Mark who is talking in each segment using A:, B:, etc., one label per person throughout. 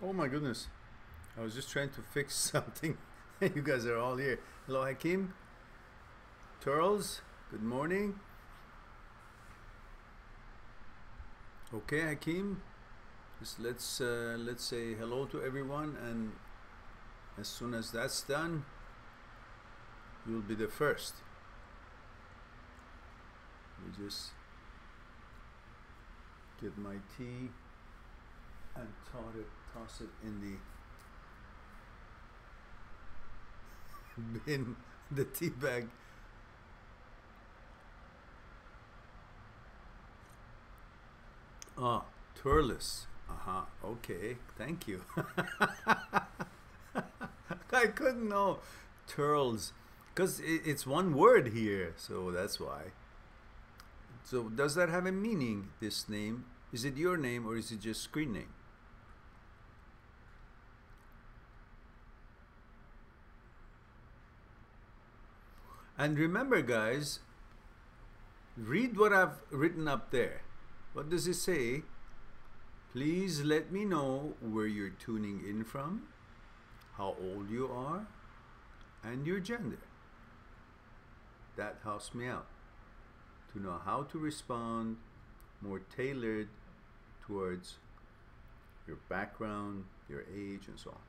A: Oh my goodness. I was just trying to fix something. You guys are all here. Hello, Hakim. Charles, good morning. Okay, Hakim. Just let's say hello to everyone, and as soon as that's done, you'll be the first. Let me just get my tea and toss it in the bin, the tea bag. Ah, Turles. Okay, thank you. I couldn't know Turles because it's one word here, so that's why. So does that have a meaning, this name? Is it your name or is it just screen name? And remember, guys, read what I've written up there. What does it say? Please let me know where you're tuning in from, how old you are, and your gender. That helps me out to know how to respond more tailored towards your background, your age, and so on.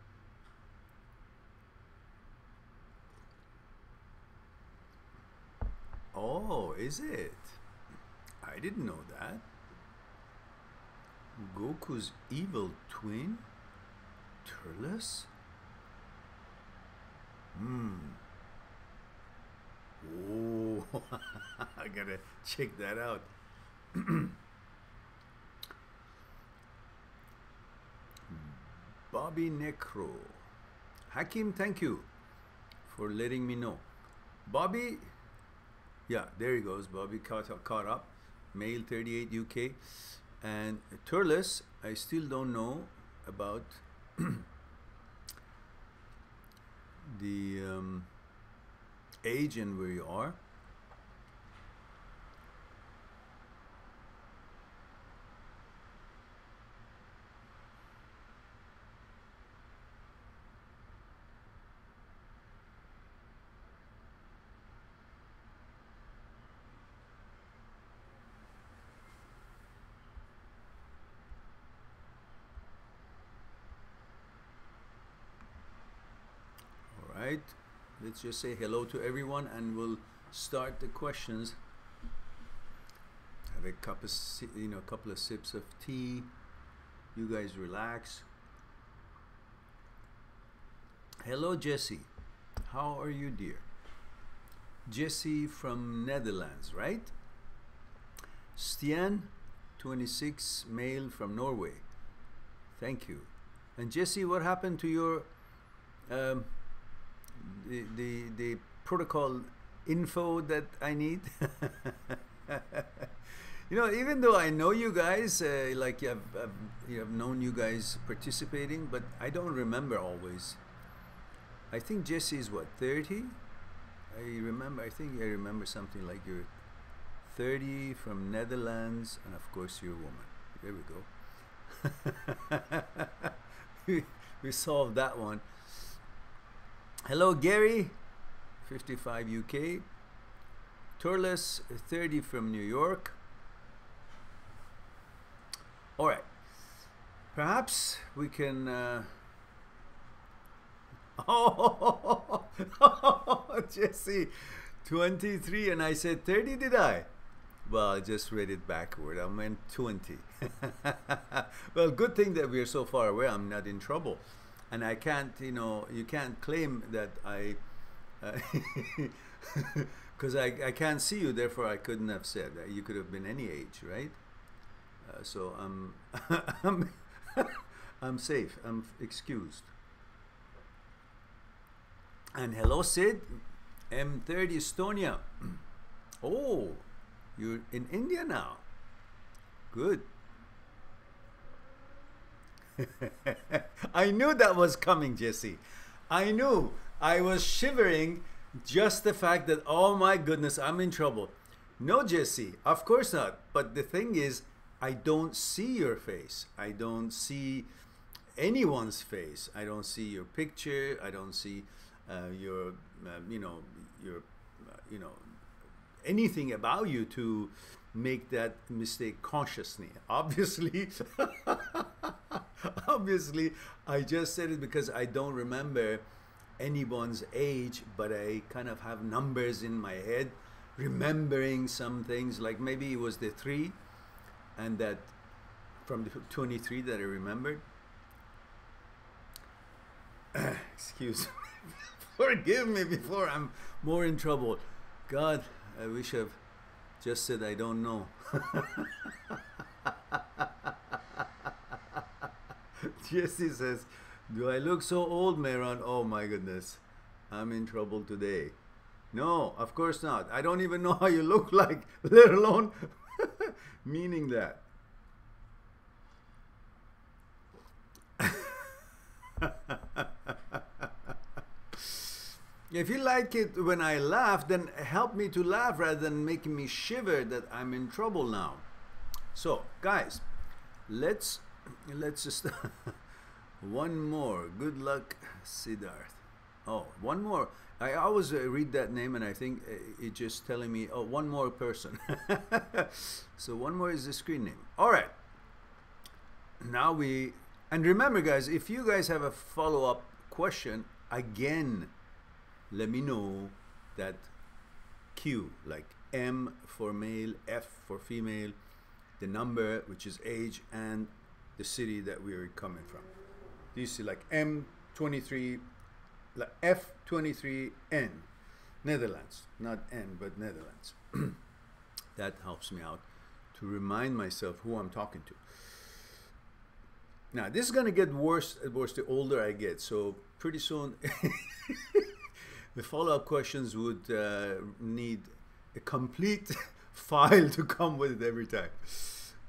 A: Oh, is it? I didn't know that. Goku's evil twin? Turles? Oh, I gotta check that out. Bobby Necro. Hakim, thank you for letting me know. Bobby, yeah, there he goes. Bobby caught up. Male 38 UK. And Turles, I still don't know about the age and where you are. Right, let's just say hello to everyone and we'll start the questions. Have a cup of, couple of sips of tea. You guys relax. Hello, Jesse. How are you, dear? Jesse from Netherlands, right? Stian, 26, male from Norway. Thank you. And Jesse, what happened to your the protocol info that I need? Even though I know you guys, like I've known you guys participating, but I don't remember always. I think Jesse is what, 30? I think I remember something like you're 30 from Netherlands, and of course you're a woman. There we go. we solved that one. Hello, Gary, 55 UK. Turles, 30 from New York. All right. Perhaps we can... Oh, Jesse, 23, and I said 30, did I? Well, I just read it backward. I meant 20. Well, good thing that we're so far away. I'm not in trouble. And I can't, you can't claim that I, because I can't see you, therefore I couldn't have said that. You could have been any age, right? So I'm safe. I'm excused. And hello, Sid, M30 Estonia. Oh, you're in India now. Good. I knew that was coming, Jesse. I knew. I was shivering just the fact that, oh my goodness, I'm in trouble. No, Jesse, of course not. But the thing is, I don't see your face. I don't see anyone's face. I don't see your picture. I don't see your, your, anything about you to make that mistake consciously. Obviously, obviously, I just said it because I don't remember anyone's age, but I kind of have numbers in my head, remembering some things, like maybe it was the 3, and that from the 23 that I remembered. Excuse me. Forgive me before I'm more in trouble. God, I wish I've just said I don't know. Jesse says, do I look so old, Mehran? Oh my goodness, I'm in trouble today. No, of course not. I don't even know how you look like, let alone meaning that. If you like it when I laugh, then help me to laugh rather than making me shiver that I'm in trouble now. So, guys, let's just one more. Good luck, Siddharth. Oh, one more. I always read that name and I think it's just telling me, oh, one more person. So one more is the screen name. All right. Now and remember, guys, if you guys have a follow-up question, again, let me know that Q, like M for male, F for female, the number, which is age, and the city that we're coming from. Do you see, like M23, like F23N, Netherlands, not N, but Netherlands. That helps me out to remind myself who I'm talking to. Now, this is going to get worse the older I get, so pretty soon the follow-up questions would need a complete file to come with it every time.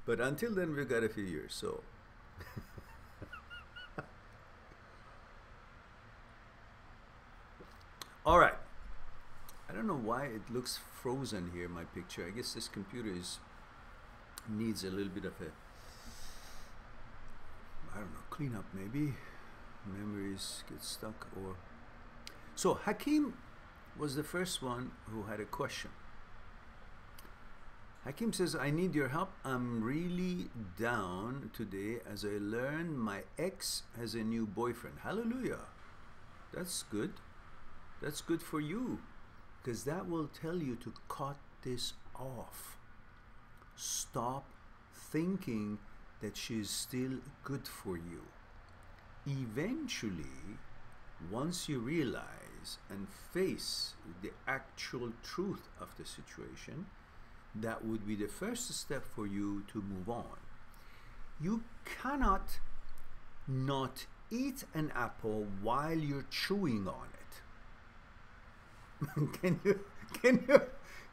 A: But until then, we've got a few years, so. All right. I don't know why it looks frozen here, my picture. I guess this computer needs a little bit of a, I don't know, cleanup maybe. Memories get stuck or... So Hakeem was the first one who had a question. Hakeem says, I need your help. I'm really down today as I learn my ex has a new boyfriend. Hallelujah. That's good. That's good for you, because that will tell you to cut this off. Stop thinking that she's still good for you. Eventually, once you realize and face the actual truth of the situation, that would be the first step for you to move on. You cannot not eat an apple while you're chewing on it.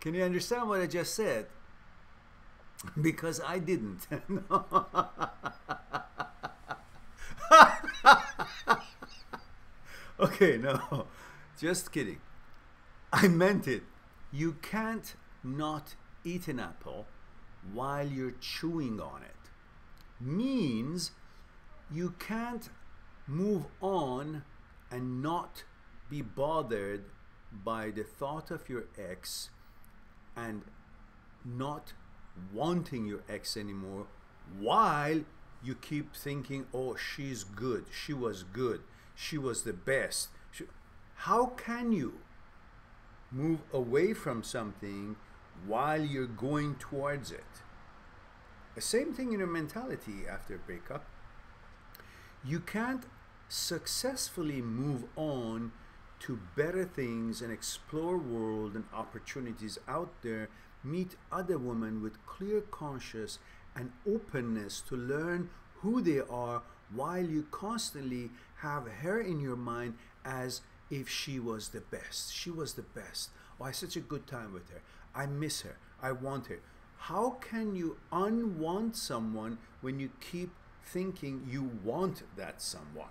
A: Can you understand what I just said? Because I didn't. Okay, no, just kidding. I meant it. You can't not eat an apple while you're chewing on it. Means you can't move on and not be bothered by the thought of your ex and not wanting your ex anymore while you keep thinking, oh, she's good, she was good, she was the best. How can you move away from something while you're going towards it? The same thing in your mentality after a breakup. You can't successfully move on to better things and explore world and opportunities out there, meet other women with clear conscience and openness to learn who they are, while you constantly have her in your mind as if she was the best. She was the best. Oh, I had such a good time with her. I miss her. I want her. How can you unwant someone when you keep thinking you want that someone?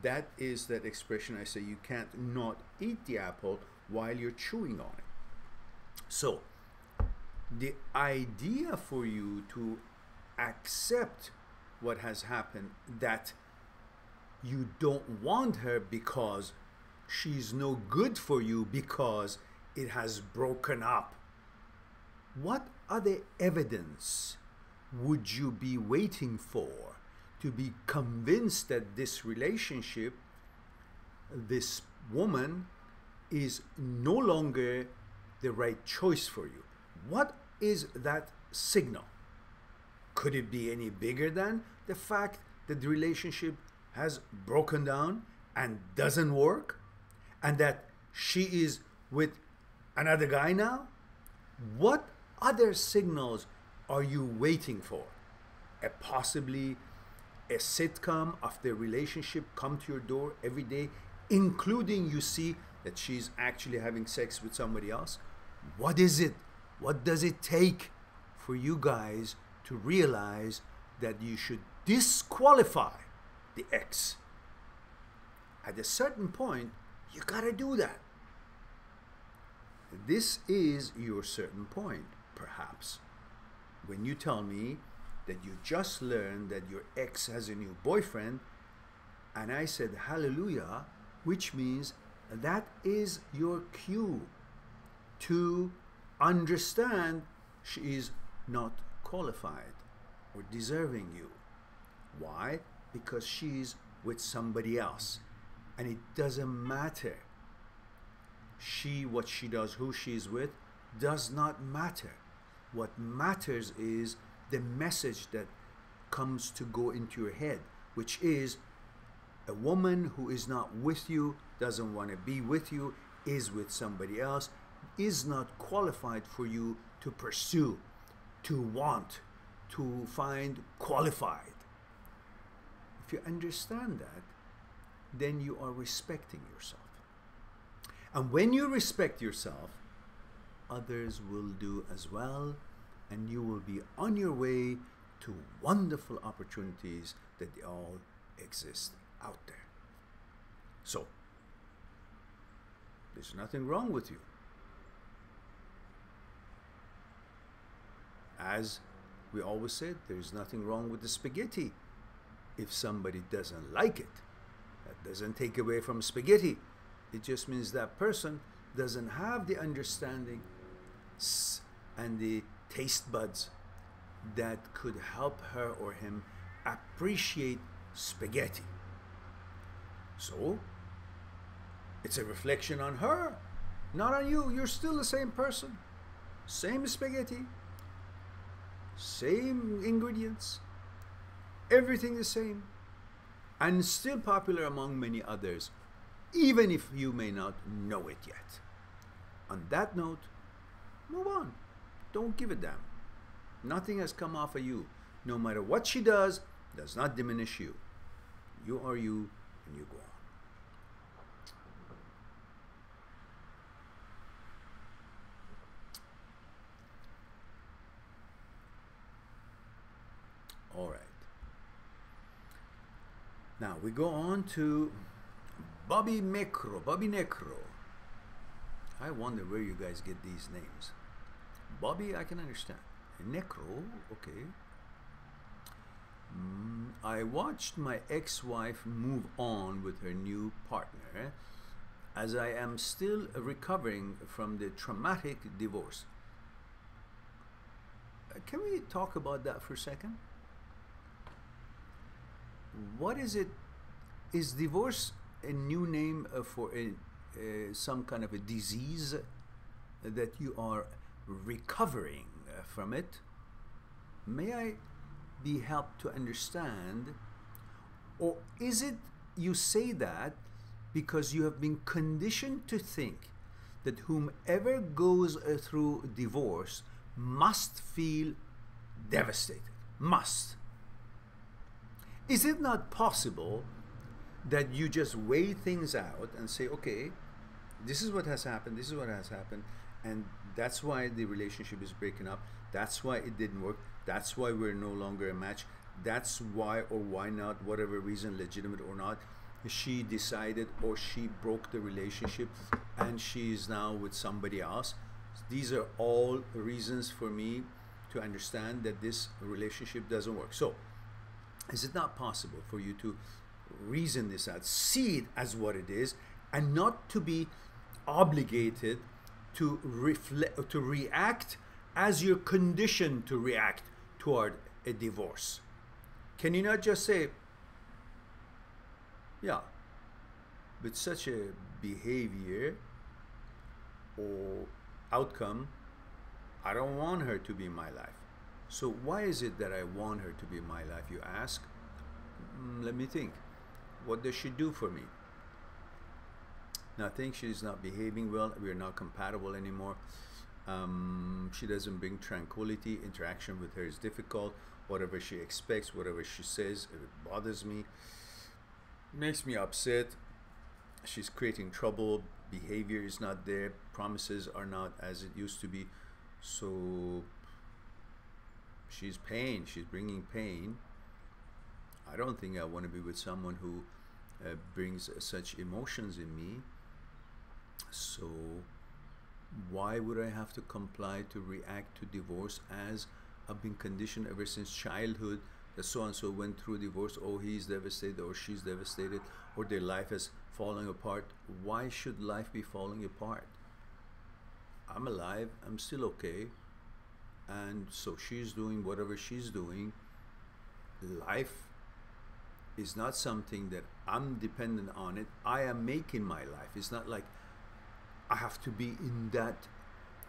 A: That is that expression I say, you can't not eat the apple while you're chewing on it. So the idea for you to accept what has happened, that you don't want her because she's no good for you because it has broken up. What other evidence would you be waiting for to be convinced that this relationship, this woman, is no longer the right choice for you? What is that signal? Could it be any bigger than the fact that the relationship has broken down and doesn't work, and that she is with another guy now? What other signals are you waiting for? Possibly a sitcom of the relationship come to your door every day, including you see that she's actually having sex with somebody else? What is it? What does it take for you guys to realize that you should disqualify the ex? At a certain point, you gotta do that. This is your certain point, perhaps. When you tell me that you just learned that your ex has a new boyfriend, and I said hallelujah, which means that is your cue to understand she is not qualified or deserving you. Why? Because she's with somebody else, and it doesn't matter. What she does, who she's with, does not matter. What matters is the message that comes to go into your head, which is a woman who is not with you, doesn't want to be with you, is with somebody else, is not qualified for you to pursue, to want, to find qualified. If you understand that, then you are respecting yourself. And when you respect yourself, others will do as well, and you will be on your way to wonderful opportunities that all exist out there. So, there's nothing wrong with you. As we always said, there's nothing wrong with the spaghetti. If somebody doesn't like it, that doesn't take away from spaghetti. It just means that person doesn't have the understanding and the taste buds that could help her or him appreciate spaghetti. So, it's a reflection on her, not on you. You're still the same person. Same spaghetti, same ingredients, everything the same, and still popular among many others, even if you may not know it yet. On that note, move on. Don't give a damn. Nothing has come off of you. No matter what she does not diminish you. You are you, and you go on. All right. Now we go on to Bobby Necro. I wonder where you guys get these names. Bobby, I can understand. Necro, okay. I watched my ex-wife move on with her new partner as I am still recovering from the traumatic divorce. Can we talk about that for a second? What is it? Is divorce a new name for some kind of a disease that you are recovering from it? May I be helped to understand? Or is it you say that because you have been conditioned to think that whomever goes through divorce must feel devastated? Must. Is it not possible that you just weigh things out and say, okay, this is what has happened, this is what has happened, and that's why the relationship is breaking up, that's why it didn't work, that's why we're no longer a match, that's why or why not, whatever reason, legitimate or not, she decided or she broke the relationship and she is now with somebody else. These are all reasons for me to understand that this relationship doesn't work. So, is it not possible for you to reason this out, see it as what it is, and not to be obligated to reflect, to react as you're conditioned to react toward a divorce. Can you not just say, yeah, with such a behavior or outcome, I don't want her to be in my life. So why is it that I want her to be in my life, you ask? Let me think. What does she do for me? Nothing. She's not behaving well. We're not compatible anymore. She doesn't bring tranquility. Interaction with her is difficult. Whatever she expects, whatever she says, it bothers me. Makes me upset. She's creating trouble. Behavior is not there. Promises are not as it used to be. So she's pain. She's bringing pain. I don't think I want to be with someone who brings such emotions in me. So why would I have to comply to react to divorce as I've been conditioned ever since childhood that so-and-so went through divorce, oh, he's devastated or she's devastated, or their life is falling apart. Why should life be falling apart? I'm alive, I'm still okay, and so she's doing whatever she's doing. Life is not something that I'm dependent on it. I am making my life. It's not like I have to be in that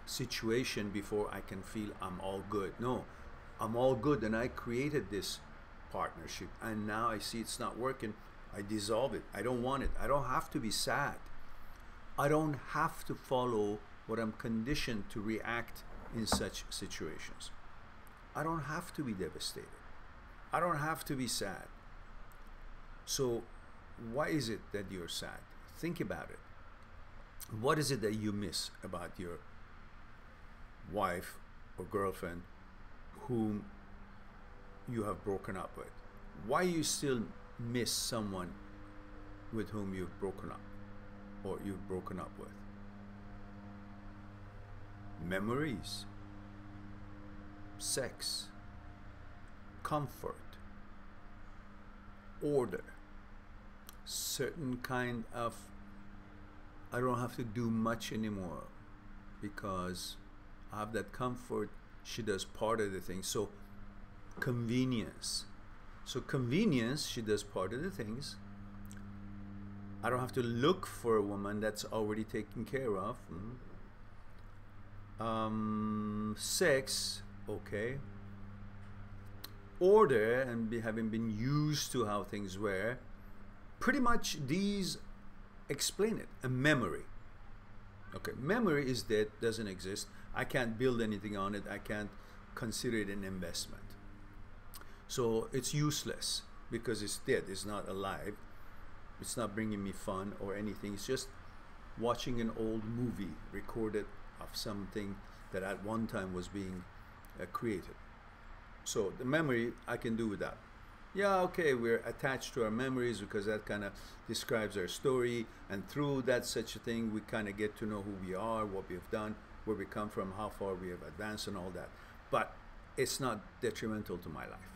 A: situation before I can feel I'm all good. No, I'm all good, and I created this partnership, and now I see it's not working. I dissolve it. I don't want it. I don't have to be sad. I don't have to follow what I'm conditioned to react in such situations. I don't have to be devastated. I don't have to be sad. So why is it that you're sad? Think about it. What is it that you miss about your wife or girlfriend whom you have broken up with? Why you still miss someone with whom you've broken up or you've broken up with? Memories, sex, comfort, order, certain kind of, I don't have to do much anymore because I have that comfort. She does part of the thing. So convenience. So convenience, she does part of the things. I don't have to look for a woman that's already taken care of. Sex, okay. Order, and having been used to how things were. Pretty much these explain it. A memory. Okay, memory is dead, doesn't exist. I can't build anything on it. I can't consider it an investment. So it's useless because it's dead. It's not alive. It's not bringing me fun or anything. It's just watching an old movie recorded of something that at one time was being created. So the memory, I can do with that. Yeah, okay, we're attached to our memories because that kind of describes our story, and through that such a thing, we kind of get to know who we are, what we have done, where we come from, how far we have advanced and all that. But it's not detrimental to my life,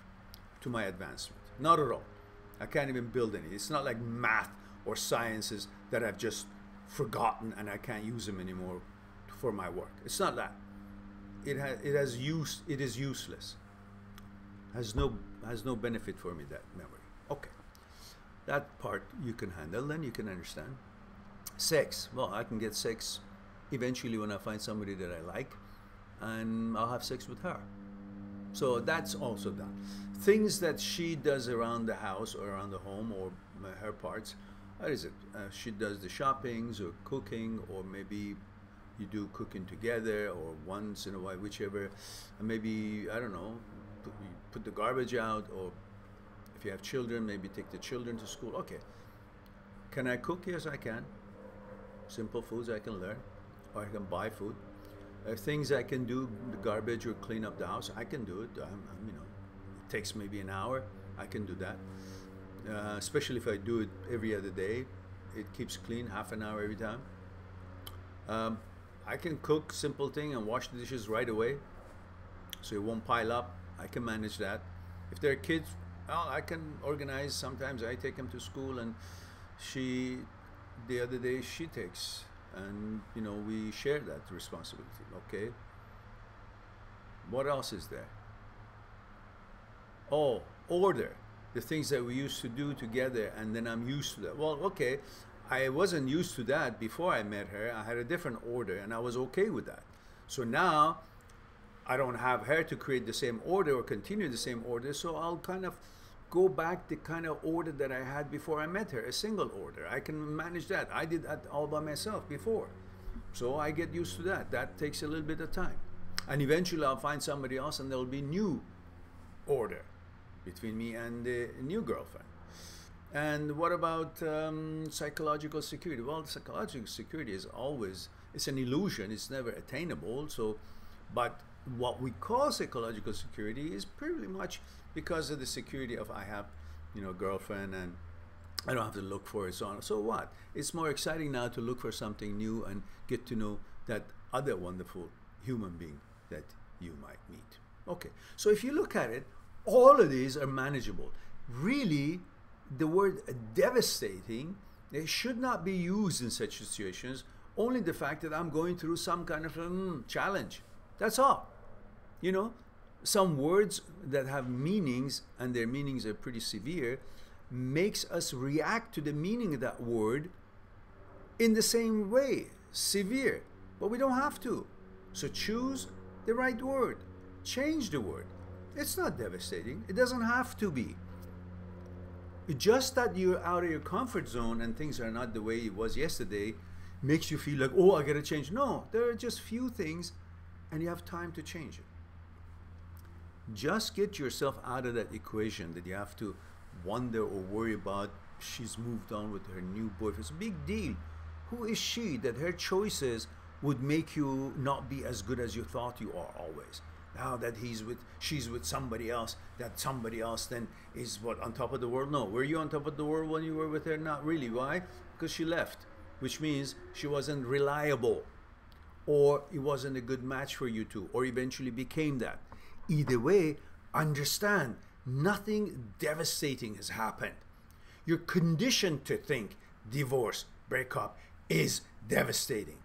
A: to my advancement. Not at all. I can't even build any. It's not like math or sciences that I've just forgotten and I can't use them anymore for my work. It's not that. It is useless. Has no benefit for me, that memory. Okay. That part you can handle, then you can understand. Sex. Well, I can get sex eventually when I find somebody that I like, and I'll have sex with her. So that's also done. Things that she does around the house or around the home, or her parts, what is it? She does the shoppings or cooking, or maybe you do cooking together, or once in a while, whichever. And maybe, I don't know, put the garbage out, or if you have children, maybe take the children to school. Okay. Can I cook? Yes, I can. Simple foods I can learn, or I can buy food. Things I can do, the garbage or clean up the house, I can do it. You know, it takes maybe an hour. I can do that. Especially if I do it every other day, it keeps clean, half an hour every time. I can cook simple thing and wash the dishes right away, so it won't pile up. I can manage that. If there are kids, Well, I can organize. Sometimes I take him to school, and the other day she takes, and you know, we share that responsibility. Okay. What else is there? Oh, order. The things that we used to do together, and then I'm used to that. Well, okay, I wasn't used to that before I met her. I had a different order, and I was okay with that. So now I don't have her to create the same order or continue the same order, so I'll kind of go back the kind of order that I had before I met her, a single order. I can manage that. I did that all by myself before. So I get used to that. That takes a little bit of time. And eventually I'll find somebody else, and there'll be new order between me and the new girlfriend. And what about psychological security? Well, psychological security is always, it's an illusion. It's never attainable. So, but what we call psychological security is pretty much because of the security of I have, you know, girlfriend, and I don't have to look for it. So what? It's more exciting now to look for something new and get to know that other wonderful human being that you might meet. Okay, so if you look at it, all of these are manageable. Really, the word devastating, it should not be used in such situations. Only the fact that I'm going through some kind of challenge. That's all. You know, some words that have meanings, and their meanings are pretty severe, makes us react to the meaning of that word in the same way, severe. But we don't have to. So choose the right word. Change the word. It's not devastating. It doesn't have to be. Just that you're out of your comfort zone and things are not the way it was yesterday makes you feel like, oh, I gotta change. No, there are just few things, and you have time to change it. Just get yourself out of that equation that you have to wonder or worry about. She's moved on with her new boyfriend. It's a big deal. Who is she that her choices would make you not be as good as you thought you are always? Now that she's with somebody else, that somebody else then is what, on top of the world? No. Were you on top of the world when you were with her? Not really. Why? Because she left, which means she wasn't reliable, or it wasn't a good match for you two, or eventually became that. Either way, understand, nothing devastating has happened. You're conditioned to think divorce, breakup is devastating.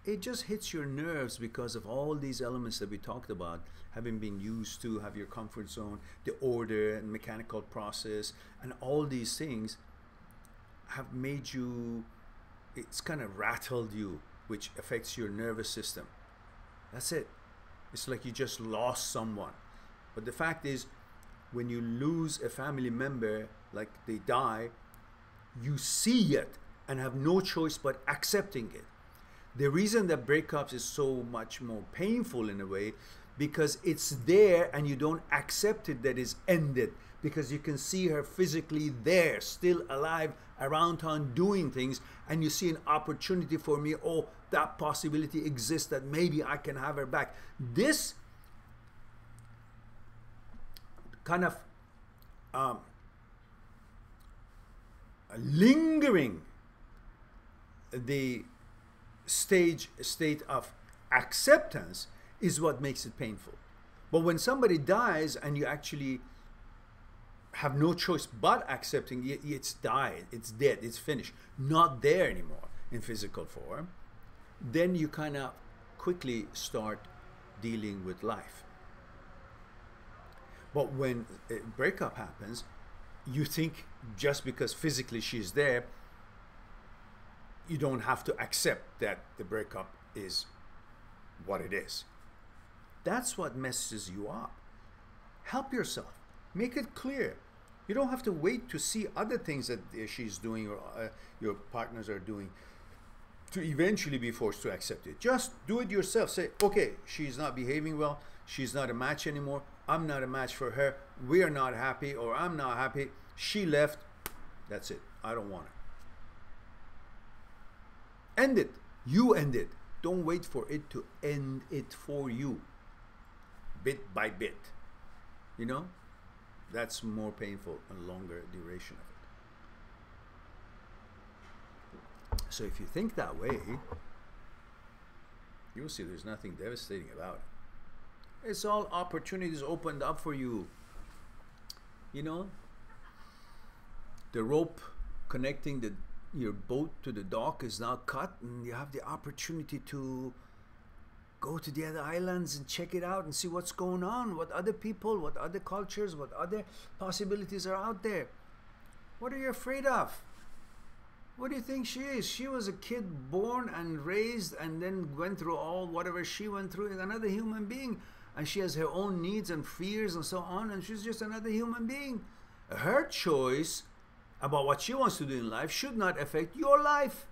A: It just hits your nerves because of all these elements that we talked about, having been used to, have your comfort zone, the order and mechanical process, and all these things have made you, it's kind of rattled you, which affects your nervous system. That's it. It's like you just lost someone. But the fact is, when you lose a family member, like they die, you see it and have no choice but accepting it. The reason that breakups is so much more painful in a way, because it's there and you don't accept it that it's ended, because you can see her physically there, still alive, around town doing things, and you see an opportunity for me, oh, that possibility exists that maybe I can have her back. This kind of lingering the state of acceptance is what makes it painful. But when somebody dies and you actually have no choice but accepting, it's died, it's dead, it's finished, not there anymore in physical form, then you kind of quickly start dealing with life. But when a breakup happens, you think just because physically she's there, you don't have to accept that the breakup is what it is. That's what messes you up. Help yourself. Make it clear. You don't have to wait to see other things that she's doing or your partners are doing to eventually be forced to accept it. Just do it yourself. Say, okay, she's not behaving well. She's not a match anymore. I'm not a match for her. We are not happy, or I'm not happy. She left. That's it. I don't want it. End it. You end it. Don't wait for it to end it for you. Bit by bit. You know? That's more painful and longer duration of it. So if you think that way, you'll see there's nothing devastating about it. It's all opportunities opened up for you. You know, the rope connecting your boat to the dock is now cut, and you have the opportunity to go to the other islands and check it out and see what's going on, what other people, what other cultures, what other possibilities are out there. What are you afraid of? What do you think she is? She was a kid born and raised and then went through all whatever she went through, is another human being, and she has her own needs and fears and so on, and she's just another human being. Her choice about what she wants to do in life should not affect your life,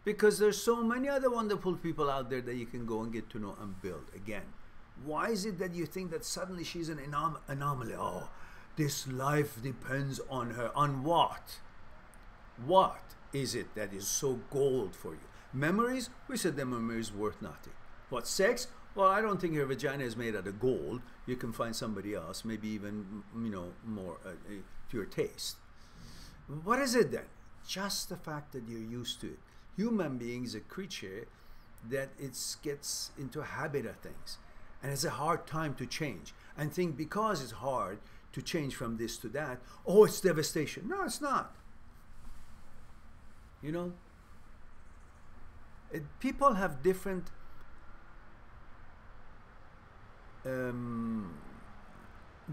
A: because there's so many other wonderful people out there that you can go and get to know and build. Again, why is it that you think that suddenly she's an anomaly? Oh, this life depends on her. On what? What is it that is so gold for you? Memories? We said the memories worth nothing. What, sex? Well, I don't think her vagina is made out of gold. You can find somebody else, maybe even, more to your taste. What is it then? Just the fact that you're used to it. Human being is a creature that it gets into a habit of things and has a hard time to change, and think because it's hard to change from this to that, oh, it's devastation. No, it's not. You know, people have different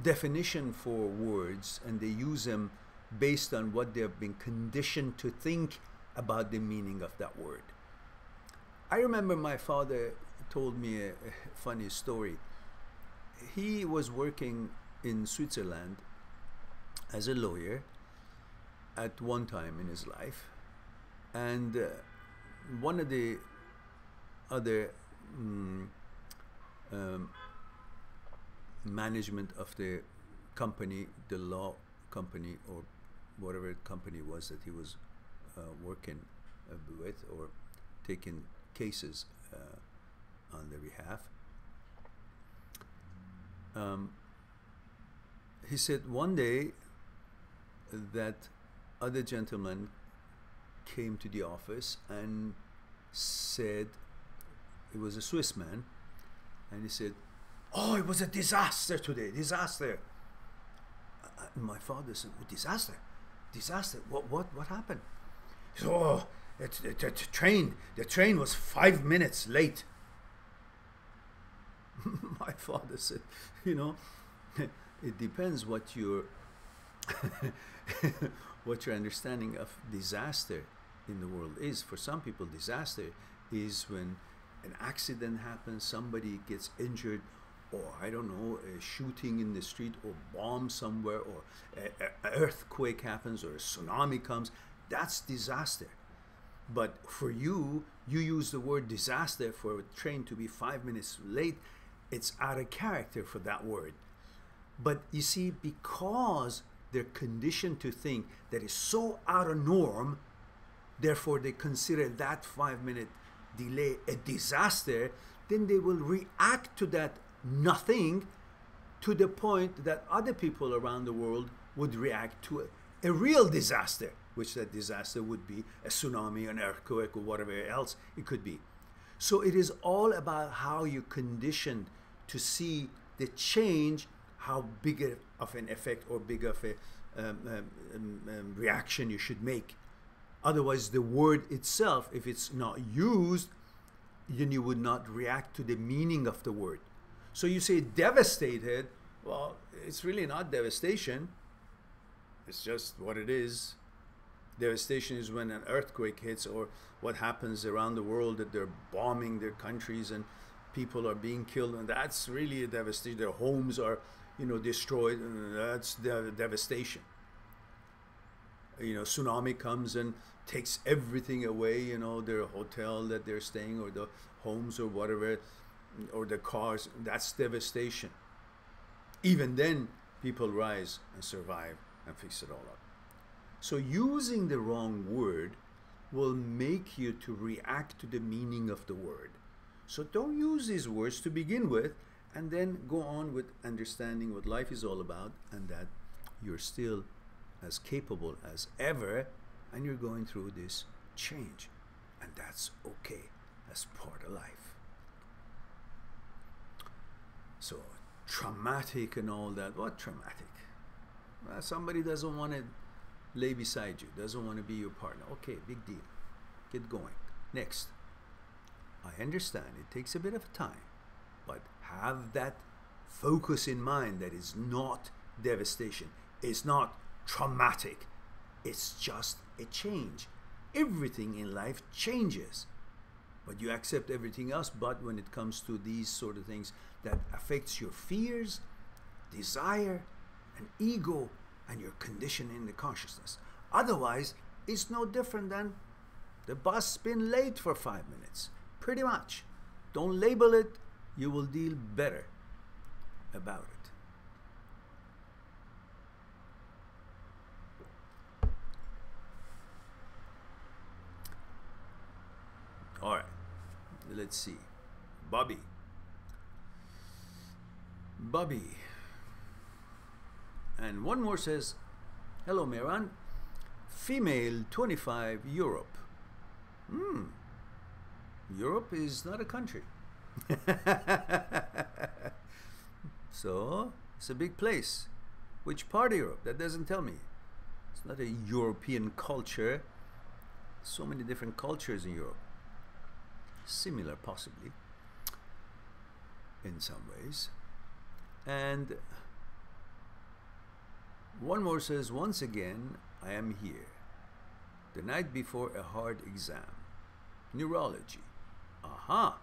A: definition for words, and they use them based on what they have been conditioned to think about the meaning of that word. I remember my father told me a funny story. He was working in Switzerland as a lawyer at one time in his life, and one of the other management of the company, the law company or whatever company was that he was working with or taking cases on their behalf. He said one day that other gentleman came to the office and said, it was a Swiss man, and he said, oh, it was a disaster today, disaster. And my father said, oh, disaster? Disaster? What happened? He said, oh, the train was 5 minutes late. My father said, it depends what your what your understanding of disaster in the world is. For some people, disaster is when an accident happens, somebody gets injured, or I don't know, a shooting in the street, or bomb somewhere, or an earthquake happens, or a tsunami comes. That's disaster. But for you use the word disaster for a train to be 5 minutes late. It's out of character for that word. But you see, because they're conditioned to think that is so out of norm, therefore they consider that 5 minute delay a disaster, then they will react to that nothing to the point that other people around the world would react to a real disaster, which that disaster would be a tsunami, an earthquake, or whatever else it could be. So it is all about how you're conditioned to see the change, how big of an effect or big of a reaction you should make. Otherwise, the word itself, if it's not used, then you would not react to the meaning of the word. So you say devastated, well, it's really not devastation. It's just what it is. Devastation is when an earthquake hits, or what happens around the world, that they're bombing their countries and people are being killed, and that's really a devastation. Their homes are, destroyed, and that's devastation. Tsunami comes and takes everything away, their hotel that they're staying, or the homes, or whatever, or the cars. That's devastation. Even then, people rise and survive and fix it all up. So using the wrong word will make you to react to the meaning of the word. So don't use these words to begin with, and then go on with understanding what life is all about, and that you're still as capable as ever, and you're going through this change, and that's okay. That's part of life. So traumatic and all that. What traumatic? Somebody doesn't want to lay beside you, doesn't want to be your partner. Okay, big deal. Get going. Next. I understand it takes a bit of time, but have that focus in mind that it's not devastation. It's not traumatic. It's just a change. Everything in life changes. But you accept everything else, but when it comes to these sort of things that affects your fears, desire, and ego, and your condition in the consciousness. Otherwise, it's no different than the bus been late for 5 minutes. Pretty much. Don't label it, you will deal better about it. All right, let's see. Bobby. And one more says, hello Mehran, female 25, Europe. Europe is not a country. So it's a big place. Which part of Europe? That doesn't tell me. It's not a European culture. So many different cultures in Europe. Similar possibly in some ways. And one more says, once again, I am here. The night before a hard exam. Neurology. Aha.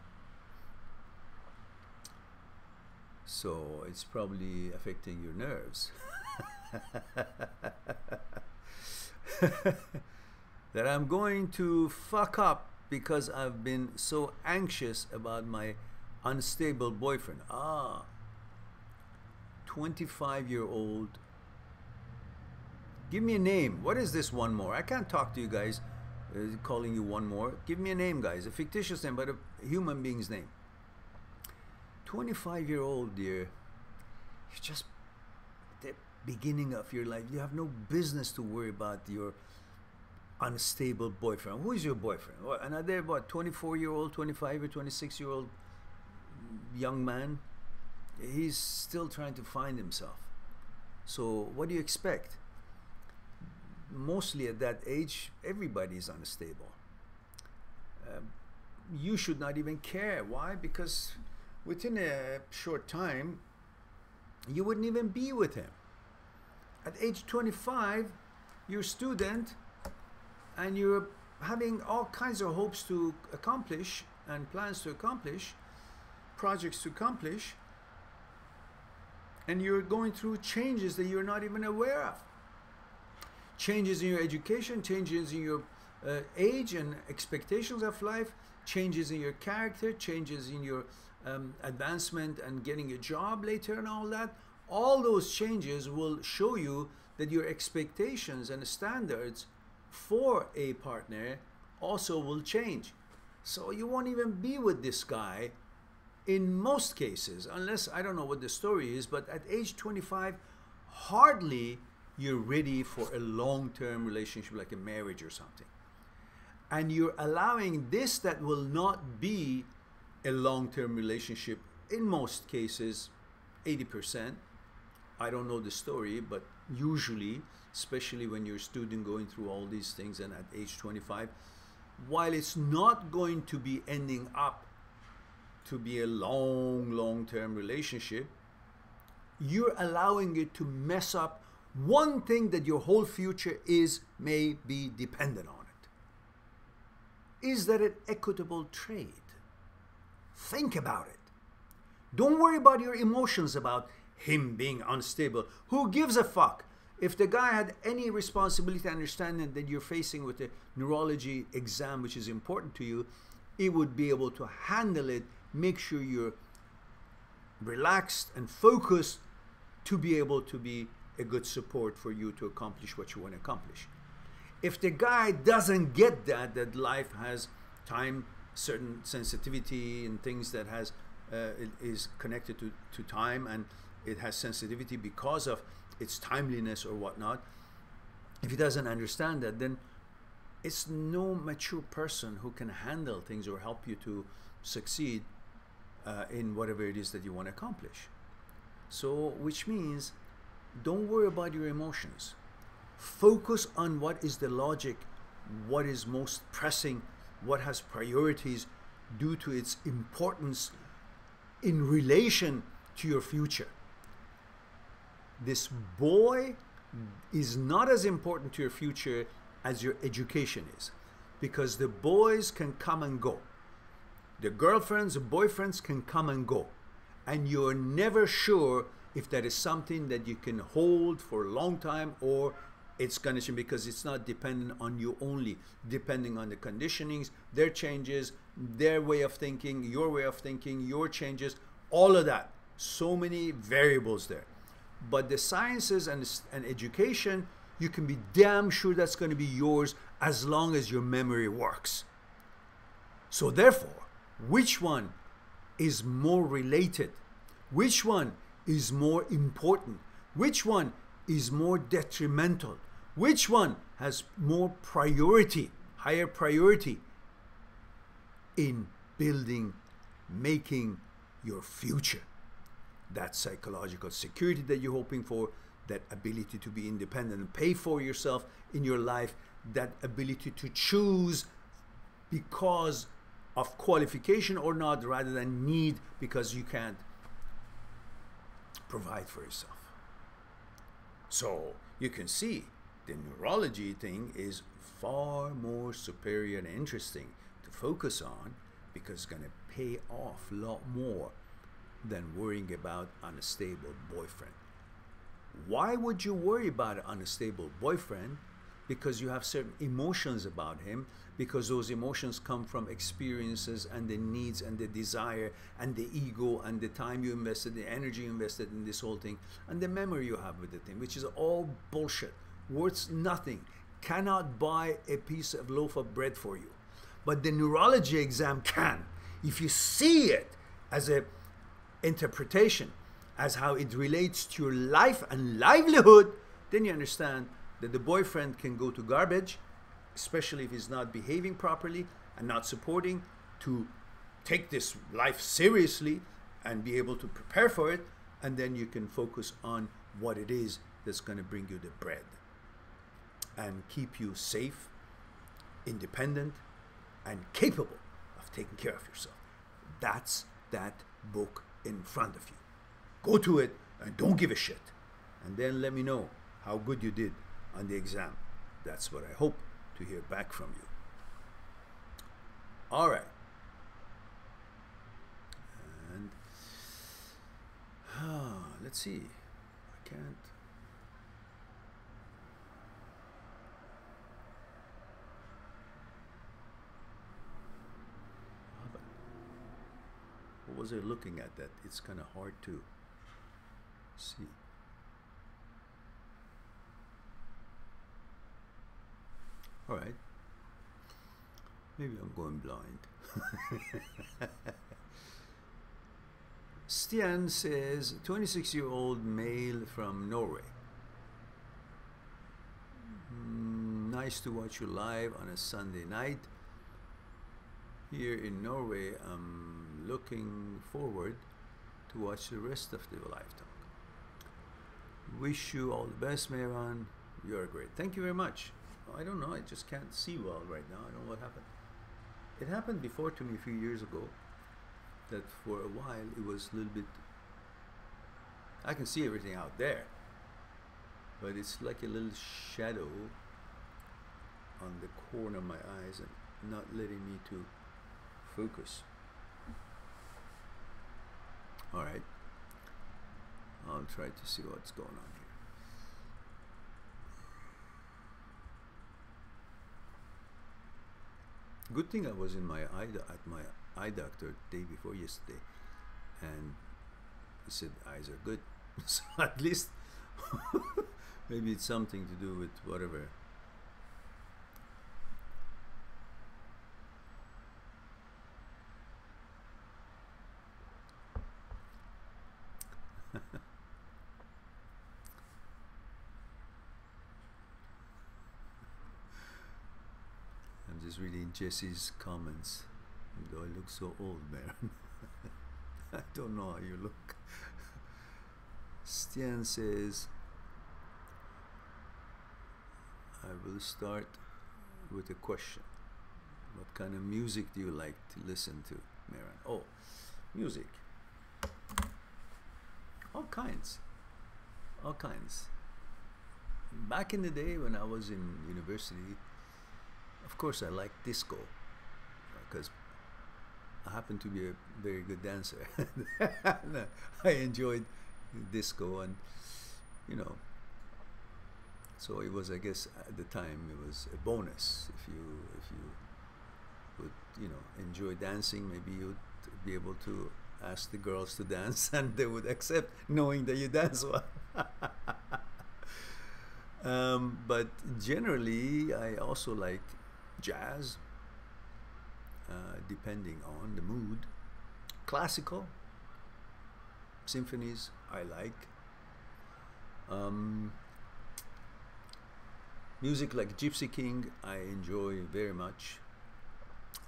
A: So it's probably affecting your nerves. That I'm going to fuck up because I've been so anxious about my unstable boyfriend. 25-year-old. Give me a name. What is this one more? I can't talk to you guys calling you one more. Give me a name, guys. A fictitious name, but a human being's name. 25-year-old, dear. You're just the beginning of your life. You have no business to worry about your unstable boyfriend. Who is your boyfriend? Another, what, 24-year-old, 25 or 26-year-old young man? He's still trying to find himself. So what do you expect? Mostly at that age, everybody is unstable. You should not even care. Why? Because within a short time, you wouldn't even be with him. At age 25, you're a student and you're having all kinds of hopes to accomplish and plans to accomplish, projects to accomplish, and you're going through changes that you're not even aware of. Changes in your education, changes in your age and expectations of life, changes in your character, changes in your advancement and getting a job later and all that. All those changes will show you that your expectations and standards for a partner also will change. So you won't even be with this guy in most cases, unless, I don't know what the story is, but at age 25, hardly you're ready for a long-term relationship like a marriage or something. And you're allowing this that will not be a long-term relationship, in most cases, 80%. I don't know the story, but usually, especially when you're a student going through all these things and at age 25, while it's not going to be ending up to be a long-term relationship, you're allowing it to mess up one thing that your whole future may be dependent on it. Is that an equitable trade? Think about it. Don't worry about your emotions about him being unstable. Who gives a fuck? If the guy had any responsibility, understanding that you're facing with a neurology exam, which is important to you, he would be able to handle it, make sure you're relaxed and focused to be able to be a good support for you to accomplish what you want to accomplish. If the guy doesn't get that life has time, certain sensitivity and things that has it is connected to time, and it has sensitivity because of its timeliness or whatnot, if he doesn't understand that, then it's no mature person who can handle things or help you to succeed in whatever it is that you want to accomplish. So, which means don't worry about your emotions. Focus on what is the logic, what is most pressing, what has priorities due to its importance in relation to your future. This boy is not as important to your future as your education is, because the boys can come and go. The girlfriends, the boyfriends can come and go. And you're never sure if that is something that you can hold for a long time, or it's going to change, because it's not dependent on you only, depending on the conditionings, their changes, their way of thinking, your changes, all of that. So many variables there. But the sciences and education, you can be damn sure that's going to be yours as long as your memory works. So therefore, which one is more related? Which one is more important? Which one is more detrimental? Which one has more priority, higher priority in building, making your future? That psychological security that you're hoping for, that ability to be independent and pay for yourself in your life, that ability to choose because of qualification or not, rather than need because you can't provide for yourself. So you can see the neurology thing is far more superior and interesting to focus on, because it's going to pay off a lot more than worrying about unstable boyfriend. Why would you worry about an unstable boyfriend? Because you have certain emotions about him, because those emotions come from experiences and the needs and the desire and the ego and the time you invested, the energy you invested in this whole thing, and the memory you have with the thing, which is all bullshit, worth nothing, cannot buy a piece of loaf of bread for you. But the neurology exam can. If you see it as a interpretation, as how it relates to your life and livelihood, then you understand that the boyfriend can go to garbage, especially if he's not behaving properly and not supporting to take this life seriously and be able to prepare for it, and then you can focus on what it is that's going to bring you the bread and keep you safe, independent, and capable of taking care of yourself. That's that book in front of you. Go to it and don't give a shit. And then let me know how good you did on the exam. That's what I hope to hear back from you. All right. And let's see. I can't. What was I looking at that? It's kind of hard to see. All right. Maybe I'm going blind. Stian says, 26-year-old male from Norway. Nice to watch you live on a Sunday night. Here in Norway, I'm looking forward to watch the rest of the live talk. Wish you all the best, Mehran. You're great. Thank you very much. I don't know, I just can't see well right now. I don't know what happened. It happened before to me a few years ago, that for a while it was a little bit, I can see everything out there, but it's like a little shadow on the corner of my eyes and not letting me to focus. All right, I'll try to see what's going on here. Good thing I was in my at my eye doctor the day before yesterday, and he said eyes are good. So at least maybe it's something to do with whatever. I'm just reading Jesse's comments. Do I look so old, man? I don't know how you look. Stian says, I will start with a question. What kind of music do you like to listen to, Mehran? Oh, music. All kinds. All kinds. Back in the day when I was in university, of course I liked disco because I happen to be a very good dancer. I enjoyed disco, and you know, so it was, I guess at the time it was a bonus if you would, you know, enjoy dancing. Maybe you'd be able to ask the girls to dance and they would accept, knowing that you dance well. But generally I also like jazz, depending on the mood. Classical, symphonies I like. Music like Gypsy King I enjoy very much.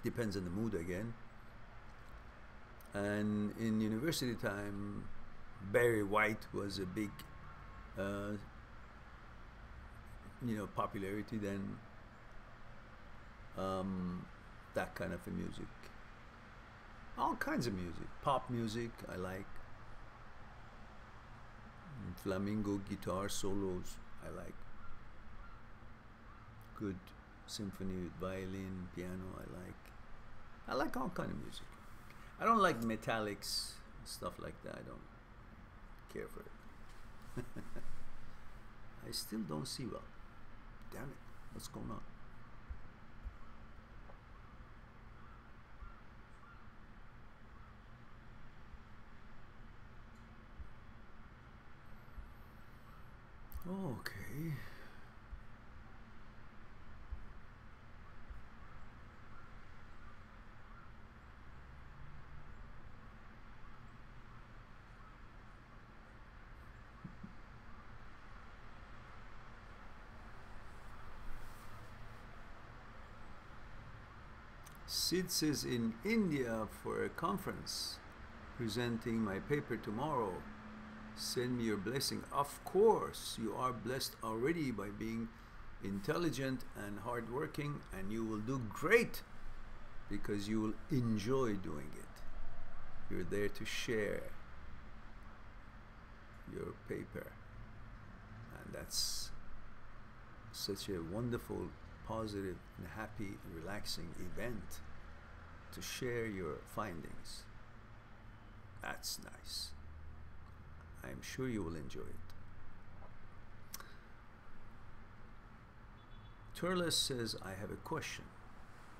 A: Depends on the mood again. And in university time, Barry White was a big you know, popularity then. That kind of a music. All kinds of music. Pop music I like. Flamenco guitar solos I like. Good symphony with violin, piano I like all kind of music. I don't like metallics, stuff like that. I don't care for it. I still don't see well. Damn it, what's going on? Okay. Sid says, in India for a conference, presenting my paper tomorrow. Send me your blessing. Of course, you are blessed already by being intelligent and hardworking, and you will do great because you will enjoy doing it. You're there to share your paper, and that's such a wonderful, positive, and happy, relaxing event to share your findings. That's nice. I'm sure you will enjoy it. Turles says, I have a question.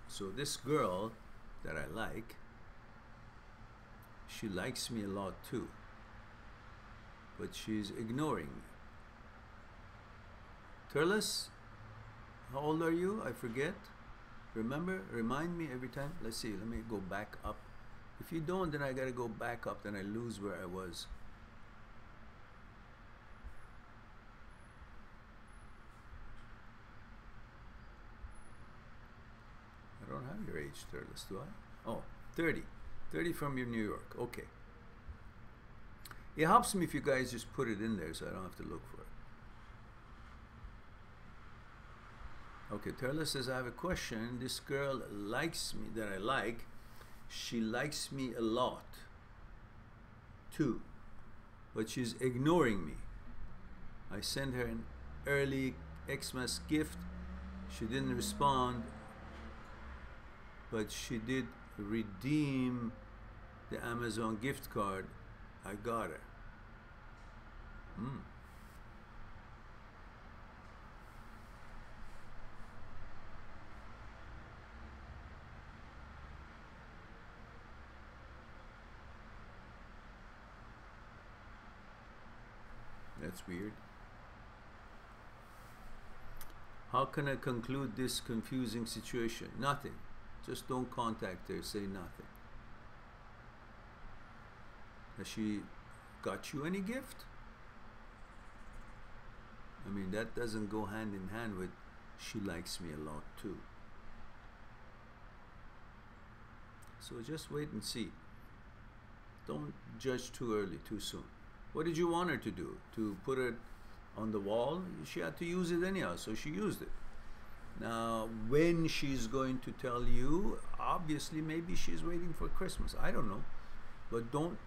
A: So this girl that I like, she likes me a lot too, but she's ignoring me. Turles, how old are you? I forget. Remember? Remind me every time. Let's see. Let me go back up. If you don't, then I gotta go back up. Then I lose where I was. I don't have your age, Turles, do I? Oh, 30. 30 from your New York. Okay. It helps me if you guys just put it in there so I don't have to look for it. Okay, Turles says, I have a question. This girl likes me, that I like. She likes me a lot, too. But she's ignoring me. I sent her an early Xmas gift. She didn't respond, but she did redeem the Amazon gift card I got her. That's weird. How can I conclude this confusing situation? Nothing. Just don't contact her. Say nothing. Has she got you any gift? I mean, that doesn't go hand in hand with she likes me a lot too. So just wait and see. Don't judge too early, too soon. What did you want her to do? To put it on the wall? She had to use it anyhow, so she used it. Now, when she's going to tell you, obviously, maybe she's waiting for Christmas. I don't know. But don't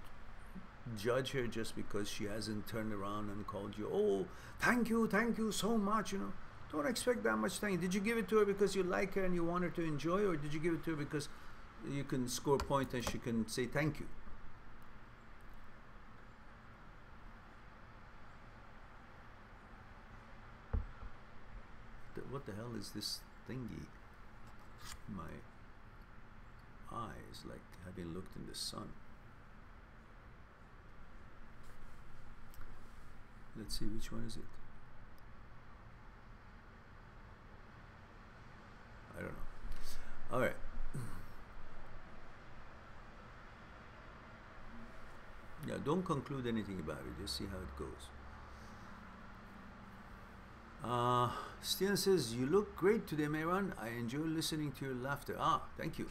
A: judge her just because she hasn't turned around and called you, oh, thank you so much, you know. Don't expect that much thank you. Did you give it to her because you like her and you want her to enjoy, or did you give it to her because you can score a point and she can say thank you? What the hell is this thingy? My eyes, like having looked in the sun. Let's see, which one is it? I don't know. All right. Yeah, don't conclude anything about it. Just see how it goes. Stian says, you look great today, Mehran. I enjoy listening to your laughter. Ah, thank you.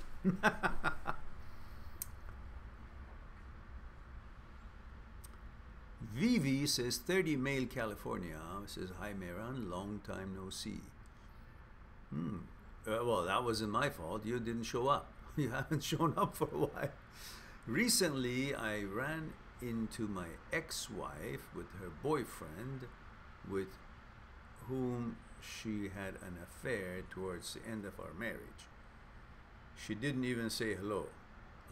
A: Vivi says, 30 male California. Says, hi, Mehran. Long time no see. Well, that wasn't my fault. You didn't show up. You haven't shown up for a while. Recently, I ran into my ex-wife with her boyfriend, with whom she had an affair towards the end of our marriage. She didn't even say hello.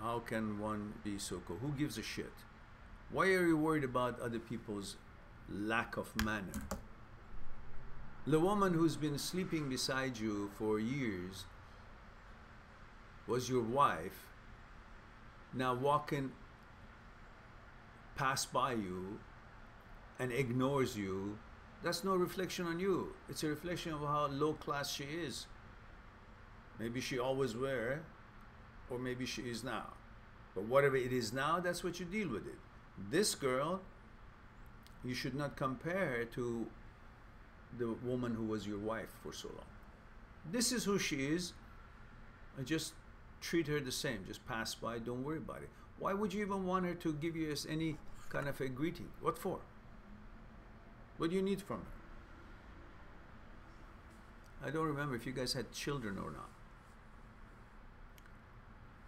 A: How can one be so cool? Who gives a shit? Why are you worried about other people's lack of manner? The woman who's been sleeping beside you for years was your wife, now walking past by you and ignores you. That's no reflection on you. It's a reflection of how low class she is. Maybe she always were, or maybe she is now. But whatever it is now, that's what you deal with it. This girl, you should not compare her to the woman who was your wife for so long. This is who she is, and just treat her the same. Just pass by, don't worry about it. Why would you even want her to give you any kind of a greeting? What for? What do you need from her? I don't remember if you guys had children or not.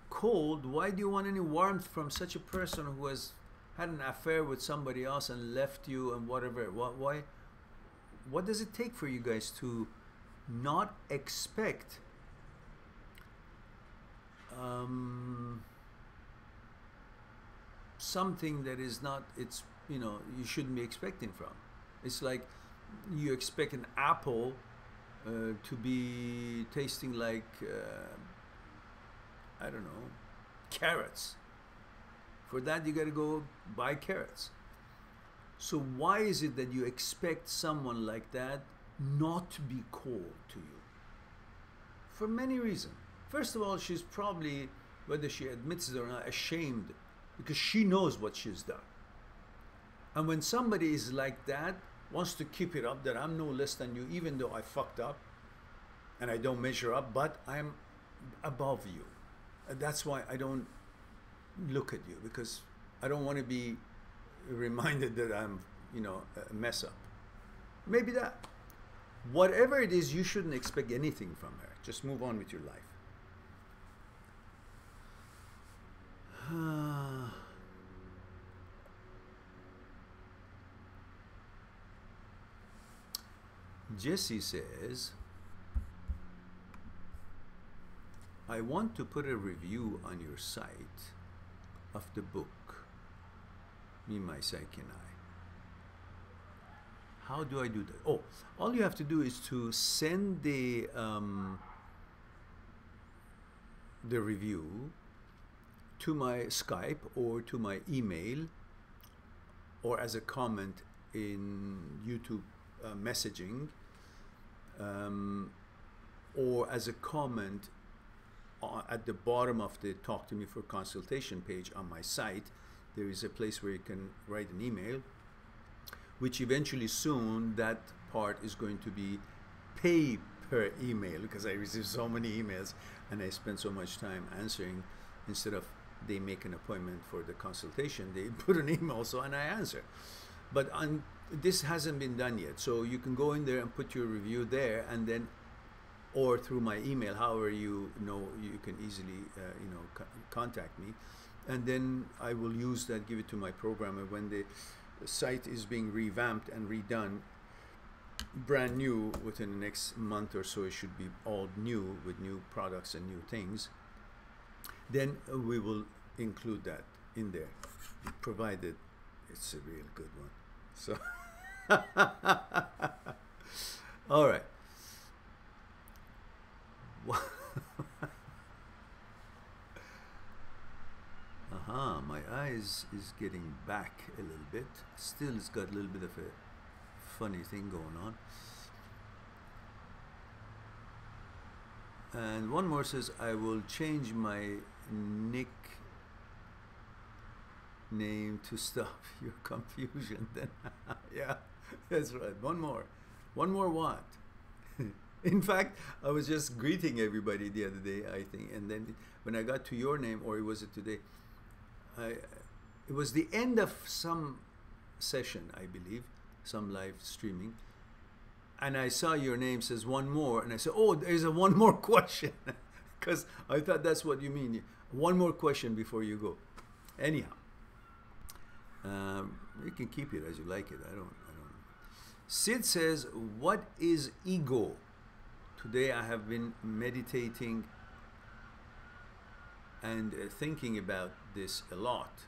A: Cold, why do you want any warmth from such a person who has had an affair with somebody else and left you and whatever? Why? What does it take for you guys to not expect something that is not, it's, you know, you shouldn't be expecting from? It's like you expect an apple to be tasting like, I don't know, carrots. For that, you got to go buy carrots. So why is it that you expect someone like that not to be cold to you? For many reasons. First of all, she's probably, whether she admits it or not, ashamed because she knows what she's done. And when somebody is like that, wants to keep it up, that I'm no less than you, even though I fucked up and I don't measure up, but I'm above you. And that's why I don't look at you, because I don't want to be reminded that I'm, you know, a mess up. Maybe that. Whatever it is, you shouldn't expect anything from her. Just move on with your life. Jesse says, I want to put a review on your site of the book, Me, My Psyche and I. How do I do that? Oh, all you have to do is to send the review to my Skype or to my email, or as a comment in YouTube messaging, or as a comment at the bottom of the Talk to Me for Consultation page on my site. There is a place where you can write an email, which eventually soon that part is going to be pay per email, because I receive so many emails and I spend so much time answering. Instead of they make an appointment for the consultation, they put an email so and I answer. But this hasn't been done yet, so you can go in there and put your review there, and then or through my email, however you know you can easily contact me, and then I will use that, give it to my programmer when the site is being revamped and redone, brand new. Within the next month or so, it should be all new with new products and new things. Then we will include that in there, provided it's a real good one. So all right. My eyes is getting back a little bit. Still, it's got a little bit of a funny thing going on. And one more says, I will change my nickname to stop your confusion. Then, yeah, that's right. One more. One more what? In fact, I was just greeting everybody the other day, I think, and then when I got to your name, or was it today? It was the end of some session, I believe, some live streaming, and I saw your name says one more, and I said, oh, there's a one more question, because I thought that's what you mean. One more question before you go. Anyhow, you can keep it as you like it. I don't. Sid says, what is ego? Today I have been meditating and thinking about this a lot.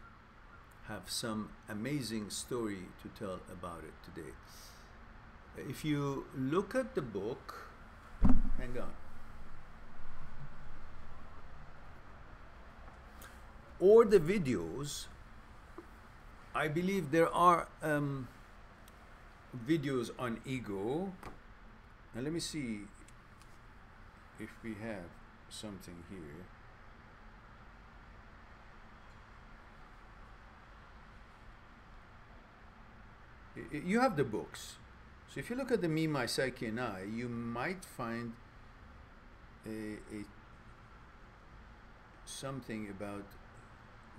A: Have some amazing story to tell about it today. If you look at the book, hang on, or the videos, I believe there are videos on ego. Now let me see if we have something here. You have the books. So if you look at the Me, My Psyche and I, you might find something about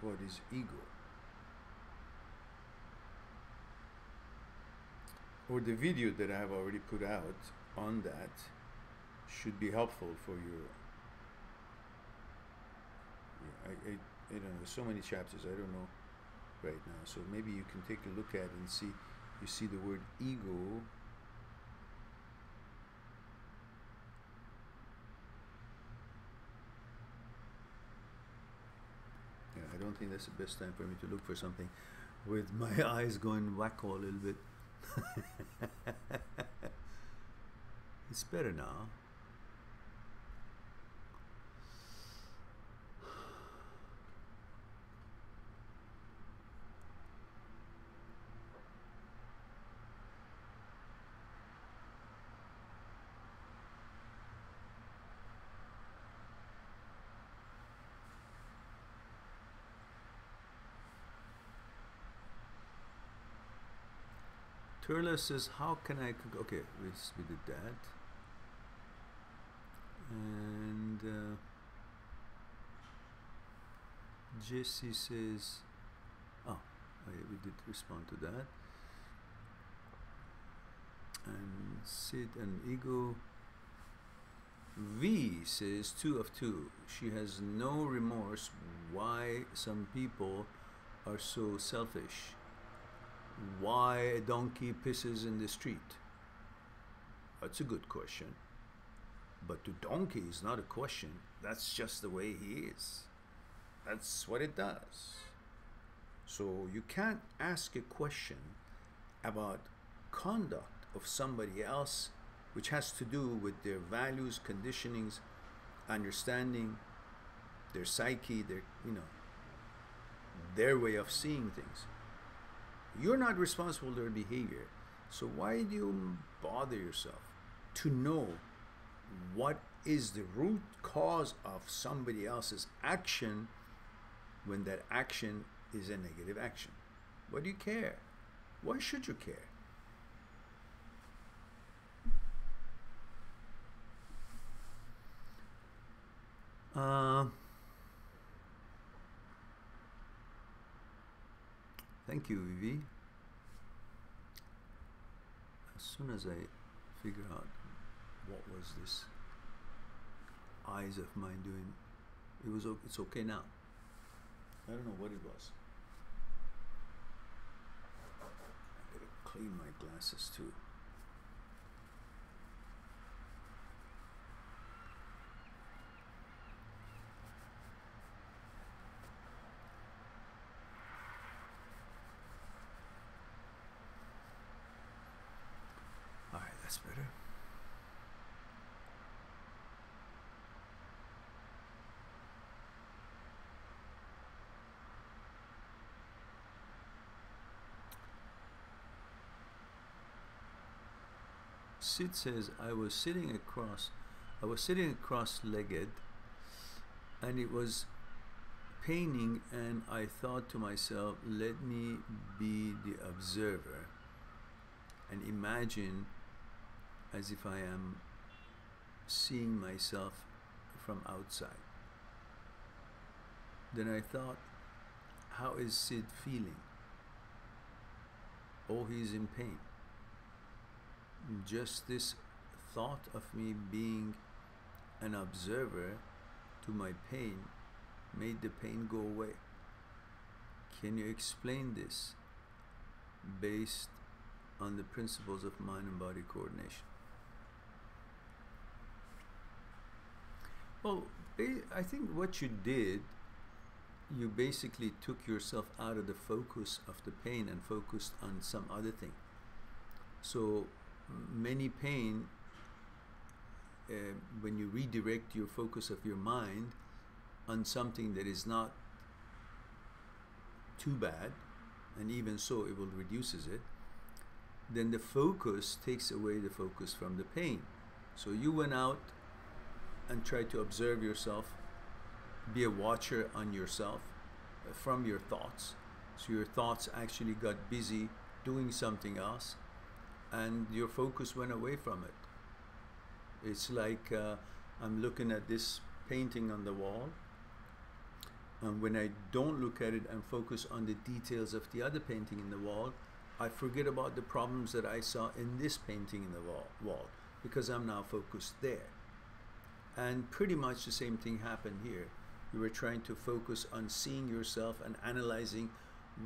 A: what is ego. Or the video that I have already put out on that should be helpful for you. Yeah, I don't know, there's so many chapters, I don't know right now. So maybe you can take a look at it and see, you see the word ego. Yeah, I don't think that's the best time for me to look for something with my eyes going wacko a little bit. It's better now. Turla says, how can I cook? Okay, we did that. And Jesse says, oh, we did respond to that. And Sid and Ego. V says 2 of 2. She has no remorse. Why some people are so selfish? Why a donkey pisses in the street? That's a good question. But to donkey is not a question. That's just the way he is. That's what it does. So you can't ask a question about conduct of somebody else which has to do with their values, conditionings, understanding, their psyche, their way of seeing things. You're not responsible for their behavior. So why do you bother yourself to know what is the root cause of somebody else's action when that action is a negative action? Why do you care? Why should you care? Thank you, Vivi. As soon as I figure out what was this eyes of mine doing. It's okay now. I don't know what it was. I gotta clean my glasses too. Alright, that's better. Sid says, I was sitting cross-legged, and it was paining, and I thought to myself, let me be the observer and imagine as if I am seeing myself from outside. Then I thought, how is Sid feeling? Oh, he's in pain. Just this thought of me being an observer to my pain made the pain go away. Can you explain this based on the principles of mind and body coordination? Well, I think what you did, you basically took yourself out of the focus of the pain and focused on some other thing. So many pain, when you redirect your focus of your mind on something that is not too bad, and even so it will reduces it, then the focus takes away the focus from the pain. So you went out and tried to observe yourself, be a watcher on yourself from your thoughts. So your thoughts actually got busy doing something else, and your focus went away from it. It's like I'm looking at this painting on the wall, and when I don't look at it and focus on the details of the other painting in the wall, I forget about the problems that I saw in this painting in the wall because I'm now focused there. And pretty much the same thing happened here. You were trying to focus on seeing yourself and analyzing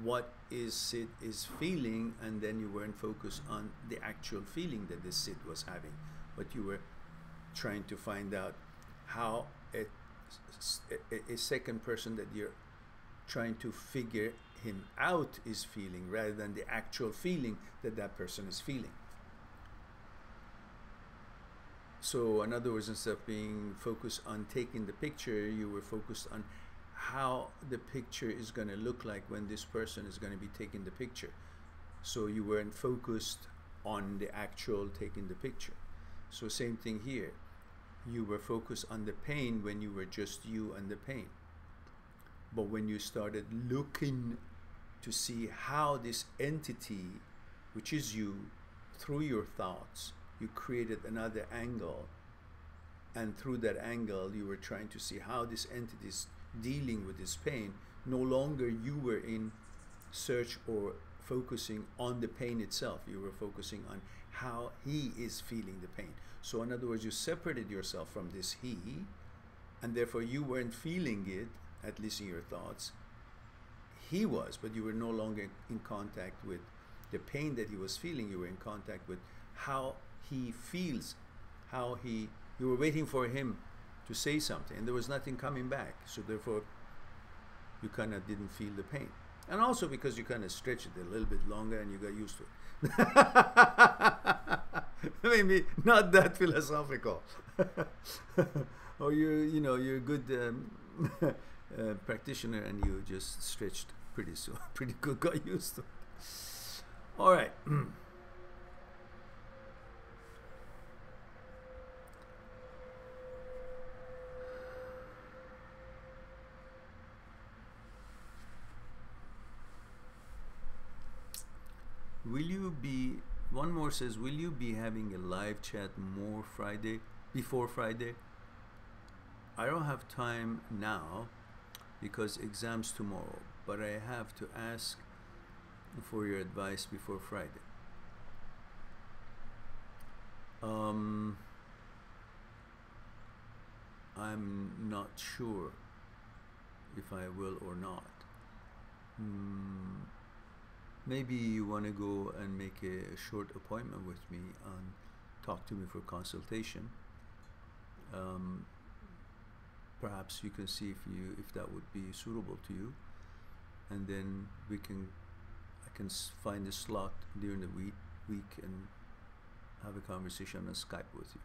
A: what Sid is feeling, and then you weren't focused on the actual feeling that this Sid was having, but you were trying to find out how a second person that you're trying to figure him out is feeling, rather than the actual feeling that that person is feeling. So in other words, instead of being focused on taking the picture, you were focused on how the picture is going to look like when this person is going to be taking the picture. So you weren't focused on the actual taking the picture. So same thing here. You were focused on the pain when you were just you and the pain. But when you started looking to see how this entity, which is you, through your thoughts, you created another angle, and through that angle you were trying to see how this entity is dealing with this pain. No longer you were in search or focusing on the pain itself, you were focusing on how he is feeling the pain. So in other words, you separated yourself from this he, and therefore you weren't feeling it, at least in your thoughts. He was, but you were no longer in contact with the pain that he was feeling. You were in contact with how he feels, you were waiting for him to say something, and there was nothing coming back. So therefore, you kind of didn't feel the pain. And also because you kind of stretched it a little bit longer and you got used to it. Maybe not that philosophical. Or you're a good practitioner and you just stretched pretty good, got used to it. All right. One more says, will you be having a live chat before Friday? I don't have time now because exams tomorrow, but I have to ask for your advice before Friday. I'm not sure if I will or not. Maybe you want to go and make a short appointment with me and talk to me for consultation. Perhaps you can see if that would be suitable to you, and then I can find a slot during the week and have a conversation on Skype with you.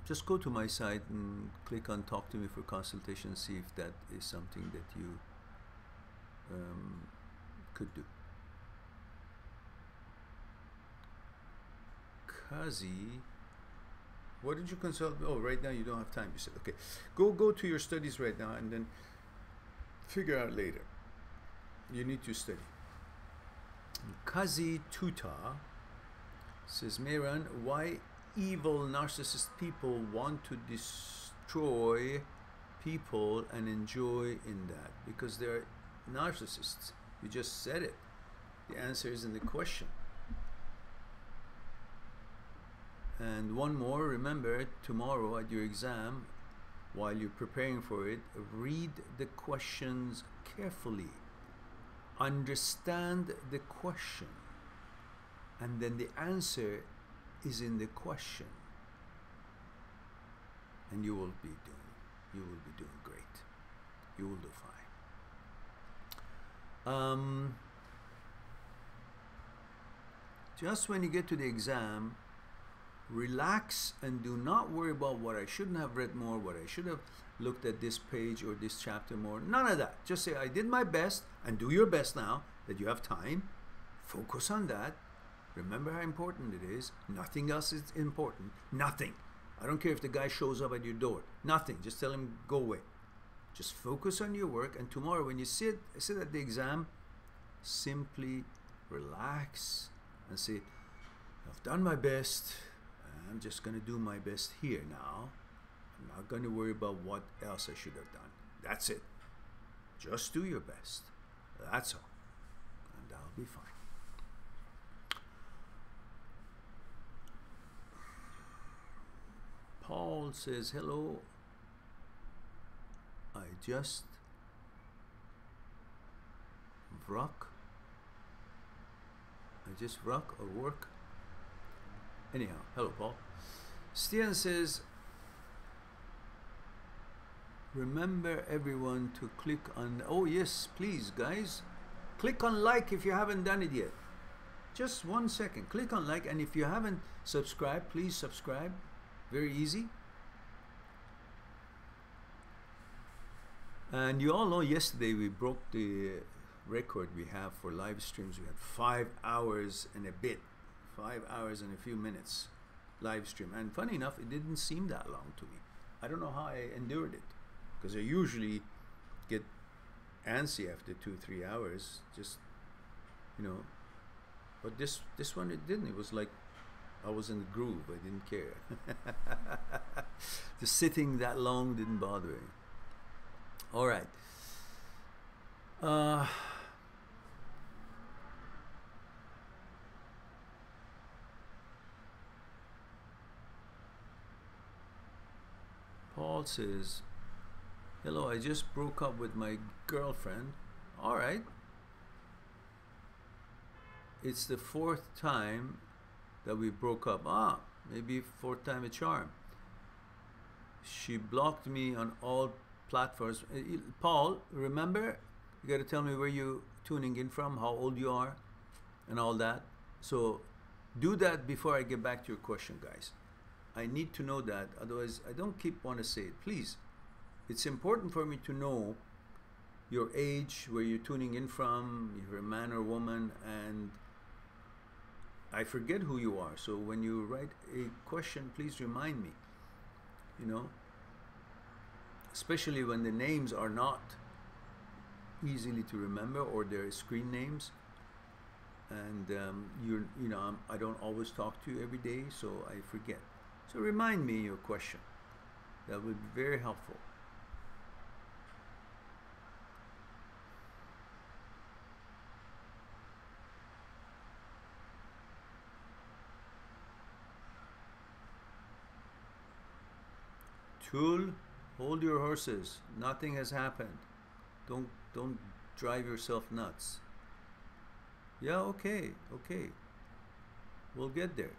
A: Just go to my site and click on Talk to Me for Consultation and see if that is something that you could do. Kazi, what did you consult? Oh, right now you don't have time, you said. Okay, go to your studies right now and then figure out later. You need to study. Kazi Tuta says, Mehran, why evil narcissist people want to destroy people and enjoy in that? Because they're narcissists. You just said it. The answer is in the question. And one more, remember, tomorrow at your exam, while you're preparing for it, read the questions carefully. Understand the question. And then the answer is in the question. And you will be doing great. You will do fine. Just when you get to the exam, relax and do not worry about what I shouldn't have read more, what I should have looked at this page or this chapter more. None of that. Just say, I did my best, and do your best now that you have time. Focus on that. Remember how important it is. Nothing else is important. Nothing. I don't care if the guy shows up at your door. Nothing. Just tell him, go away. Just focus on your work, and tomorrow when you sit at the exam, simply relax and say, I've done my best. I'm just going to do my best here now. I'm not going to worry about what else I should have done. That's it. Just do your best. That's all. And I'll be fine. Paul says, hello. I just rock or work. Anyhow, hello Paul. Stian says, remember everyone to click on, oh yes, please guys, click on like if you haven't done it yet. Just 1 second, click on like, and if you haven't subscribed, please subscribe. Very easy. And you all know yesterday we broke the record we have for live streams. We had 5 hours and a bit. 5 hours and a few minutes live stream, and funny enough, it didn't seem that long to me. I don't know how I endured it, because I usually get antsy after 2-3 hours, just, you know. But this one, it didn't. It was like I was in the groove. I didn't care. The sitting that long didn't bother me. All right. Paul says, hello, I just broke up with my girlfriend. All right. It's the 4th time that we broke up. Maybe 4th time a charm. She blocked me on all platforms. Paul, remember, you got to tell me where you're tuning in from, how old you are, and all that. So do that before I get back to your question, guys. I need to know that, otherwise I don't want to say it. Please, it's important for me to know your age, where you're tuning in from, if you're a man or woman, and I forget who you are. So when you write a question, please remind me, you know, especially when the names are not easily to remember, or they're screen names, and you know, I don't always talk to you every day, so I forget. So remind me your question. That would be very helpful. Cool. Hold your horses. Nothing has happened. Don't drive yourself nuts. Yeah, okay, okay. We'll get there.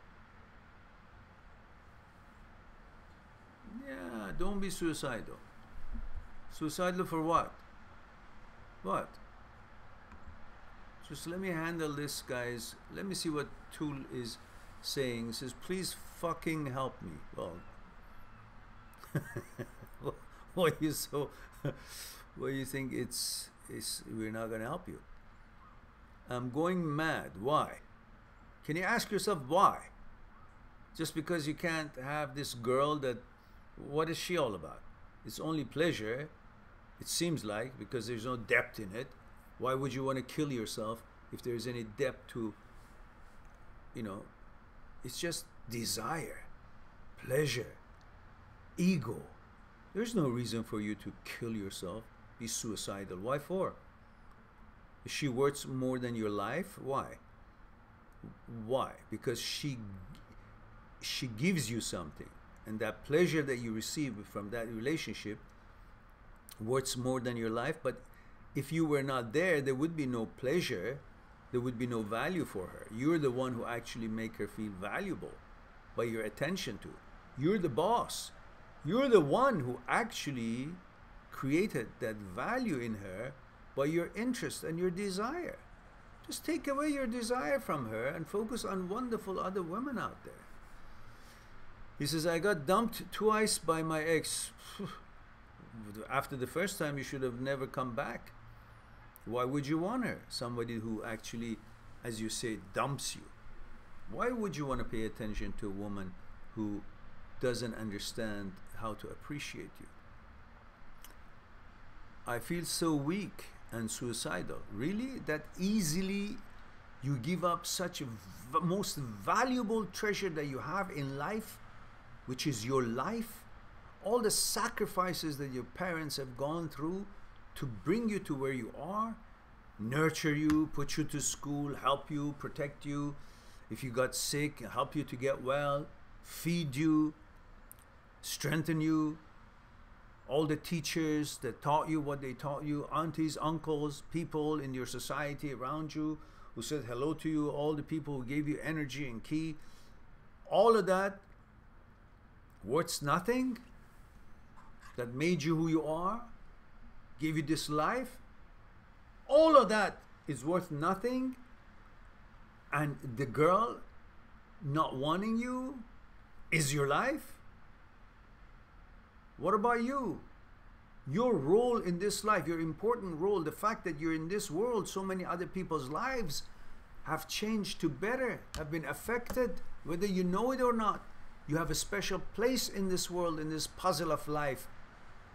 A: Yeah, don't be suicidal. Suicidal for what? What? Just let me handle this, guys. Let me see what Tool is saying. It says, please fucking help me. Well, why you so? Why you think it's we're not gonna help you? I'm going mad. Why? Can you ask yourself why? Just because you can't have this girl that, what is she all about? It's only pleasure, it seems like, because there's no depth in it. Why would you want to kill yourself if there's any depth to, you know, it's just desire, pleasure, ego. There's no reason for you to kill yourself, be suicidal. Why for? Is she worth more than your life? Why? Why? Because she gives you something, and that pleasure that you receive from that relationship worth more than your life. But if you were not there, there would be no pleasure, there would be no value for her. You're the one who actually make her feel valuable by your attention to. You're the boss. You're the one who actually created that value in her by your interest and your desire. Just take away your desire from her and focus on wonderful other women out there. He says, I got dumped twice by my ex. After the first time, you should have never come back. Why would you want her? Somebody who actually, as you say, dumps you. Why would you want to pay attention to a woman who doesn't understand how to appreciate you? I feel so weak and suicidal. Really? That easily you give up such a most valuable treasure that you have in life, which is your life? All the sacrifices that your parents have gone through to bring you to where you are, nurture you, put you to school, help you, protect you. If you got sick, help you to get well, feed you, strengthen you. All the teachers that taught you what they taught you, aunties, uncles, people in your society around you who said hello to you, all the people who gave you energy and key, all of that worth nothing, that made you who you are, gave you this life, all of that is worth nothing, and the girl not wanting you is your life? What about you? Your role in this life, your important role, the fact that you're in this world, so many other people's lives have changed to better, have been affected, whether you know it or not. You have a special place in this world, in this puzzle of life.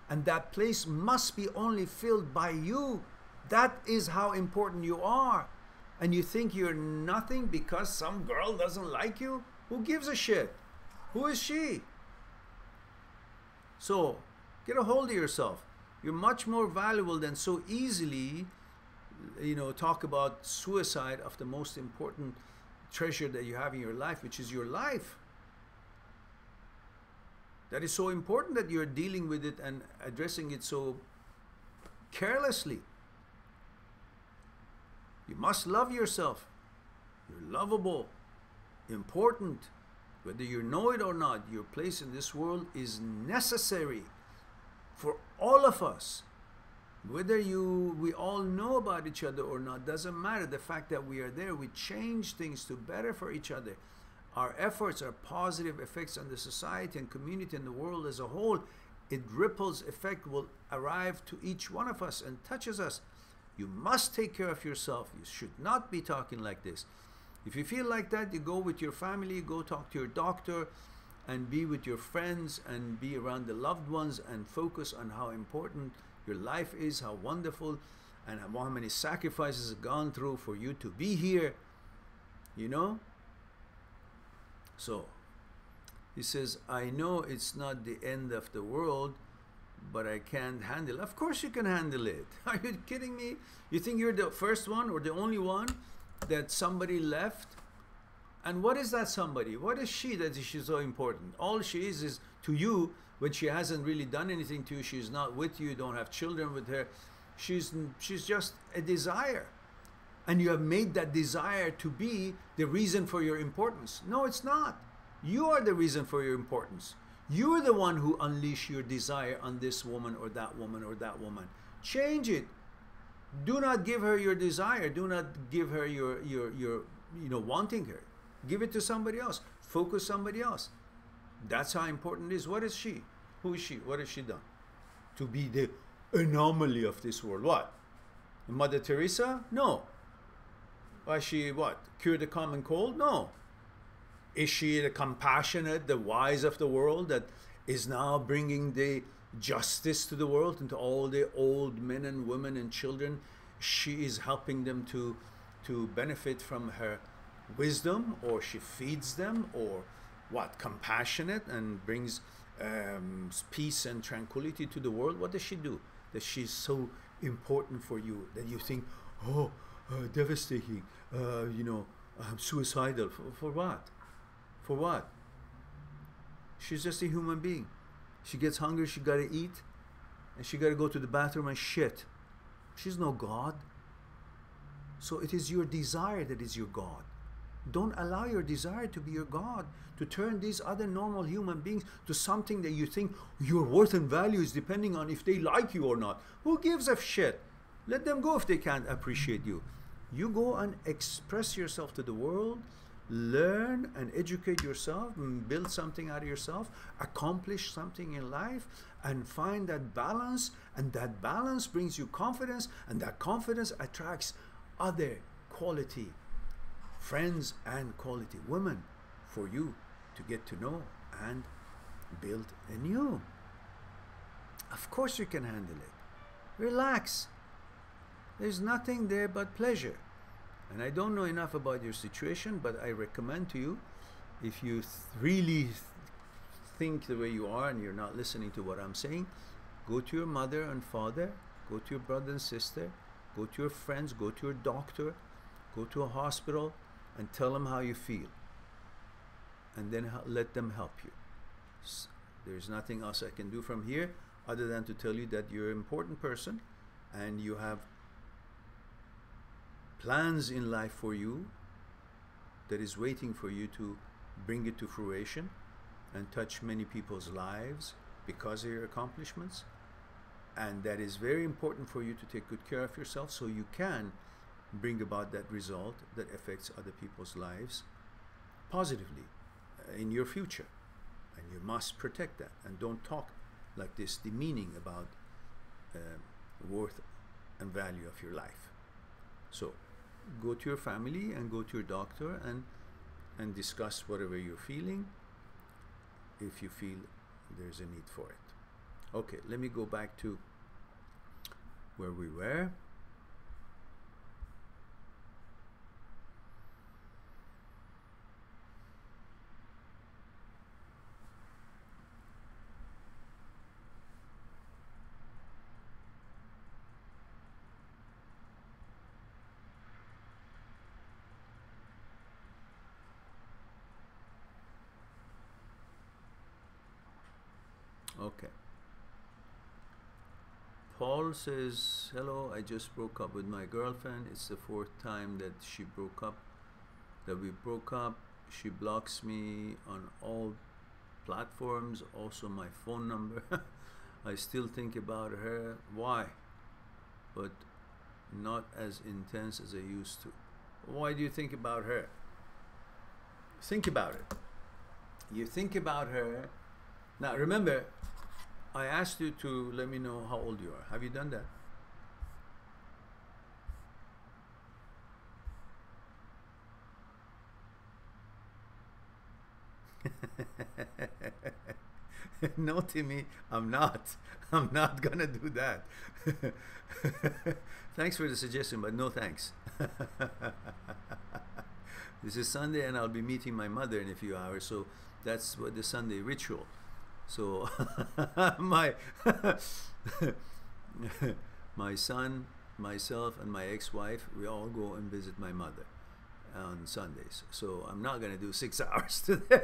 A: And that place must be only filled by you. That is how important you are. And you think you're nothing because some girl doesn't like you? Who gives a shit? Who is she? So, get a hold of yourself. You're much more valuable than so easily, you know, talk about suicide of the most important treasure that you have in your life, which is your life. That is so important that you're dealing with it and addressing it so carelessly. You must love yourself. You're lovable, important. Whether you know it or not, your place in this world is necessary for all of us. Whether we all know about each other or not, doesn't matter. The fact that we are there, we change things to better for each other. Our efforts are positive effects on the society and community and the world as a whole. It ripples effect will arrive to each one of us and touches us. You must take care of yourself. You should not be talking like this. If you feel like that, you go with your family, go talk to your doctor, and be with your friends and be around the loved ones and focus on how important your life is, how wonderful, and how many sacrifices have gone through for you to be here, you know? So, he says, I know it's not the end of the world, but I can't handle it. Of course you can handle it. Are you kidding me? You think you're the first one or the only one that somebody left? And what is that somebody? What is she that she's so important? All she is to you, when she hasn't really done anything to you, she's not with you, don't have children with her, she's just a desire. And you have made that desire to be the reason for your importance. No, it's not. You are the reason for your importance. You are the one who unleashed your desire on this woman or that woman or that woman. Change it. Do not give her your desire. Do not give her your wanting her. Give it to somebody else. Focus somebody else. That's how important it is. What is she? Who is she? What has she done? To be the anomaly of this world. What? Mother Teresa? No. Why she what? Cure the common cold? No. Is she the compassionate, the wise of the world that is now bringing the justice to the world and to all the old men and women and children? She is helping them to benefit from her wisdom, or she feeds them, or what? Compassionate and brings peace and tranquility to the world. What does she do? That she's so important for you that you think, oh, devastating, suicidal. For what? For what? She's just a human being. She gets hungry, she gotta eat, and she gotta go to the bathroom and shit. She's no God. So it is your desire that is your God. Don't allow your desire to be your God, to turn these other normal human beings to something that you think your worth and value is depending on if they like you or not. Who gives a shit? Let them go if they can't appreciate you. You go and express yourself to the world, learn and educate yourself, and build something out of yourself, accomplish something in life, and find that balance, and that balance brings you confidence, and that confidence attracts other quality friends and quality women for you to get to know and build anew. Of course you can handle it. Relax. There's nothing there but pleasure. And I don't know enough about your situation, but I recommend to you, if you really think the way you are and you're not listening to what I'm saying, go to your mother and father, go to your brother and sister, go to your friends, go to your doctor, go to a hospital, and tell them how you feel. And then let them help you. There's nothing else I can do from here other than to tell you that you're an important person and you have plans in life for you that is waiting for you to bring it to fruition and touch many people's lives because of your accomplishments. And that is very important for you to take good care of yourself so you can bring about that result that affects other people's lives positively in your future. And you must protect that, and don't talk like this demeaning about worth and value of your life. So go to your family and go to your doctor and discuss whatever you're feeling if you feel there's a need for it. Okay, let me go back to where we were. Okay. Paul says, hello, I just broke up with my girlfriend. It's the 4th time that we broke up. She blocks me on all platforms, also my phone number. I still think about her. Why? But not as intense as I used to. Why do you think about her? Think about it. You think about her. Now remember, I asked you to let me know how old you are. Have you done that? No, Timmy, I'm not. I'm not gonna do that. Thanks for the suggestion, but no thanks. This is Sunday and I'll be meeting my mother in a few hours, so that's what the Sunday ritual. So my son, myself, and my ex-wife, we all go and visit my mother on Sundays. So I'm not going to do 6 hours today.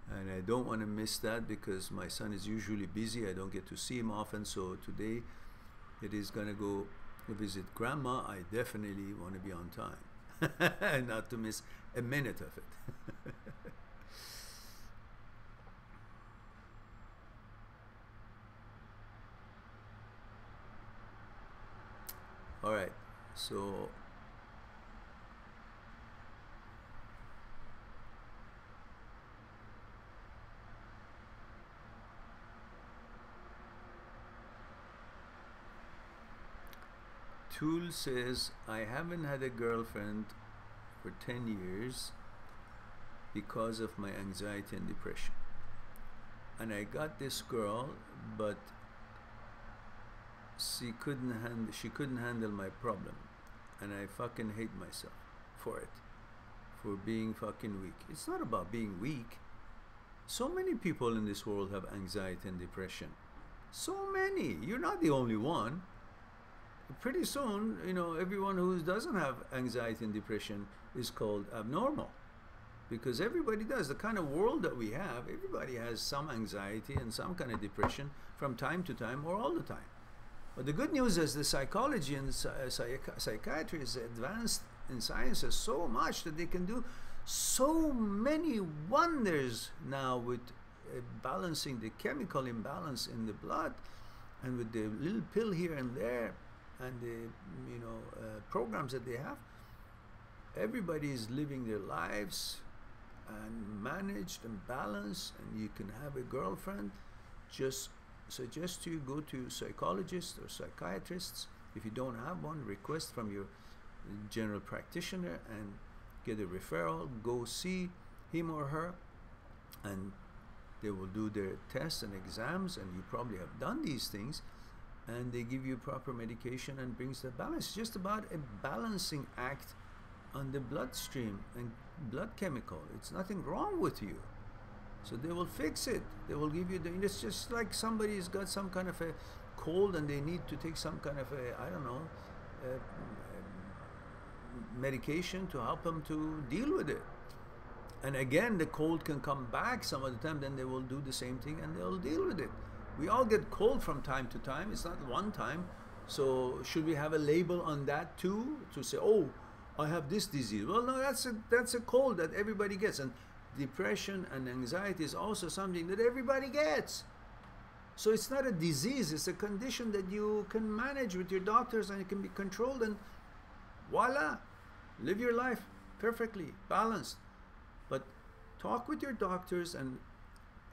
A: And I don't want to miss that because my son is usually busy. I don't get to see him often. So today it is going to go visit grandma. I definitely want to be on time and not to miss a minute of it. All right, so Tool says, I haven't had a girlfriend for 10 years because of my anxiety and depression. And I got this girl, but she couldn't handle my problem. And I fucking hate myself for it, for being fucking weak. It's not about being weak. So many people in this world have anxiety and depression. So many. You're not the only one. Pretty soon, you know, everyone who doesn't have anxiety and depression is called abnormal, because everybody does. The kind of world that we have, everybody has some anxiety and some kind of depression from time to time or all the time. But the good news is the psychology and psychiatry is advanced in sciences so much that they can do so many wonders now with balancing the chemical imbalance in the blood, and with the little pill here and there, and the programs that they have. Everybody is living their lives and managed and balanced, and you can have a girlfriend. Just suggest you go to psychologists or psychiatrists. If you don't have one, request from your general practitioner and get a referral. Go see him or her, and they will do their tests and exams, and you probably have done these things, and they give you proper medication and brings the balance. It's just about a balancing act on the bloodstream and blood chemical. It's nothing wrong with you. So they will fix it. They will give you it's just like somebody's got some kind of a cold and they need to take some kind of a, I don't know, medication to help them to deal with it. And again, the cold can come back some of the time, then they will do the same thing and they'll deal with it. We all get cold from time to time. It's not one time. So should we have a label on that too, to say, oh, I have this disease? Well, no, that's a cold that everybody gets. And depression and anxiety is also something that everybody gets. So it's not a disease. It's a condition that you can manage with your doctors, and it can be controlled, and voila, live your life perfectly balanced. But talk with your doctors, and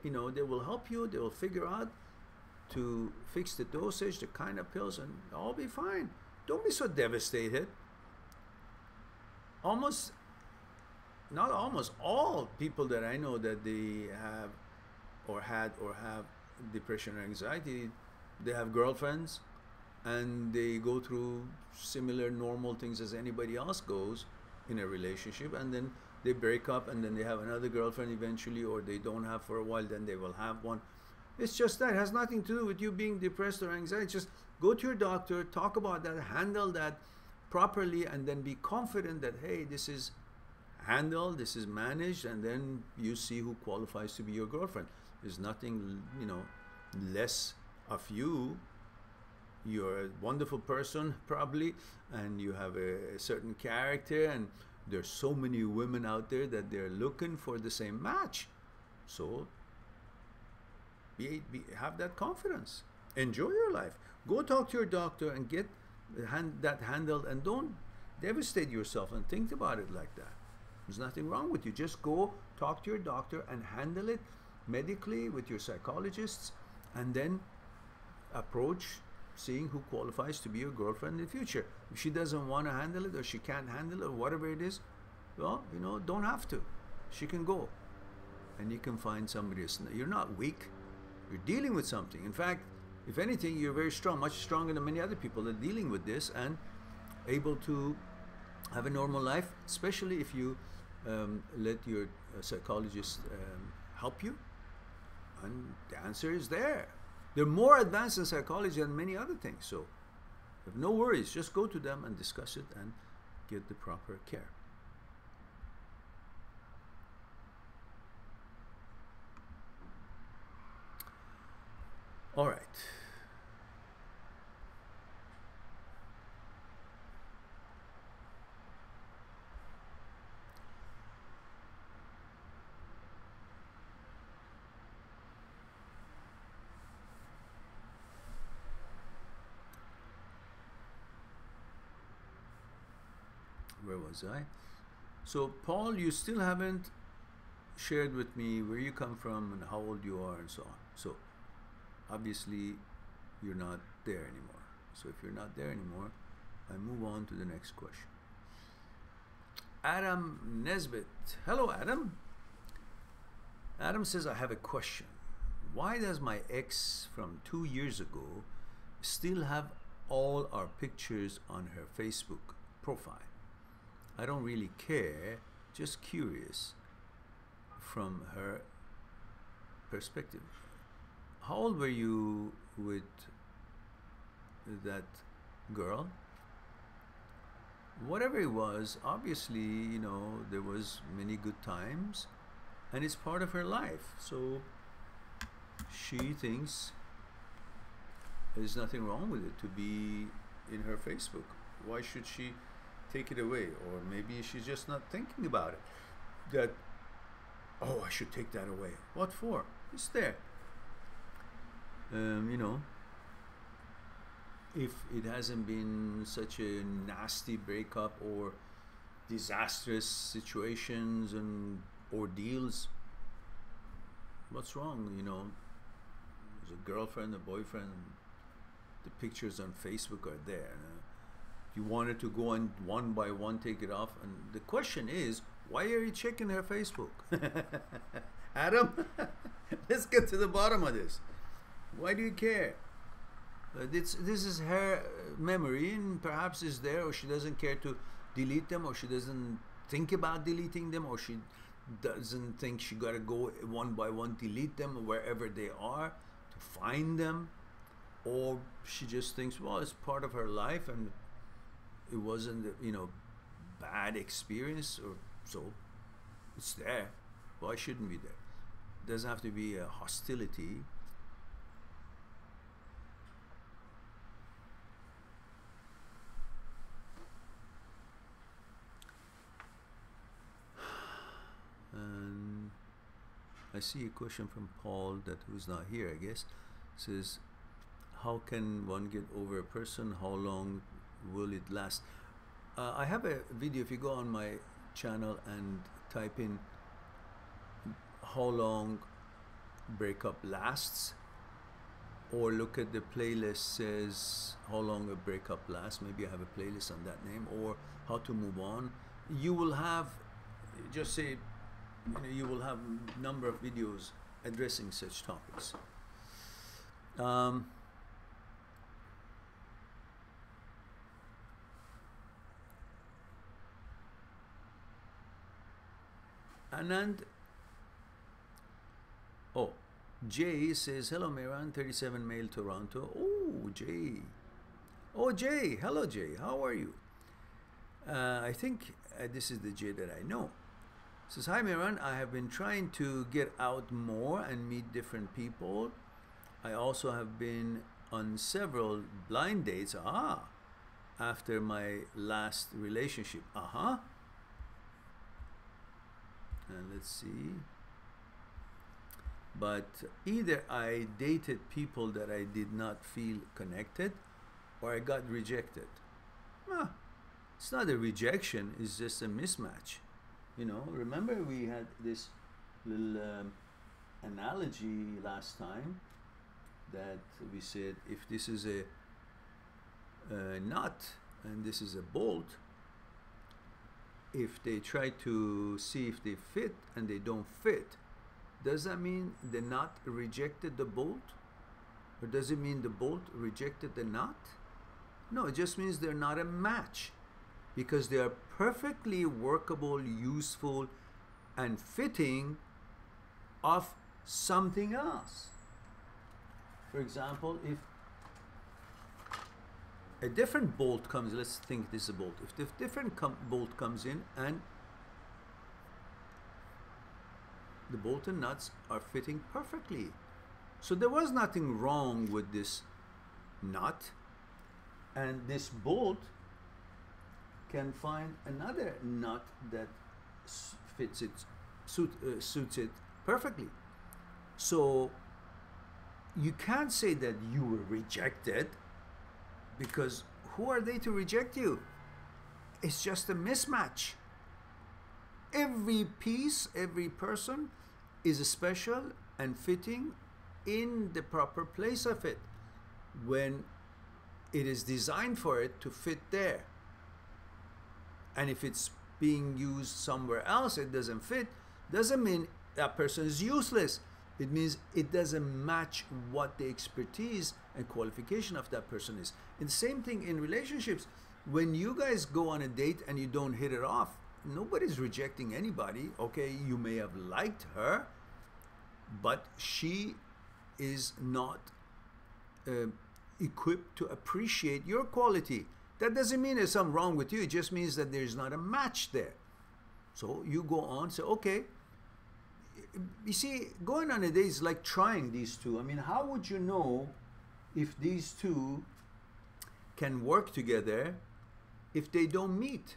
A: they will help you. They will figure out to fix the dosage, the kind of pills, and all be fine. Don't be so devastated. Not almost all people that I know that they have or had or have depression or anxiety, they have girlfriends and they go through similar normal things as anybody else goes in a relationship, and then they break up, and then they have another girlfriend eventually, or they don't have for a while, then they will have one. It's just that. It has nothing to do with you being depressed or anxiety. Just go to your doctor, talk about that, handle that properly, and then be confident that, hey, this is handled, this is managed, and then you see who qualifies to be your girlfriend. There's nothing, less of you. You're a wonderful person, probably, and you have a certain character, and there's so many women out there that they're looking for the same match. So have that confidence. Enjoy your life. Go talk to your doctor and get that handled, and don't devastate yourself and think about it like that. There's nothing wrong with you. Just go talk to your doctor and handle it medically with your psychologists, and then approach seeing who qualifies to be your girlfriend in the future. If she doesn't want to handle it, or she can't handle it, or whatever it is, well, don't have to. She can go, and you can find somebody else. You're not weak. You're dealing with something. In fact, if anything, you're very strong, much stronger than many other people that are dealing with this and able to have a normal life, especially if you let your psychologist help you. And the answer is there. They're more advanced in psychology than many other things. So have no worries. Just go to them and discuss it and get the proper care. All right. Where was I? So, Paul, you still haven't shared with me where you come from and how old you are and so on. So, obviously, you're not there anymore. So, if you're not there anymore, I move on to the next question. Adam Nesbitt. Hello, Adam. Adam says, I have a question. Why does my ex from 2 years ago still have all our pictures on her Facebook profile? I don't really care, just curious from her perspective. How old were you with that girl? Whatever it was, obviously, you know, there was many good times and it's part of her life. So she thinks there's nothing wrong with it to be in her Facebook. Why should she take it away? Or maybe she's just not thinking about it. That, oh, I should take that away. What for? It's there. You know, if it hasn't been such a nasty breakup or disastrous situations and ordeals, what's wrong? You know, there's a girlfriend, a boyfriend, the pictures on Facebook are there. If you wanted to go and one by one take it off, and the question is, why are you checking her Facebook? Adam, let's get to the bottom of this. Why do you care? This is her memory, and perhaps it's there, or she doesn't care to delete them, or she doesn't think about deleting them, or she doesn't think she gotta go one by one delete them wherever they are to find them, or she just thinks, well, it's part of her life and it wasn't, you know, bad experience, or so it's there. Why shouldn't be there? It doesn't have to be a hostility. And I see a question from Paul that who's not here, I guess. Says, how can one get over a person? How long will it last? I have a video. If you go on my channel and type in how long breakup lasts, or look at the playlist says how long a breakup lasts, maybe I have a playlist on that name, or how to move on, you will have, just say, you know, you will have a number of videos addressing such topics. Anand, oh, Jay says, hello Mehran, 37 male, Toronto. Oh, Jay. Oh, Jay. Hello, Jay. How are you? I think this is the Jay that I know. Says, hi Mehran, I have been trying to get out more and meet different people. I also have been on several blind dates, after my last relationship. And let's see. But either I dated people that I did not feel connected, or I got rejected. It's not a rejection, it's just a mismatch. You know, remember we had this little analogy last time that we said, if this is a nut and this is a bolt, if they try to see if they fit and they don't fit, does that mean the nut rejected the bolt? Or does it mean the bolt rejected the nut? No, it just means they're not a match, because they are perfectly workable, useful, and fitting of something else. For example, if a different bolt comes, let's think this is a bolt. If the different bolt comes in and the bolt and nuts are fitting perfectly, So there was nothing wrong with this nut, and this bolt can find another nut that fits it, suits it perfectly. So you can't say that you were rejected, because who are they to reject you? It's just a mismatch. Every piece, every person is special and fitting in the proper place of it when it is designed for it to fit there. And if it's being used somewhere else, it doesn't fit, doesn't mean that person is useless. It means it doesn't match what the expertise and qualification of that person is. And same thing in relationships. When you guys go on a date and you don't hit it off, nobody's rejecting anybody. Okay, you may have liked her, but she is not equipped to appreciate your quality. That doesn't mean there's something wrong with you. It just means that there's not a match there. So you go on, say, okay. You see, going on a date is like trying these two. I mean, how would you know if these two can work together if they don't meet?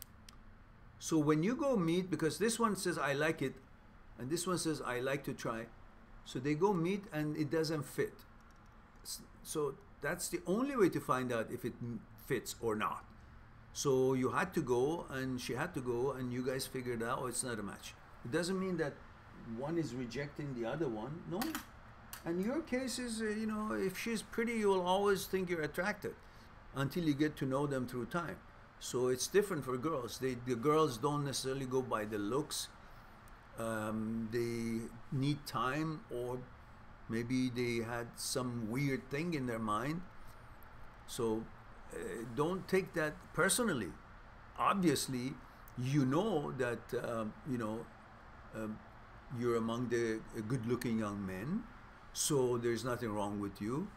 A: So when you go meet, because this one says, I like it, and this one says, I like to try. So they go meet and it doesn't fit. So that's the only way to find out if it fits or not. So you had to go and she had to go and you guys figured out, oh, it's not a match. It doesn't mean that one is rejecting the other one. No. And your case is, you know, if she's pretty, you will always think you're attracted until you get to know them through time. So it's different for girls. The girls don't necessarily go by the looks. They need time, or maybe they had some weird thing in their mind. So don't take that personally. Obviously, you know that, you're among the good-looking young men, so there's nothing wrong with you.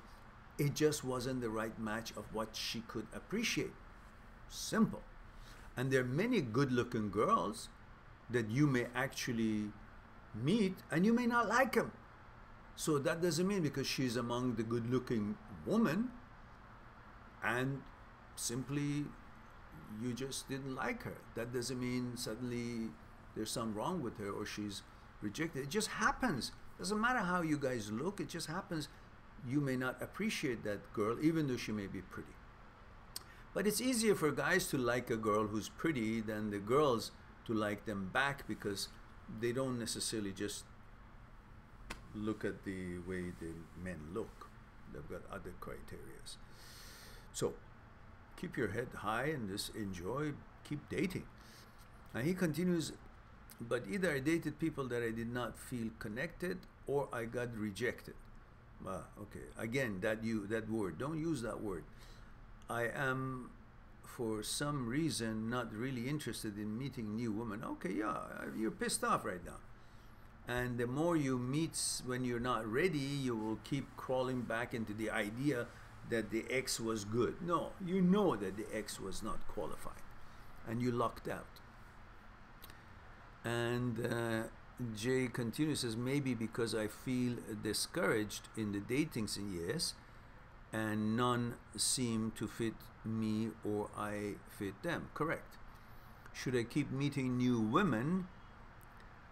A: It just wasn't the right match of what she could appreciate. Simple. And there are many good-looking girls that you may actually meet and you may not like them. So that doesn't mean because she's among the good-looking woman and simply you just didn't like her. That doesn't mean suddenly there's something wrong with her or she's rejected. It just happens. Doesn't matter how you guys look, it just happens. You may not appreciate that girl even though she may be pretty. But it's easier for guys to like a girl who's pretty than the girls to like them back, because they don't necessarily just look at the way the men look. They've got other criteria. So keep your head high and just enjoy, keep dating. And he continues, but either I dated people that I did not feel connected or I got rejected. Okay, again, that word, don't use that word. I am, for some reason, not really interested in meeting new women. Okay, yeah, you're pissed off right now. And the more you meet when you're not ready, you will keep crawling back into the idea that the ex was good. No, you know that the ex was not qualified and you lucked out. And Jay continues, says, maybe because I feel discouraged in the dating scene, yes, and none seem to fit me or I fit them. Correct. Should I keep meeting new women?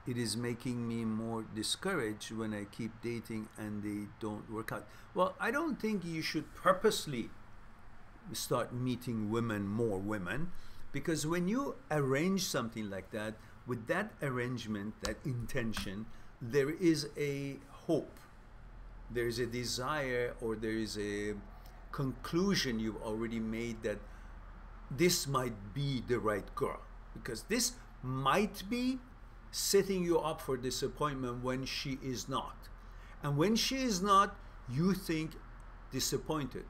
A: It is making me more discouraged when I keep dating and they don't work out. Well, I don't think you should purposely start meeting women, more women, because when you arrange something like that, with that arrangement, that intention, there is a hope. There is a desire, or there is a conclusion you've already made that this might be the right girl, because this might be setting you up for disappointment when she is not. And when she is not, you think disappointed,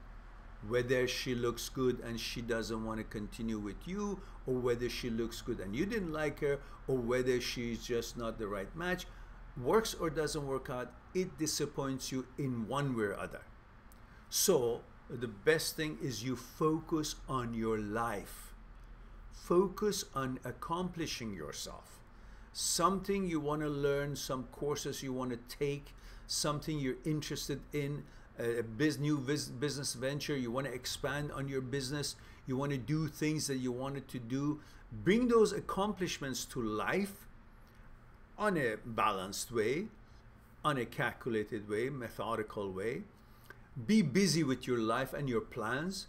A: whether she looks good and she doesn't want to continue with you, or whether she looks good and you didn't like her, or whether she's just not the right match. Works or doesn't work out, it disappoints you in one way or other. So the best thing is you focus on your life. Focus on accomplishing yourself. Something you want to learn, some courses you want to take, something you're interested in, a new business venture, you want to expand on your business, you want to do things that you wanted to do. Bring those accomplishments to life on a balanced way, on a calculated way, methodical way. Be busy with your life and your plans,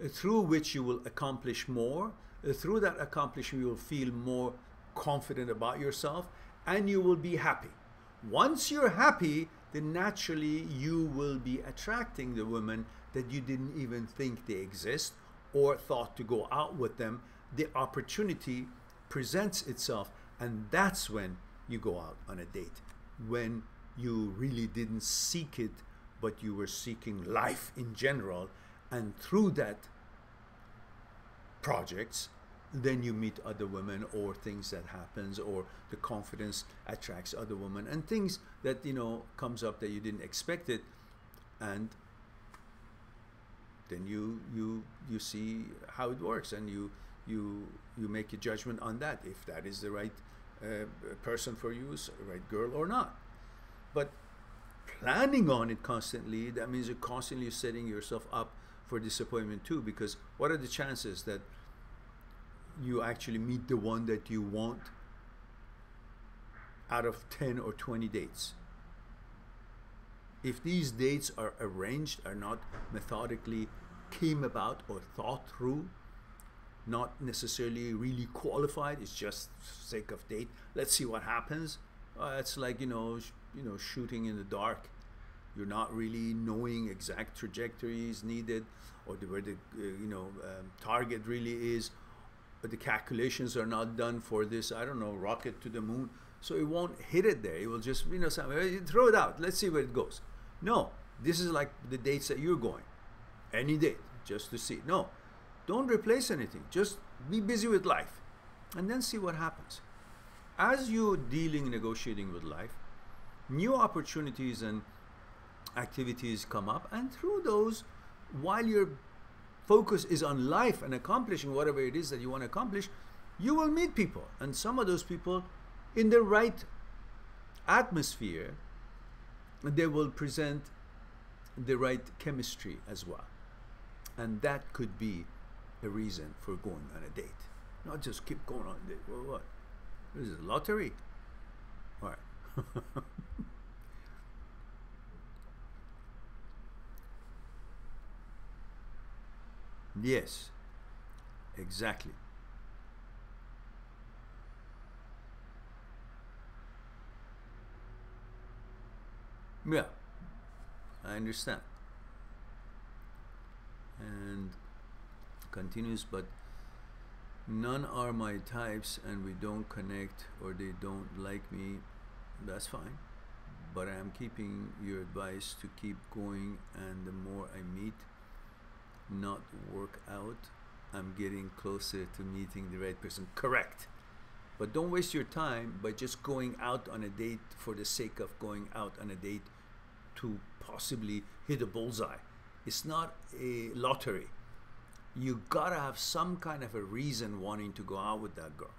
A: through which you will accomplish more. Through that accomplishment, you will feel more confident about yourself, and you will be happy. Once you're happy, then naturally you will be attracting the women that you didn't even think they exist or thought to go out with them. The opportunity presents itself, and that's when you go out on a date, when you really didn't seek it, but you were seeking life in general, and through that projects, then you meet other women, or things that happens, or the confidence attracts other women, and things that, you know, comes up that you didn't expect it, and then you see how it works, and you make a judgment on that, if that is the right person for you, right girl or not. But planning on it constantly, that means you're constantly setting yourself up for disappointment too, because what are the chances that you actually meet the one that you want out of 10 or 20 dates? If these dates are arranged, are not methodically came about or thought through, not necessarily really qualified, it's just sake of date, let's see what happens. It's like, you know, shooting in the dark. You're not really knowing exact trajectories needed, or where the target really is, but the calculations are not done for this, I don't know, rocket to the moon, so it won't hit it there. It will just, you know, throw it out, let's see where it goes. No, this is like the dates that you're going, any date, just to see. No, don't replace anything, just be busy with life, and then see what happens. As you're negotiating with life, new opportunities and activities come up, and through those, while your focus is on life and accomplishing whatever it is that you want to accomplish, you will meet people, and some of those people, in the right atmosphere, they will present the right chemistry as well, and that could be a reason for going on a date. Not just keep going on a date. Well, what? This is a lottery. All right. Yes, exactly. Yeah, I understand. And continues, but none are my types, and we don't connect, or they don't like me. That's fine, but I am keeping your advice to keep going, and the more I meet, not work out, I'm getting closer to meeting the right person. Correct. But don't waste your time by just going out on a date for the sake of going out on a date to possibly hit a bullseye. It's not a lottery. You gotta have some kind of a reason wanting to go out with that girl.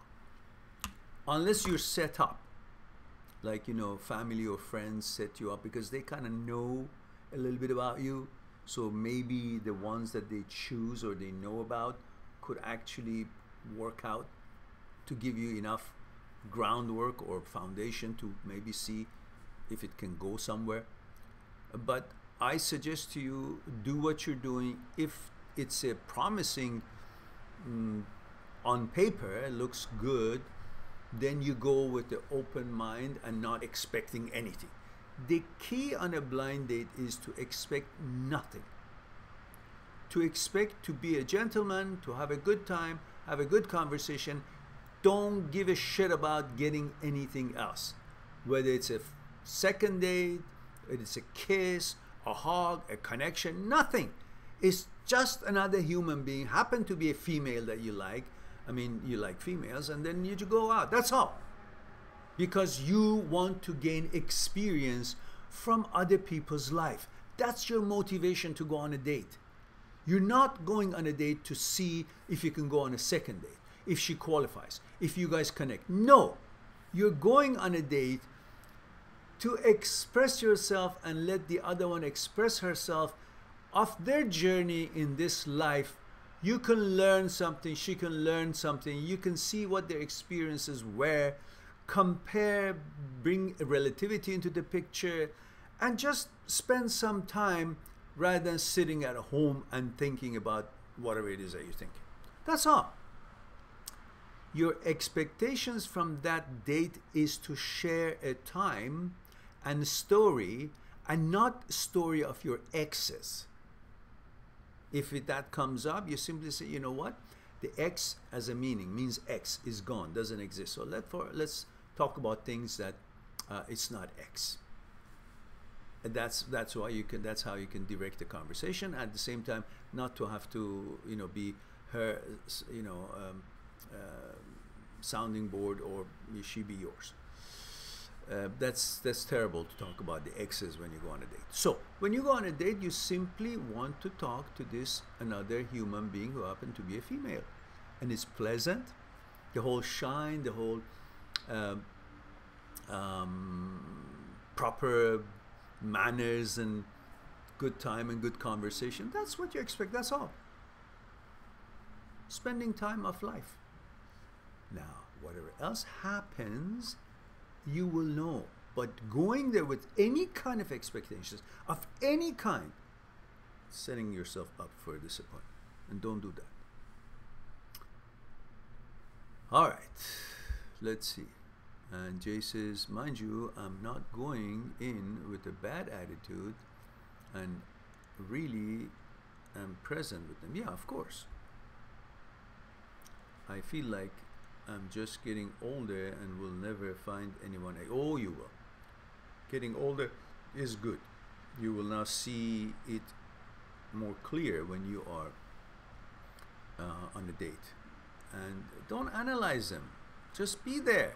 A: Unless you're set up, like, you know, family or friends set you up because they kind of know a little bit about you. So maybe the ones that they choose or they know about could actually work out to give you enough groundwork or foundation to maybe see if it can go somewhere. But I suggest to you, do what you're doing. If it's a promising, on paper, it looks good, then you go with the open mind and not expecting anything. The key on a blind date is to expect nothing. To expect to be a gentleman, to have a good time, have a good conversation. Don't give a shit about getting anything else. Whether it's a second date, whether it's a kiss, a hug, a connection, nothing. It's just another human being, happen to be a female that you like. I mean, you like females, and then you go out. That's all. Because you want to gain experience from other people's life. That's your motivation to go on a date. You're not going on a date to see if you can go on a second date, if she qualifies, if you guys connect. No, you're going on a date to express yourself and let the other one express herself of their journey in this life. You can learn something, she can learn something, you can see what their experiences were, compare, bring relativity into the picture, and just spend some time rather than sitting at home and thinking about whatever it is that you're thinking. That's all. Your expectations from that date is to share a time and story, and not story of your exes. If that comes up, you simply say, you know what? The X has a meaning, means X is gone, doesn't exist. So let's talk about things that it's not X. And that's why you can. That's how you can direct the conversation. At the same time, not to have to be her sounding board, or she be yours. That's terrible to talk about the exes when you go on a date. So when you go on a date, you simply want to talk to this another human being who happen to be a female, and it's pleasant. The whole shine, the whole proper manners and good time and good conversation. That's what you expect. That's all. Spending time of life. Now, whatever else happens, you will know. But going there with any kind of expectations of any kind, setting yourself up for disappointment. And don't do that. All right, let's see. And Jay says, mind you, I'm not going in with a bad attitude and really am present with them. Yeah, of course. I feel like I'm just getting older and will never find anyone. Oh, you will. Getting older is good. You will now see it more clear when you are on a date. And don't analyze them. Just be there.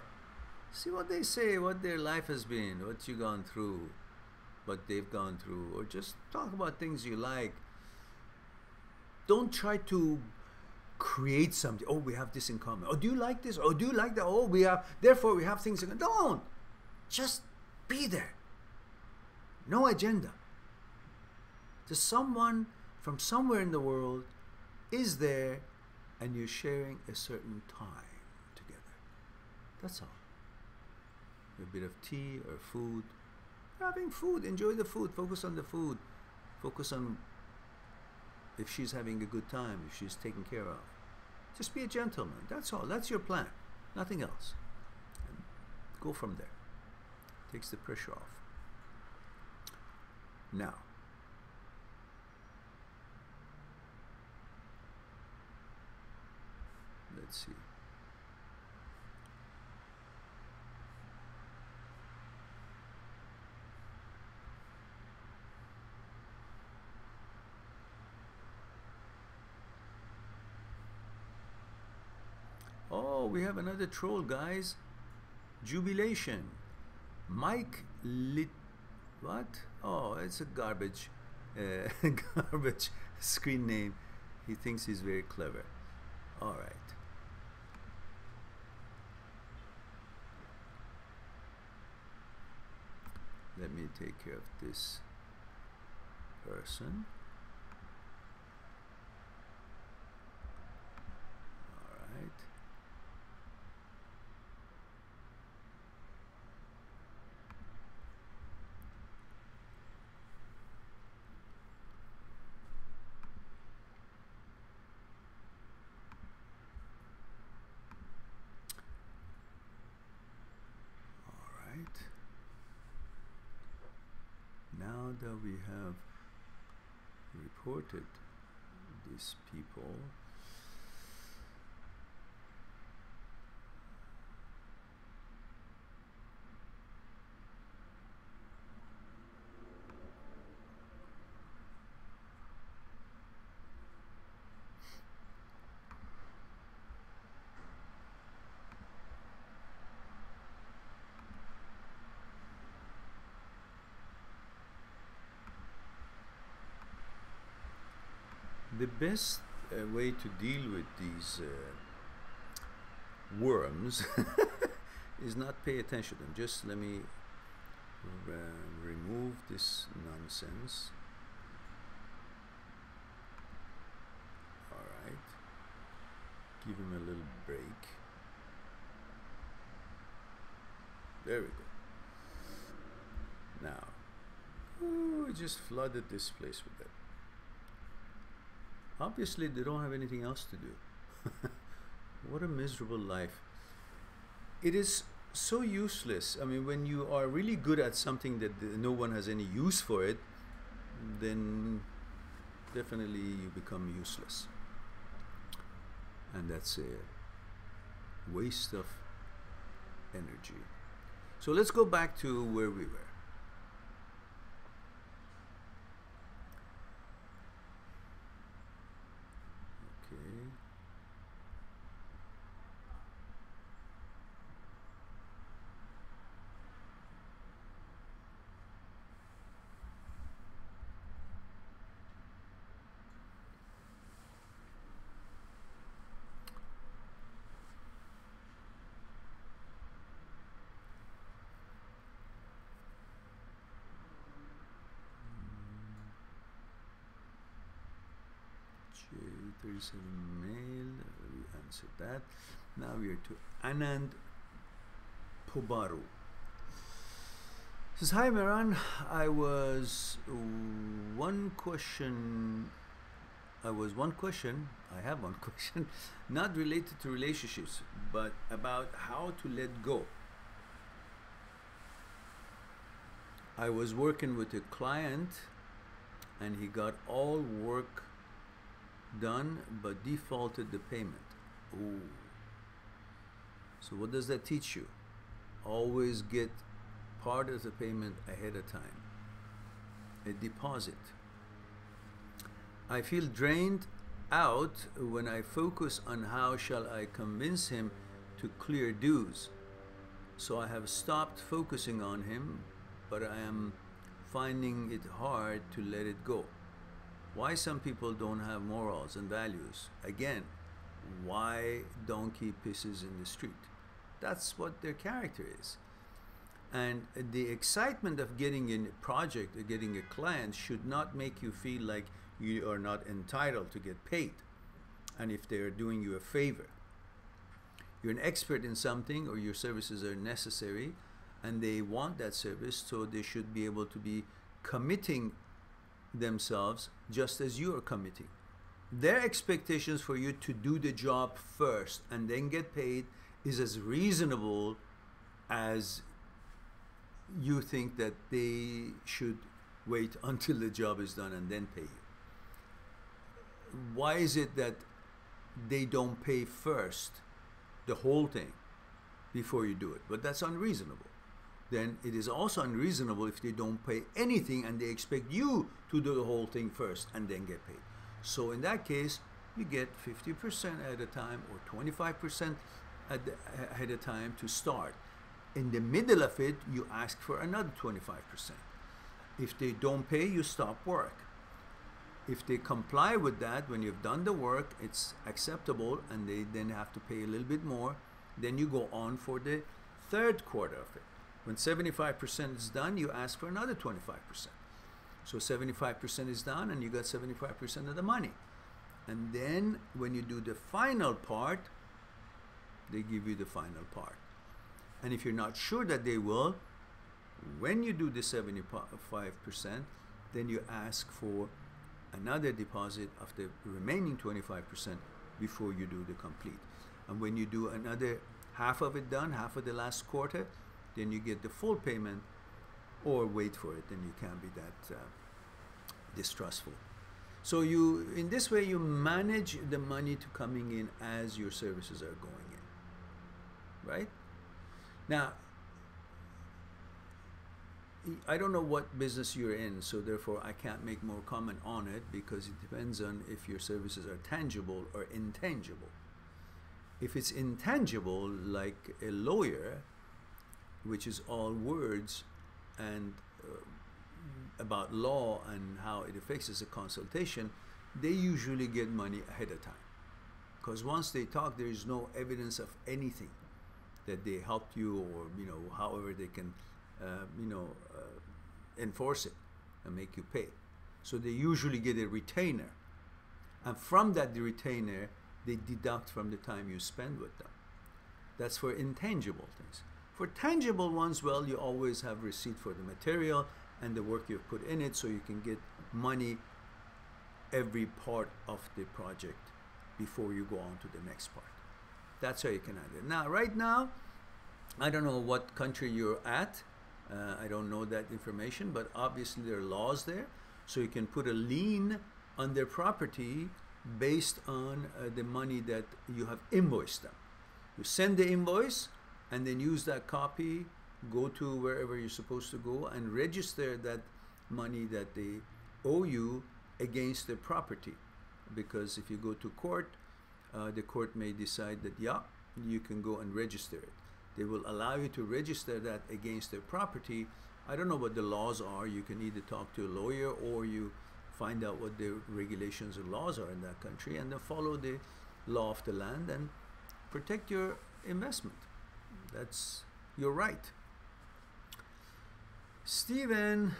A: See what they say, what their life has been, what you've gone through, what they've gone through, or just talk about things you like. Don't try to create something. Oh, we have this in common. Oh, do you like this? Oh, do you like that? Oh, therefore we have things in common. Don't. Just be there. No agenda. Just someone from somewhere in the world is there, and you're sharing a certain time together. That's all. A bit of tea or food. Having food. Enjoy the food. Focus on the food. Focus on if she's having a good time, if she's taken care of. Just be a gentleman. That's all. That's your plan. Nothing else. And go from there. Takes the pressure off. Now, let's see. Oh, we have another troll, guys. Jubilation. Mike Lit. What? Oh, it's a garbage, garbage screen name. He thinks he's very clever. All right. Let me take care of this person. All right. Now that we have reported these people, the best way to deal with these worms is not pay attention to them. Just let me remove this nonsense. All right, give him a little break. There we go. Now, ooh, we just flooded this place with it. Obviously, they don't have anything else to do. What a miserable life. It is so useless. I mean, when you are really good at something that no one has any use for it, then definitely you become useless. And that's a waste of energy. So let's go back to where we were. Okay. J37 mail, we answered that. Now we are to Anand Pubaru. Says, hi Mehran, I was one question, not related to relationships, but about how to let go. I was working with a client and he got all work done but defaulted the payment. Ooh. So what does that teach you? Always get part of the payment ahead of time. A deposit. I feel drained out when I focus on how shall I convince him to clear dues. So I have stopped focusing on him, but I am finding it hard to let it go. Why some people don't have morals and values? Again, why donkey pisses in the street? That's what their character is. And the excitement of getting a project or getting a client should not make you feel like you are not entitled to get paid. And if they're doing you a favor, you're an expert in something or your services are necessary and they want that service, so they should be able to be committing themselves just as you are committing. Their expectations for you to do the job first and then get paid is as reasonable as you think that they should wait until the job is done and then pay you. Why is it that they don't pay first the whole thing before you do it? But that's unreasonable. Then it is also unreasonable if they don't pay anything and they expect you to do the whole thing first and then get paid. So in that case, you get 50% at a time or 25% ahead of time to start. In the middle of it, you ask for another 25%. If they don't pay, you stop work. If they comply with that, when you've done the work, it's acceptable and they then have to pay a little bit more, then you go on for the third quarter of it. When 75% is done, you ask for another 25%. So 75% is done and you got 75% of the money. And then when you do the final part, they give you the final part. And if you're not sure that they will, when you do the 75%, then you ask for another deposit of the remaining 25% before you do the complete. And when you do another half of it done, half of the last quarter, then you get the full payment, or wait for it, then you can't be that distrustful. So you, in this way, you manage the money to coming in as your services are going in, right? Now, I don't know what business you're in, so therefore I can't make more comment on it because it depends on if your services are tangible or intangible. If it's intangible, like a lawyer, which is all words and about law and how it affects as a consultation, they usually get money ahead of time. Because once they talk, there is no evidence of anything that they helped you, or however they can you know, enforce it and make you pay. So they usually get a retainer, and from that retainer, they deduct from the time you spend with them. That's for intangible things. For tangible ones, well, you always have receipt for the material and the work you've put in it, so you can get money every part of the project before you go on to the next part. That's how you can add it. Now, right now, I don't know what country you're at. I don't know that information, but obviously there are laws there. So you can put a lien on their property based on the money that you have invoiced them. You send the invoice and then use that copy, go to wherever you're supposed to go and register that money that they owe you against the property. Because if you go to court, the court may decide that, yeah, you can go and register it. They will allow you to register that against their property. I don't know what the laws are. You can either talk to a lawyer or you find out what the regulations and laws are in that country and then follow the law of the land and protect your investment. That's your right. Stephen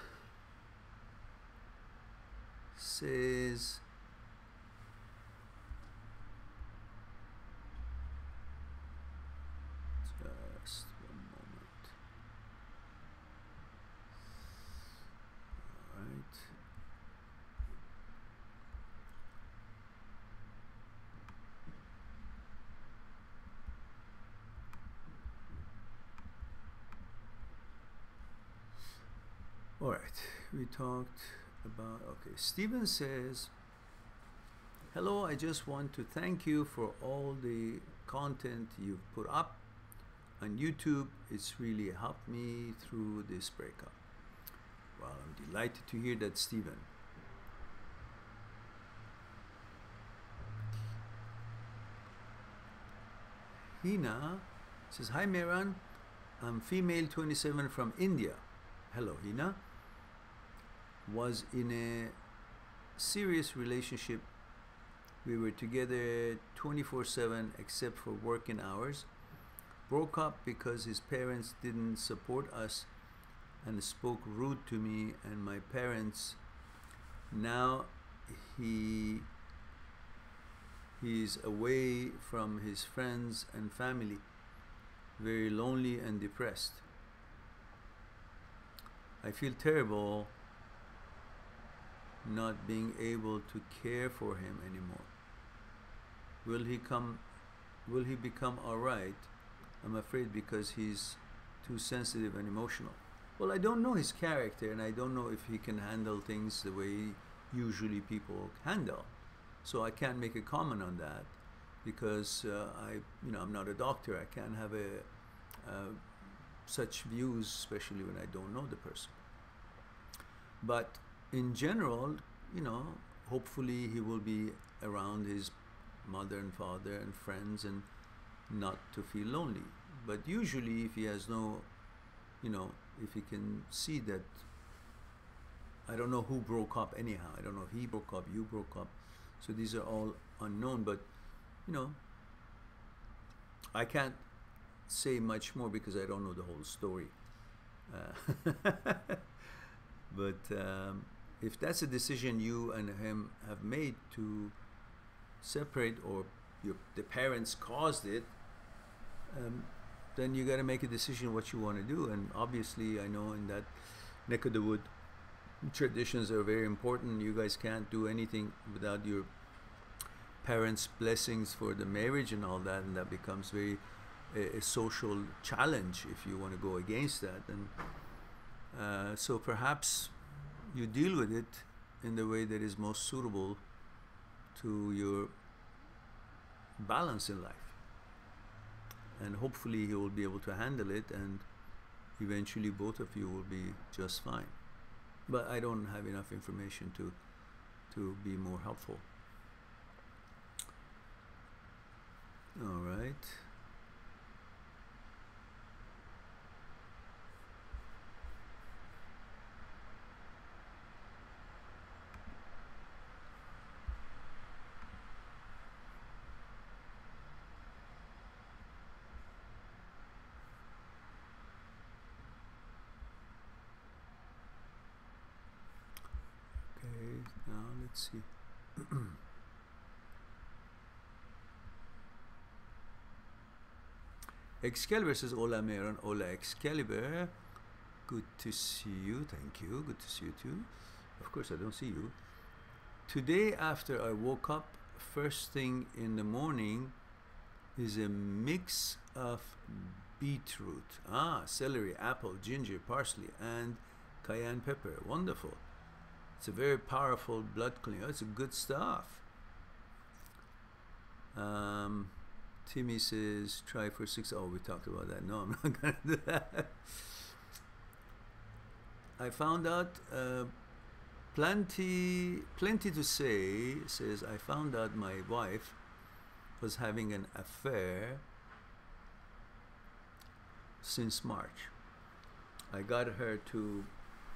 A: says, just one moment. All right. All right, we talked about, okay, Stephen says, hello, I just want to thank you for all the content you've put up on YouTube. It's really helped me through this breakup. Well, I'm delighted to hear that, Stephen. Hina says, hi Mehran, I'm female 27 from India. Hello Hina. Was in a serious relationship. We were together 24/7 except for working hours. Broke up because his parents didn't support us and spoke rude to me and my parents. Now he's away from his friends and family, very lonely and depressed. I feel terrible not being able to care for him anymore. Will he become all right? I'm afraid because he's too sensitive and emotional. Well, I don't know his character and I don't know if he can handle things the way usually people handle. So I can't make a comment on that because I'm not a doctor. I can't have such views, especially when I don't know the person. But in general, hopefully he will be around his mother and father and friends and not to feel lonely. But usually if he has no, if he can see that, I don't know who broke up anyhow. I don't know if he broke up, you broke up. So these are all unknown, but I can't say much more because I don't know the whole story. But if that's a decision you and him have made to separate, or the parents caused it, then you got to make a decision what you want to do. And obviously, I know in that neck of the wood, traditions are very important. You guys can't do anything without your parents' blessings for the marriage and all that, and that becomes very a social challenge if you want to go against that. And so perhaps you deal with it in the way that is most suitable to your balance in life. And hopefully he will be able to handle it, and eventually both of you will be just fine. But I don't have enough information to be more helpful. All right. Let's see. Excalibur says, Hola Mehran, hola Excalibur. Good to see you, thank you. Good to see you too. Of course, I don't see you. Today, after I woke up, first thing in the morning is a mix of beetroot, celery, apple, ginger, parsley, and cayenne pepper. Wonderful. It's a very powerful blood cleaner. It's a good stuff. Timmy says, try for 6. Oh, we talked about that. No, I'm not going to do that. I found out plenty to say. Says, I found out my wife was having an affair since March. I got her to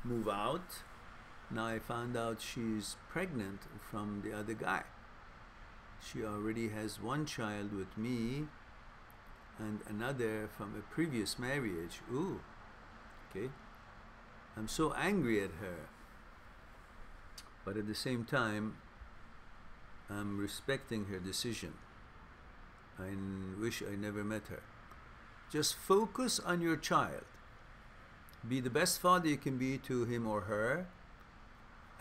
A: move out. Now I found out she's pregnant from the other guy. She already has one child with me and another from a previous marriage. Ooh, okay. I'm so angry at her, but at the same time, I'm respecting her decision. I wish I never met her. Just focus on your child. Be the best father you can be to him or her,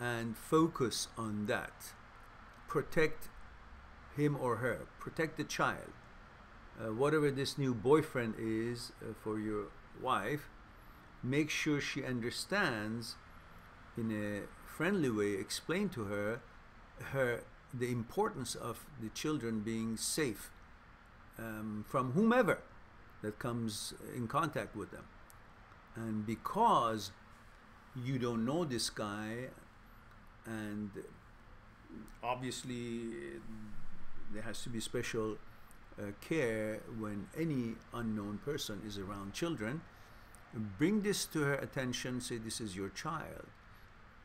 A: and focus on that. Protect him or her. Protect the child. Whatever this new boyfriend is for your wife, make sure she understands in a friendly way. Explain to her the importance of the children being safe from whomever that comes in contact with them. And because you don't know this guy, and obviously there has to be special care when any unknown person is around children, bring this to her attention. Say, this is your child,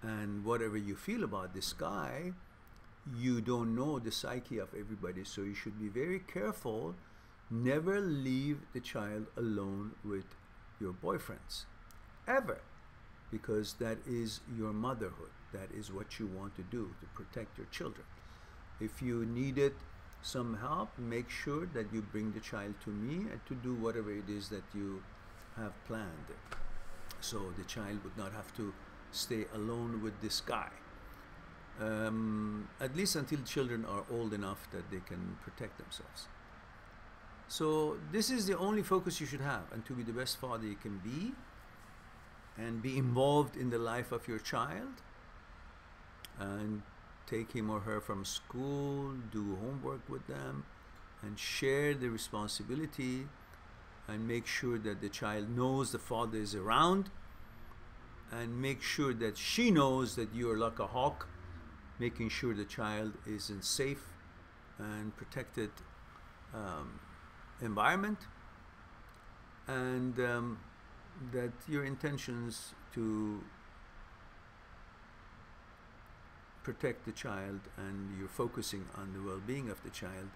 A: and whatever you feel about this guy, you don't know the psyche of everybody, so you should be very careful. Never leave the child alone with your boyfriends, ever, because that is your motherhood. That is what you want to do, to protect your children. If you needed some help, make sure that you bring the child to me and to do whatever it is that you have planned, so the child would not have to stay alone with this guy, at least until children are old enough that they can protect themselves. So this is the only focus you should have, and to be the best father you can be, and be involved in the life of your child, and take him or her from school, do homework with them, and share the responsibility, and make sure that the child knows the father is around, and make sure that she knows that you are like a hawk, making sure the child is in safe and protected environment, and that your intentions to protect the child and you're focusing on the well-being of the child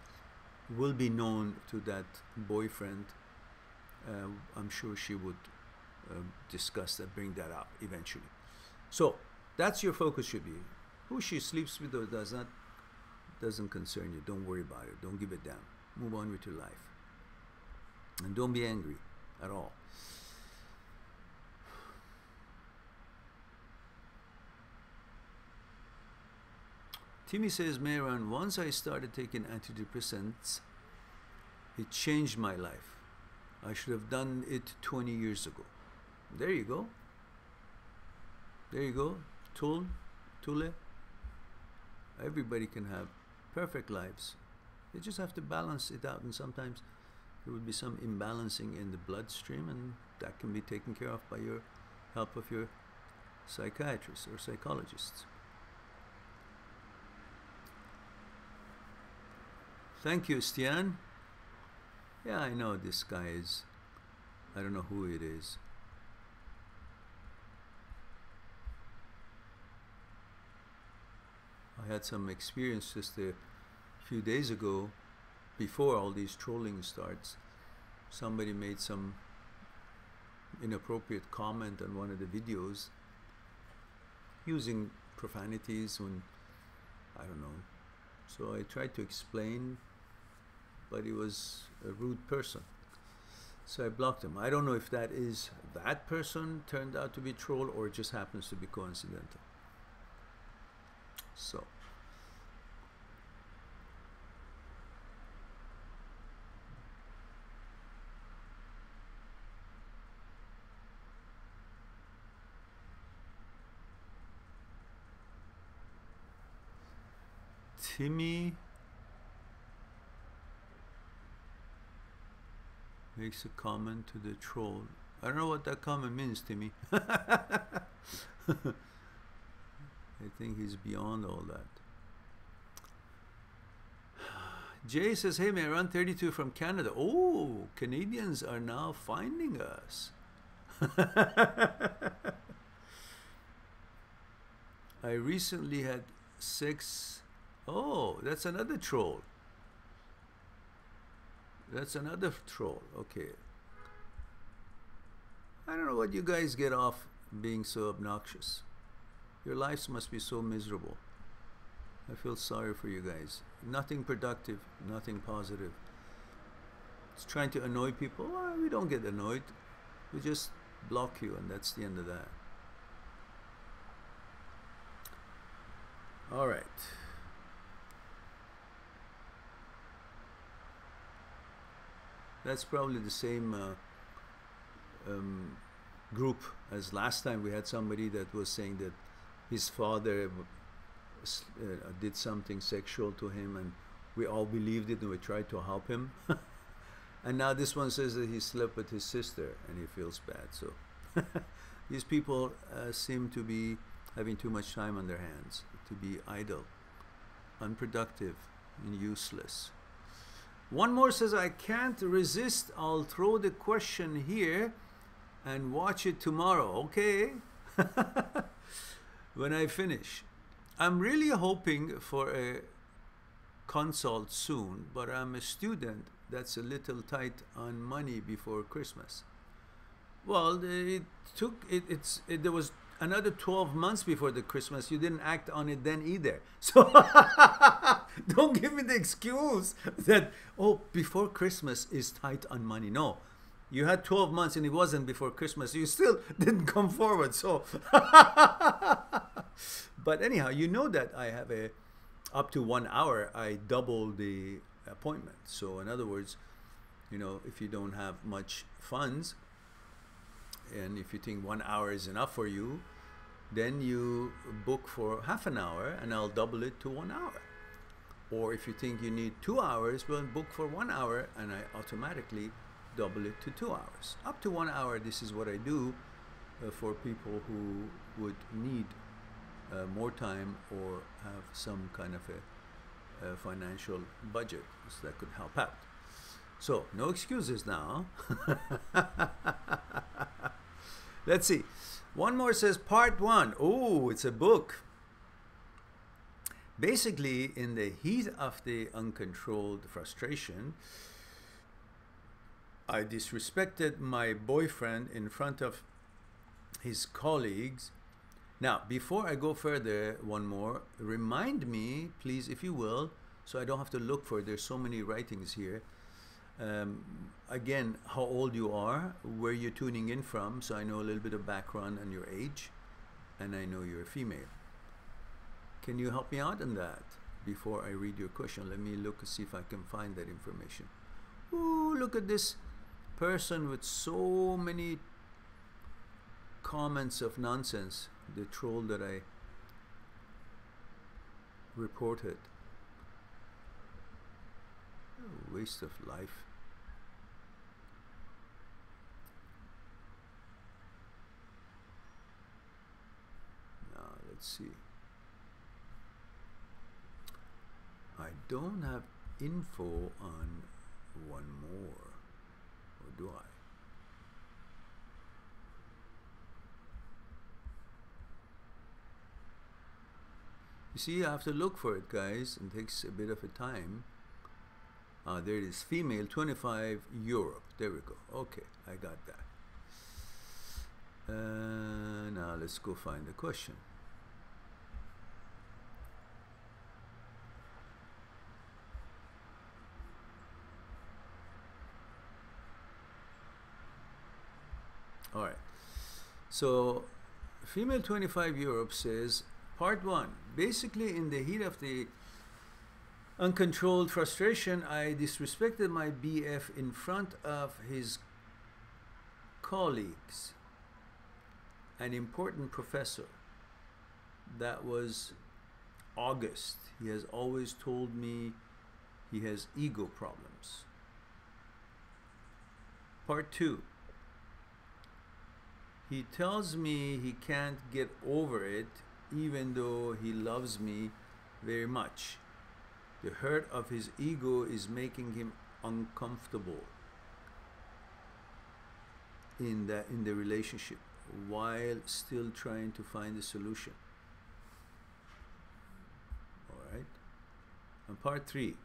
A: will be known to that boyfriend. I'm sure she would discuss that, bring that up eventually. So that's your focus should be. Who she sleeps with or does not doesn't concern you. Don't worry about it. Don't give a damn. Move on with your life. And don't be angry at all. Timmy says, Mehran, once I started taking antidepressants, it changed my life. I should have done it 20 years ago. There you go. There you go. Tule. Everybody can have perfect lives. They just have to balance it out, and sometimes there will be some imbalancing in the bloodstream, and that can be taken care of by your help of your psychiatrists or psychologists. Thank you, Stian. Yeah, I know this guy is, I don't know who it is. I had some experience just a few days ago, before all these trolling starts. Somebody made some inappropriate comment on one of the videos using profanities when I don't know. So I tried to explain, but he was a rude person. So I blocked him. I don't know if that is that person turned out to be troll or it just happens to be coincidental. So Timmy makes a comment to the troll. I don't know what that comment means, Timmy. I think he's beyond all that. Jay says, hey, Mehran 32 from Canada. Oh, Canadians are now finding us. I recently had sex. Oh, that's another troll. That's another troll. Okay. I don't know what you guys get off being so obnoxious. Your lives must be so miserable. I feel sorry for you guys. Nothing productive, nothing positive. It's trying to annoy people. Well, we don't get annoyed. We just block you, and that's the end of that. All right. That's probably the same group as last time. We had somebody that was saying that his father did something sexual to him, and we all believed it and we tried to help him. And now this one says that he slept with his sister and he feels bad. So these people seem to be having too much time on their hands, to be idle, unproductive, and useless. One more says, I can't resist. I'll throw the question here and watch it tomorrow. Okay. When I finish. I'm really hoping for a consult soon, but I'm a student that's a little tight on money before Christmas. Well, there was another 12 months before the Christmas. You didn't act on it then either. So don't give me the excuse that, oh, before Christmas is tight on money. No, you had 12 months and it wasn't before Christmas. You still didn't come forward. So, but anyhow, you know that I have up to 1 hour, I double the appointment. So in other words, you know, if you don't have much funds, and if you think 1 hour is enough for you, then you book for half an hour and I'll double it to 1 hour. Or if you think you need 2 hours, well, book for 1 hour and I automatically double it to 2 hours. Up to 1 hour, this is what I do for people who would need more time or have some kind of a financial budget so that could help out. So, no excuses now. Let's see. One more says, part 1. Oh, it's a book. Basically, in the heat of the uncontrolled frustration, I disrespected my boyfriend in front of his colleagues. Now, before I go further, one more, remind me, please, if you will, so I don't have to look for it. There's so many writings here. Again, how old you are, where you're tuning in from, so I know a little bit of background and your age, and I know you're a female. Can you help me out on that before I read your question? Let me look and see if I can find that information. Ooh, look at this person with so many comments of nonsense, the troll that I reported. Oh, waste of life. Now, let's see. I don't have info on one more, or do I? You see, I have to look for it, guys, and it takes a bit of a time. There it is, female, 25, Europe. There we go. Okay, I got that. Now let's go find the question. All right. So, female 25 Europe says, part one. Basically, in the heat of the uncontrolled frustration, I disrespected my BF in front of his colleagues, an important professor. That was August. He has always told me he has ego problems. Part two. He tells me he can't get over it even though he loves me very much. The hurt of his ego is making him uncomfortable in the relationship while still trying to find a solution. All right. And part three.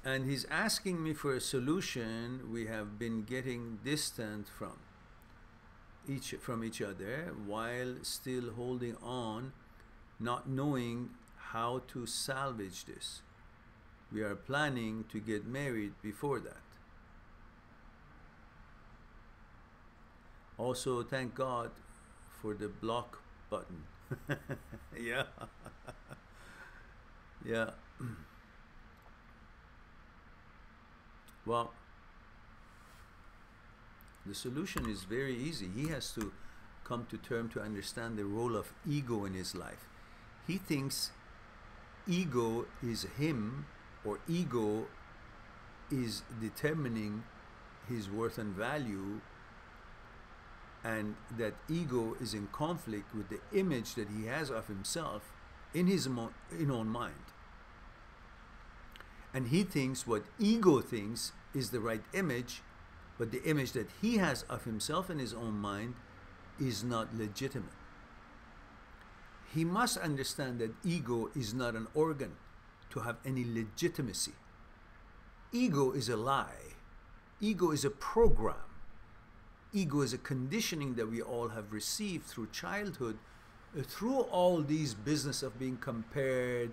A: And he's asking me for a solution. We have been getting distant from each other while still holding on, not knowing how to salvage this. We are planning to get married before that. Also, thank God for the block button. Yeah. Yeah. Well, the solution is very easy. He has to come to terms to understand the role of ego in his life. He thinks ego is him, or ego is determining his worth and value, and that ego is in conflict with the image that he has of himself in his own mind. And he thinks what ego thinks is the right image, but the image that he has of himself in his own mind is not legitimate. He must understand that ego is not an organ to have any legitimacy. Ego is a lie. Ego is a program. Ego is a conditioning that we all have received through childhood, through all these business of being compared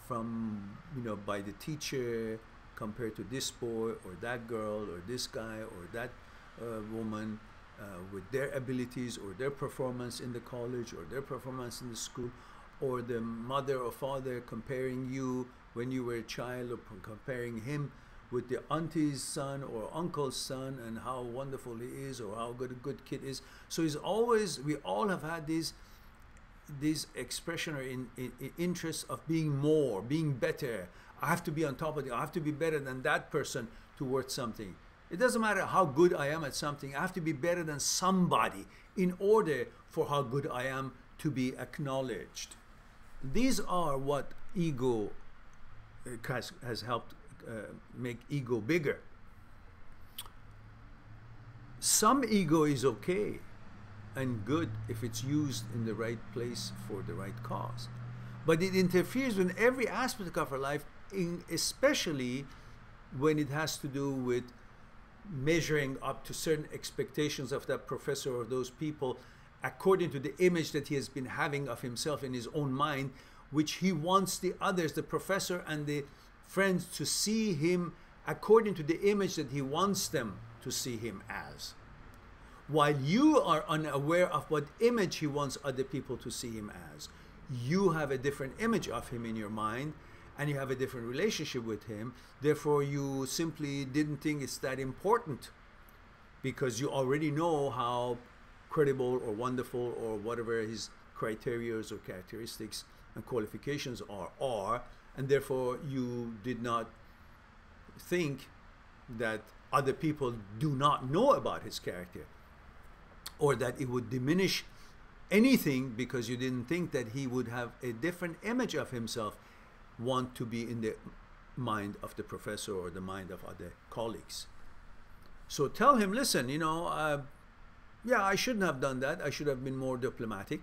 A: from, by the teacher, compared to this boy or that girl or this guy or that woman, with their abilities or their performance in the college or their performance in the school, or the mother or father comparing you when you were a child, or comparing him with the auntie's son or uncle's son and how wonderful he is or how good a good kid is. So he's always, we all have had these expression or in interest of being more, being better. I have to be on top of it. I have to be better than that person to worth something. It doesn't matter how good I am at something. I have to be better than somebody in order for how good I am to be acknowledged. These are what ego has helped make ego bigger. Some ego is okay and good if it's used in the right place for the right cause. But it interferes with every aspect of our life, especially when it has to do with measuring up to certain expectations of that professor or those people according to the image that he has been having of himself in his own mind, which he wants the others, the professor and the friends, to see him according to the image that he wants them to see him as. While you are unaware of what image he wants other people to see him as. You have a different image of him in your mind, and you have a different relationship with him. Therefore, you simply didn't think it's that important, because you already know how credible or wonderful or whatever his criteria or characteristics and qualifications are, and therefore you did not think that other people do not know about his character, or that it would diminish anything because you didn't think that he would have a different image of himself, want to be in the mind of the professor or the mind of other colleagues. So tell him, listen, yeah, I shouldn't have done that. I should have been more diplomatic.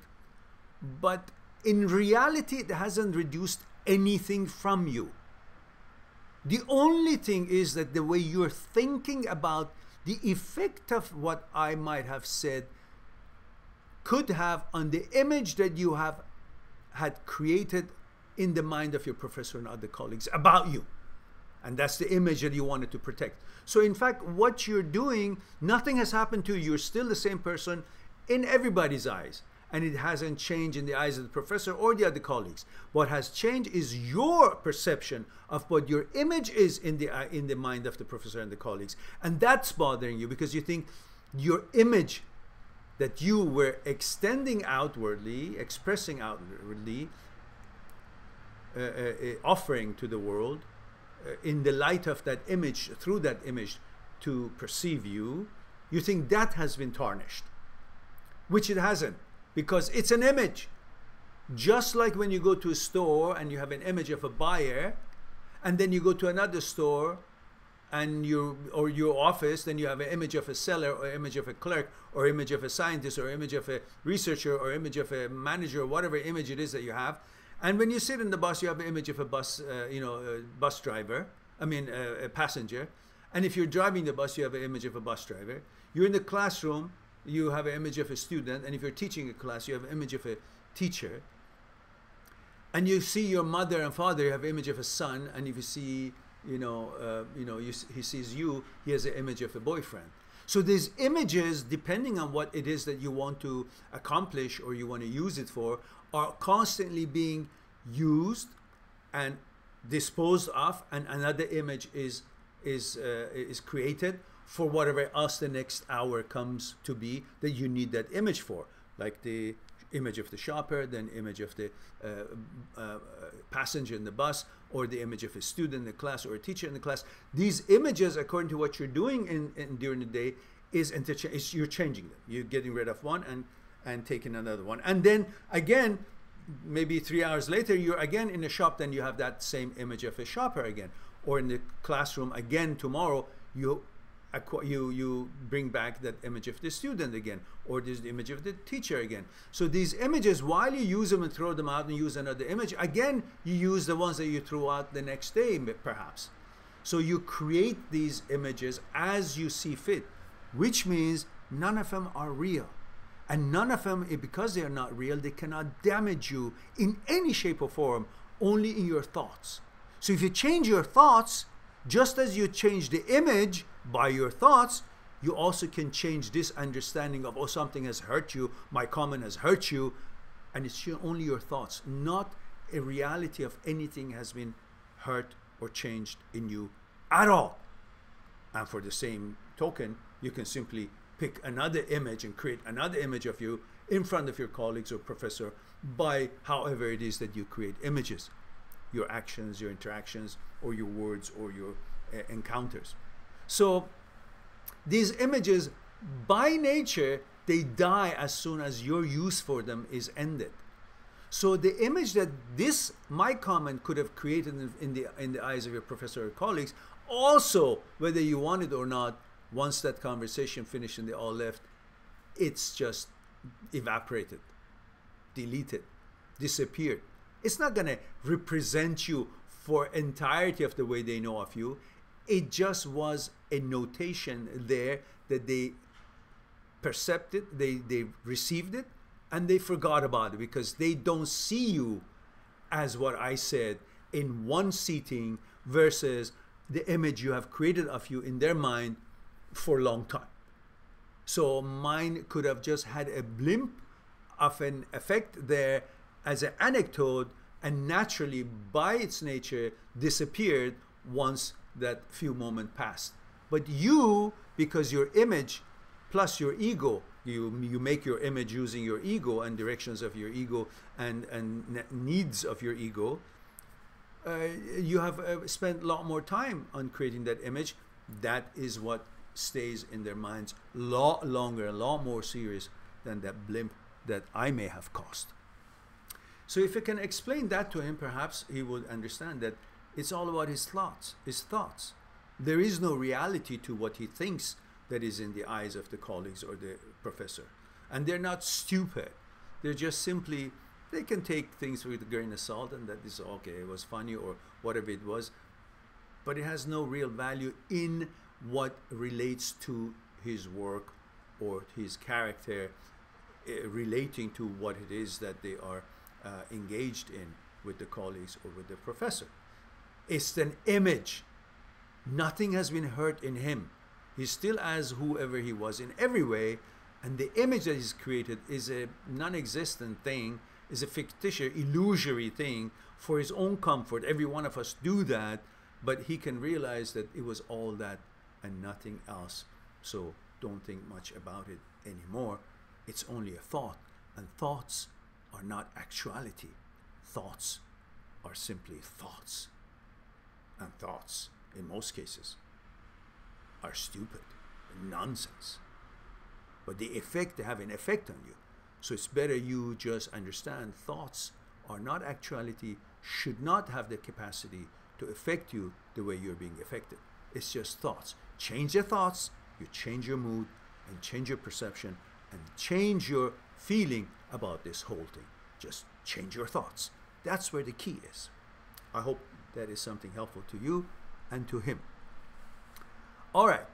A: But in reality, it hasn't reduced anything from you. The only thing is that the way you're thinking about the effect of what I might have said could have on the image that you had created in the mind of your professor and other colleagues about you. And that's the image that you wanted to protect. So in fact, what you're doing, nothing has happened to you. You're still the same person in everybody's eyes. And it hasn't changed in the eyes of the professor or the other colleagues. What has changed is your perception of what your image is in the mind of the professor and the colleagues. And that's bothering you because you think your image that you were extending outwardly, expressing outwardly, offering to the world, in the light of that image, through that image to perceive you, you think that has been tarnished, which it hasn't, because it's an image. Just like when you go to a store and you have an image of a buyer, and then you go to another store and or your office, then you have an image of a seller or image of a clerk or image of a scientist or image of a researcher or image of a manager or whatever image it is that you have. And when you sit in the bus, you have an image of a bus, bus driver, a passenger. And if you're driving the bus, you have an image of a bus driver. You're in the classroom, you have an image of a student. And if you're teaching a class, you have an image of a teacher. And you see your mother and father, you have an image of a son. And if you see, he sees you, he has an image of a boyfriend. So these images, depending on what it is that you want to accomplish or you want to use it for, are constantly being used and disposed of, and another image is created for whatever else the next hour comes to be that you need that image for, like the image of the shopper, then image of the passenger in the bus, or the image of a student in the class or a teacher in the class. These images, according to what you're doing during the day, you're changing them. You're getting rid of one and taking another one. And then again, maybe 3 hours later, you're again in the shop, then you have that same image of a shopper again. Or in the classroom again tomorrow, you bring back that image of the student again, or there's the image of the teacher again. So these images, while you use them and throw them out and use another image, again, you use the ones that you threw out the next day, perhaps. So you create these images as you see fit, which means none of them are real. And none of them, because they are not real, they cannot damage you in any shape or form, only in your thoughts. So if you change your thoughts, just as you change the image by your thoughts, you also can change this understanding of, oh, something has hurt you, my comment has hurt you, and it's only your thoughts, not a reality of anything has been hurt or changed in you at all. And for the same token, you can simply pick another image and create another image of you in front of your colleagues or professor by however it is that you create images, your actions, your interactions, or your words, or your encounters. So these images, by nature, they die as soon as your use for them is ended. So the image that my comment could have created in the eyes of your professor or colleagues, also, whether you want it or not, once that conversation finished and they all left, it's just evaporated, deleted, disappeared. It's not going to represent you for entirety of the way they know of you. It just was a notation there that they perceived it, they received it, and they forgot about it because they don't see you as what I said in one seating versus the image you have created of you in their mind for a long time. So mine could have just had a blimp of an effect there as an anecdote, and naturally by its nature disappeared once that few moments passed. But you, because your image plus your ego, you make your image using your ego and directions of your ego and needs of your ego, you have spent a lot more time on creating that image. That is what stays in their minds a lot longer, a lot more serious than that blimp that I may have caused. So if you can explain that to him, perhaps he would understand that it's all about his thoughts, There is no reality to what he thinks that is in the eyes of the colleagues or the professor. And they're not stupid. They're just simply, they can take things with a grain of salt and that is okay, it was funny or whatever it was. But it has no real value in what relates to his work or his character, relating to what it is that they are engaged in with the colleagues or with the professor. It's an image Nothing has been hurt in him. He's still as whoever he was in every way, and the image that he's created is a non-existent thing, is a fictitious, illusory thing for his own comfort. Every one of us do that, but he can realize that it was all that and nothing else. So don't think much about it anymore. It's only a thought, and thoughts are not actuality. Thoughts are simply thoughts, and thoughts, in most cases, are stupid, nonsense. But they have an effect on you. So it's better you just understand thoughts are not actuality, should not have the capacity to affect you the way you're being affected. It's just thoughts. Change your thoughts, you change your mood, and change your perception, and change your feeling about this whole thing. Just change your thoughts. That's where the key is. I hope that is something helpful to you and to him. All right.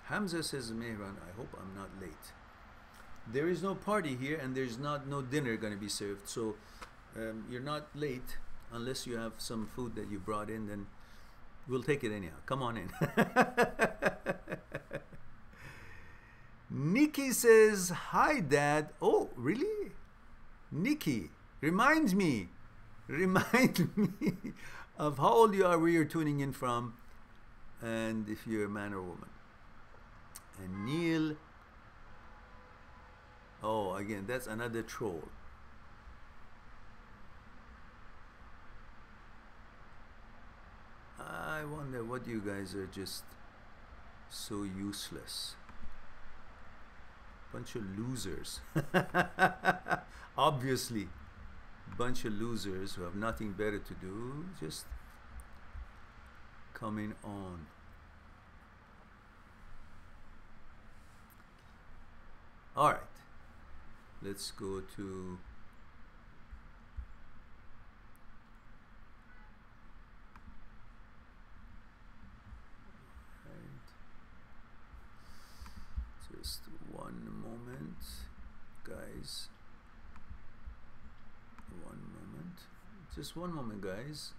A: Hamza says, Mehran, I hope I'm not late. There is no party here, and there's no dinner going to be served. So you're not late unless you have some food that you brought in. Then we'll take it anyhow. Come on in. Nikki says, hi, Dad. Oh, really? Nikki, remind me of how old you are, where you're tuning in from, and if you're a man or woman. And Neil, oh, again, that's another troll. I wonder what you guys are just so useless. Bunch of losers. Obviously, bunch of losers who have nothing better to do, just coming on. All right, let's go to just one moment, guys. One moment, just one moment, guys.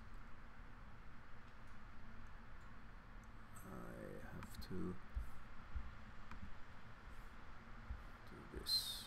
A: I have to do this.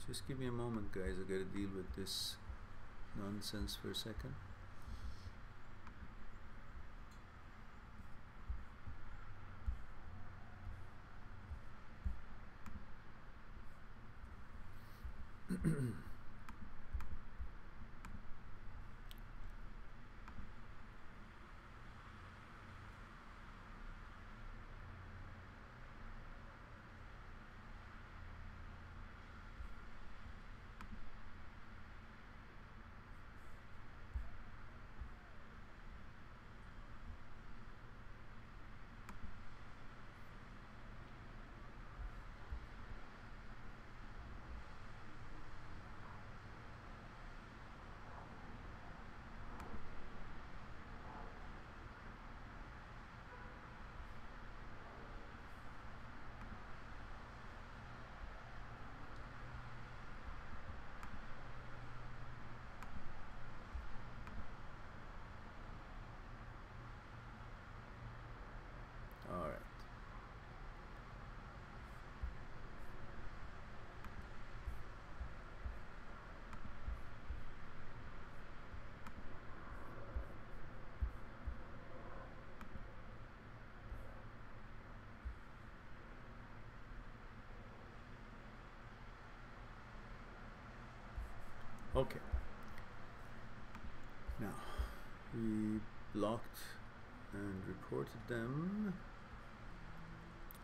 A: Just give me a moment, guys. I gotta deal with this nonsense for a second. We blocked and reported them,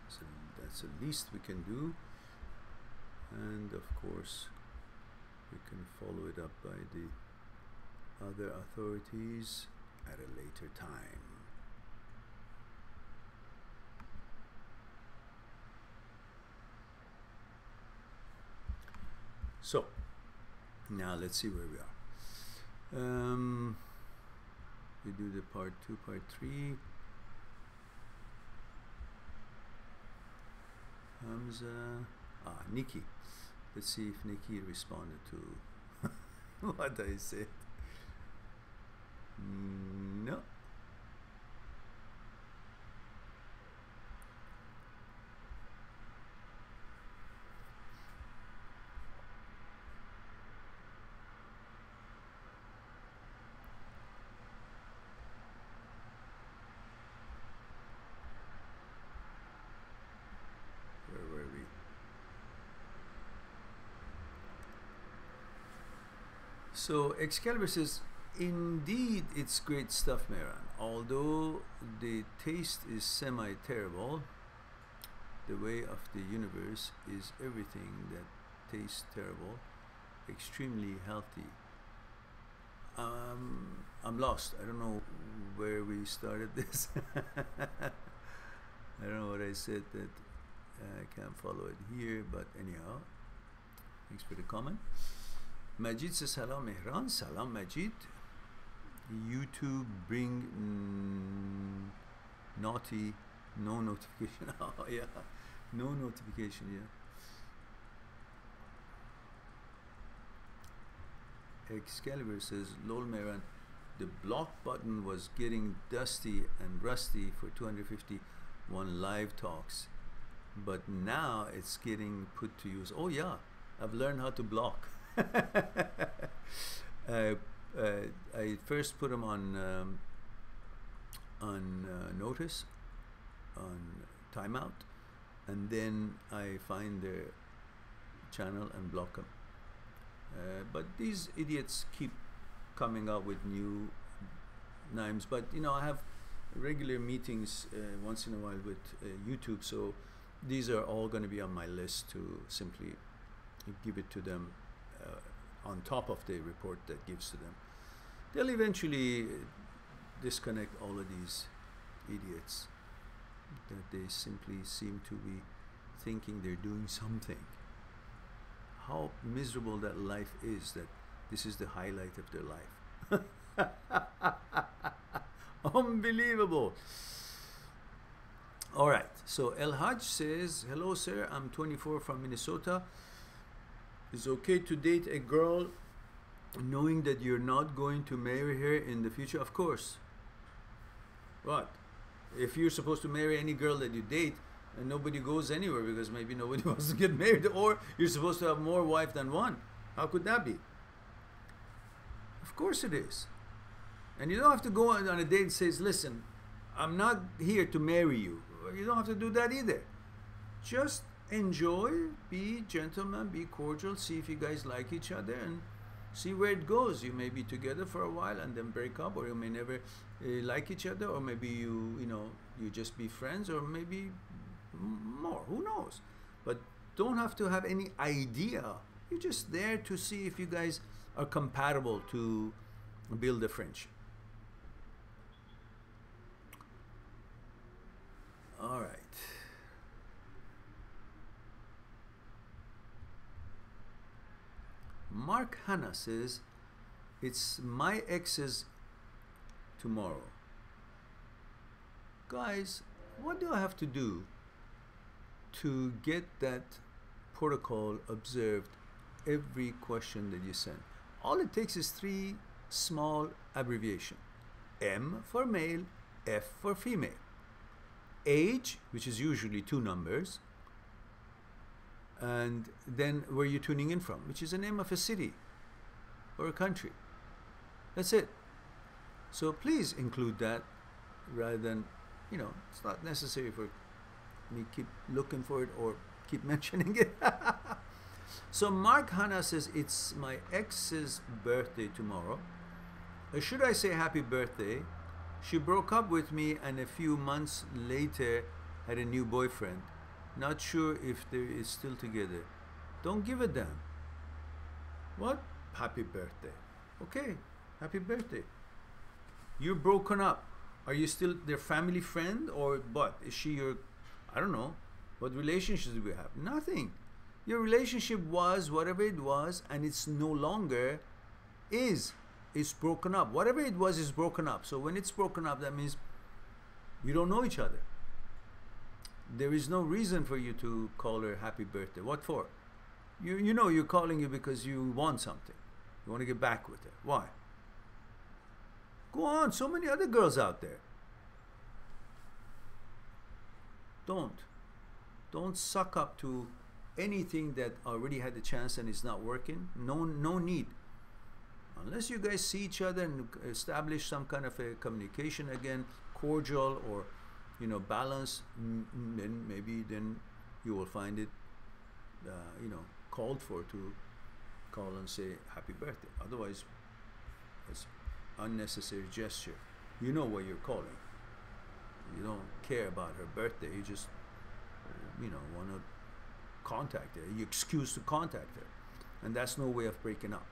A: so that's the least we can do, and of course we can follow it up by the other authorities at a later time. So now let's see where we are. We do the part 2, part 3. Hamza, Nikki. Let's see if Nikki responded to what I said. No. So Excalibur says, indeed it's great stuff, Mehran. Although the taste is semi-terrible, the way of the universe is everything that tastes terrible, extremely healthy. I'm lost. I don't know where we started this. I don't know what I said that I can't follow it here, but anyhow, thanks for the comment. Majid says, Salam Mehran. Salam Majid. YouTube bring naughty, no notification. Oh yeah, no notification, yeah. Excalibur says, Lol Mehran, the block button was getting dusty and rusty for 251 live talks, but now it's getting put to use. Oh yeah, I've learned how to block. I first put them on notice, on timeout, and then I find their channel and block them. But these idiots keep coming up with new names. But you know, I have regular meetings once in a while with YouTube, so these are all going to be on my list to simply give it to them on top of the report that gives to them. They'll eventually disconnect all of these idiots that they simply seem to be thinking they're doing something. How miserable that life is, that this is the highlight of their life. Unbelievable. All right, so El Hajj says, hello sir, I'm 24 from Minnesota. It's okay to date a girl knowing that you're not going to marry her in the future? Of course. What? If you're supposed to marry any girl that you date, and nobody goes anywhere because maybe nobody wants to get married, or you're supposed to have more wives than one. How could that be? Of course it is. And you don't have to go on a date and say, listen, I'm not here to marry you. You don't have to do that either. Just enjoy, be gentleman, be cordial, see if you guys like each other, and see where it goes. You may be together for a while and then break up, or you may never like each other, or maybe you just be friends, or maybe more, who knows. But don't have to have any idea. You're just there to see if you guys are compatible to build a friendship. All right. Mark Hanna says, it's my ex's tomorrow. Guys, what do I have to do to get that protocol observed every question that you send? All it takes is 3 small abbreviations. M for male, F for female. Age, which is usually 2 numbers, and then where you're tuning in from, which is the name of a city or a country. That's it. So please include that, rather than, it's not necessary for me keep looking for it or keep mentioning it. So Mark Hanna says, it's my ex's birthday tomorrow. Should I say happy birthday? She broke up with me and a few months later had a new boyfriend. Not sure if they is still together. Don't give a damn. What? Happy birthday. Okay, happy birthday. You're broken up. Are you still their family friend or what? Is she your, I don't know, what relationships do we have? Nothing. Your relationship was whatever it was, and it's no longer is. It's broken up. Whatever it was is broken up. So when it's broken up, that means you don't know each other. There is no reason for you to call her happy birthday. What for? You know you're calling you because you want something. You want to get back with her. Why? Go on. So many other girls out there. Don't suck up to anything that already had a chance and is not working. No need. Unless you guys see each other and establish some kind of a communication again, cordial or balance, then maybe you will find it called for to call and say happy birthday. Otherwise, it's unnecessary gesture. You know what you're calling. You don't care about her birthday. You just want to contact her. You excuse to contact her, and that's no way of breaking up.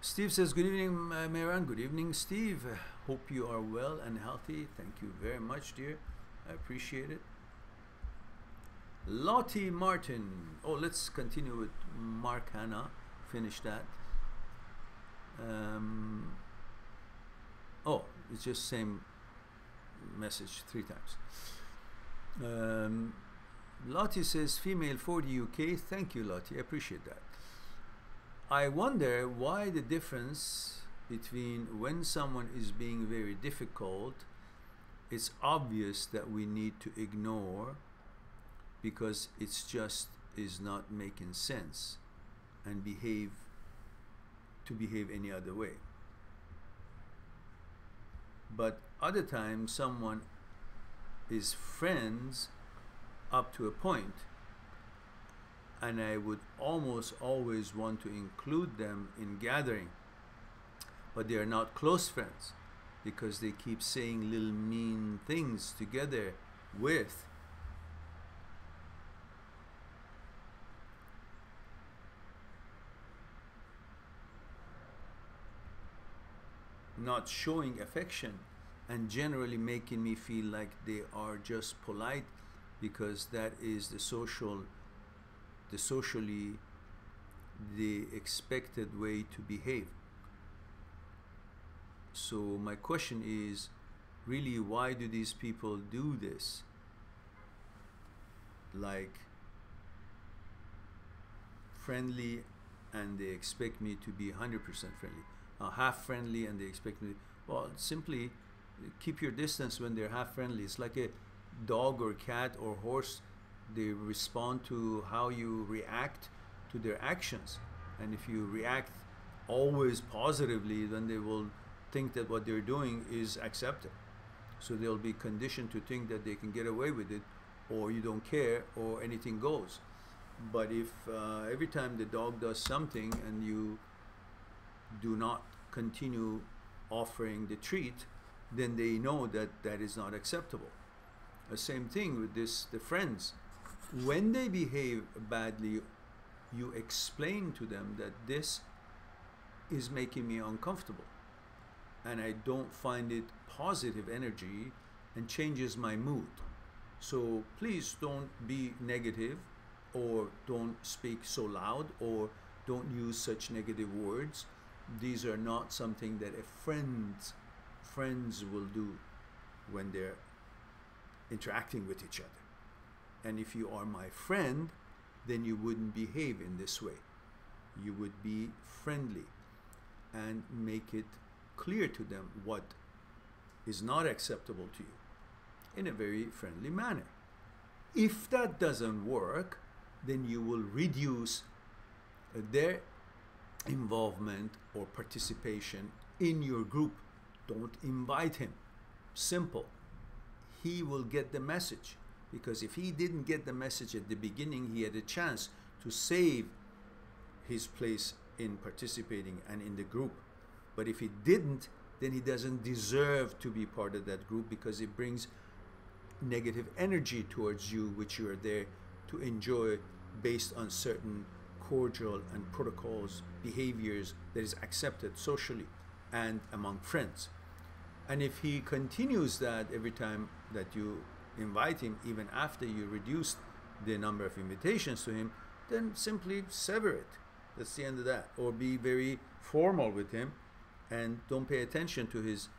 A: Steve says, good evening, Mehran. Good evening, Steve. Hope you are well and healthy. Thank you very much, dear. I appreciate it. Lottie Martin. Oh, let's continue with Mark Hanna. Finish that. Oh, it's just same message 3 times. Lottie says, female 40 UK. Thank you, Lottie. I appreciate that. I wonder why the difference between when someone is being very difficult, it's obvious that we need to ignore because it's just is not making sense and behave any other way. But other times someone is friends up to a point, and I would almost always want to include them in gathering, but they are not close friends because they keep saying little mean things together with not showing affection and generally making me feel like they are just polite because that is the socially the expected way to behave. So my question is really, why do these people do this? Like friendly and they expect me to be 100% friendly, half friendly and they expect me, well, simply keep your distance when they're half friendly. It's like a dog or cat or horse. They respond to how you react to their actions, and if you react always positively, then they will think that what they're doing is accepted, so they'll be conditioned to think that they can get away with it, or you don't care, or anything goes. But if every time the dog does something and you do not continue offering the treat, then they know that that is not acceptable. The same thing with the friends. When they behave badly, you explain to them that this is making me uncomfortable and I don't find it positive energy and changes my mood. So please don't be negative, or don't speak so loud, or don't use such negative words. These are not something that friends will do when they're interacting with each other. And if you are my friend, then you wouldn't behave in this way. You would be friendly and make it clear to them what is not acceptable to you in a very friendly manner. If that doesn't work, then you will reduce their involvement or participation in your group. Don't invite him. Simple. He will get the message, because if he didn't get the message at the beginning, he had a chance to save his place in participating and in the group. But if he didn't, then he doesn't deserve to be part of that group, because it brings negative energy towards you, which you are there to enjoy based on certain cordial and protocols, behaviors that is accepted socially and among friends. And if he continues that every time that you invite him, even after you reduce the number of invitations to him, then simply sever it. That's the end of that. Or be very formal with him and don't pay attention to his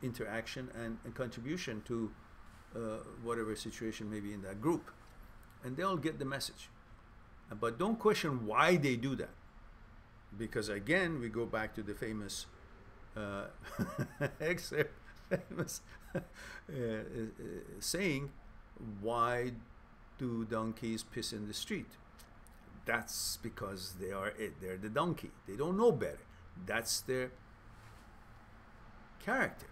A: interaction and contribution to whatever situation may be in that group. And they'll get the message. But don't question why they do that. Because again, we go back to the famous excerpt, famous saying, why do donkeys piss in the street? That's because they're the donkey. They don't know better. That's their character.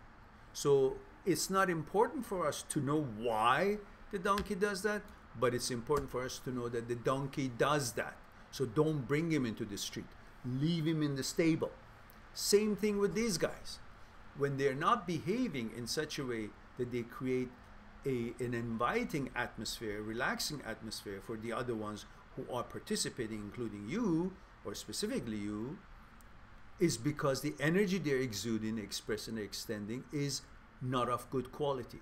A: So it's not important for us to know why the donkey does that, but it's important for us to know that the donkey does that. So don't bring him into the street. Leave him in the stable. Same thing with these guys. When they're not behaving in such a way that they create an inviting atmosphere, relaxing atmosphere for the other ones who are participating, including you, or specifically you, is because the energy they're exuding, expressing, extending is not of good quality.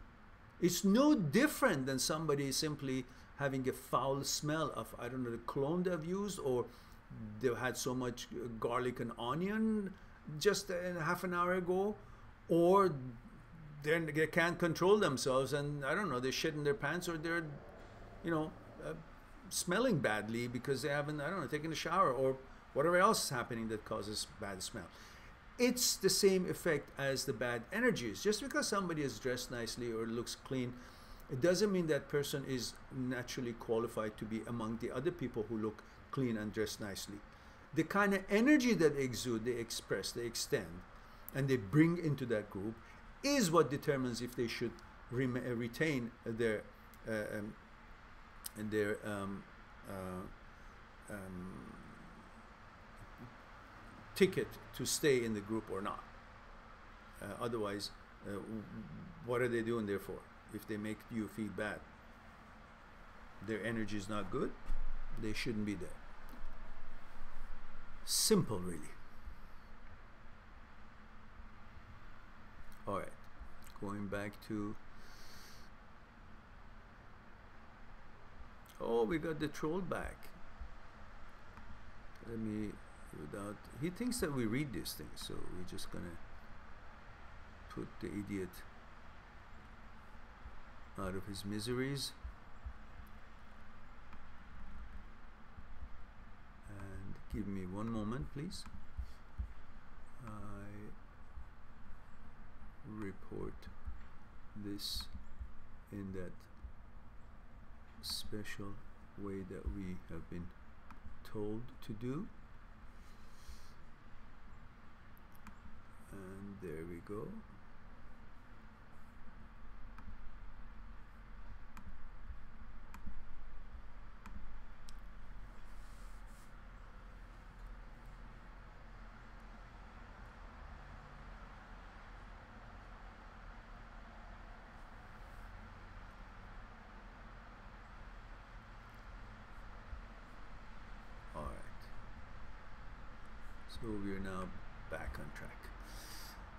A: It's no different than somebody simply having a foul smell of, I don't know, the cologne they've used, or they've had so much garlic and onion just half an hour ago, or they can't control themselves and, I don't know, they're shitting their pants, or they're, you know, smelling badly because they haven't, I don't know, taken a shower, or whatever else is happening that causes bad smell. It's the same effect as the bad energies. Just because somebody is dressed nicely or looks clean, it doesn't mean that person is naturally qualified to be among the other people who look clean and dressed nicely. The kind of energy that they exude, they express, they extend, and they bring into that group is what determines if they should retain their ticket to stay in the group or not. Otherwise, what are they doing there for? If they make you feel bad, their energy is not good, they shouldn't be there. Simple, really. All right, going back to, oh, we got the troll back. Let me, without, he thinks that we read these things, so we're just gonna put the idiot out of his miseries. And give me one moment, please. I report this in that special way that we have been told to do. And there we go. All right. So we are now back on track.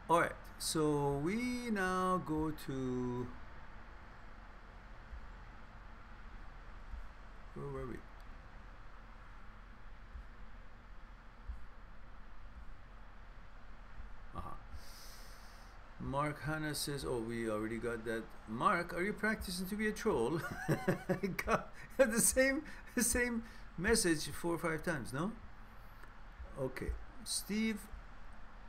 A: All right, so we now go to, where were we? Mark Hanna says, oh, we already got that. Mark, are you practicing to be a troll? I got the same message 4 or 5 times, no? Okay, Steve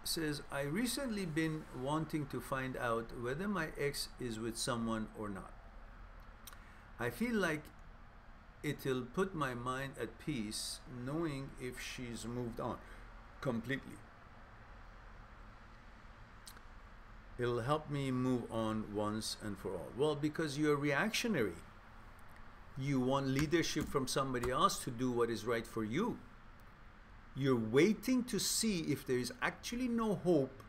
A: says, I recently been wanting to find out whether my ex is with someone or not. I feel like it'll put my mind at peace knowing if she's moved on completely. It'll help me move on once and for all. Well, because you're reactionary. You want leadership from somebody else to do what is right for you. You're waiting to see if there is actually no hope,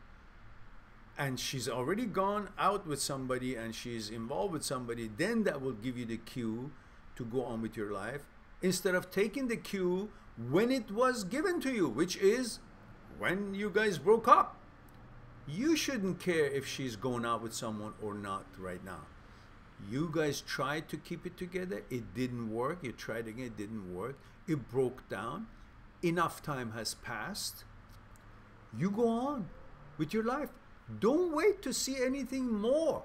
A: and she's already gone out with somebody and she's involved with somebody, then that will give you the cue to go on with your life, instead of taking the cue when it was given to you, which is when you guys broke up. You shouldn't care if she's going out with someone or not right now. You guys tried to keep it together. It didn't work. You tried again. It didn't work. It broke down. Enough time has passed. You go on with your life. Don't wait to see anything more.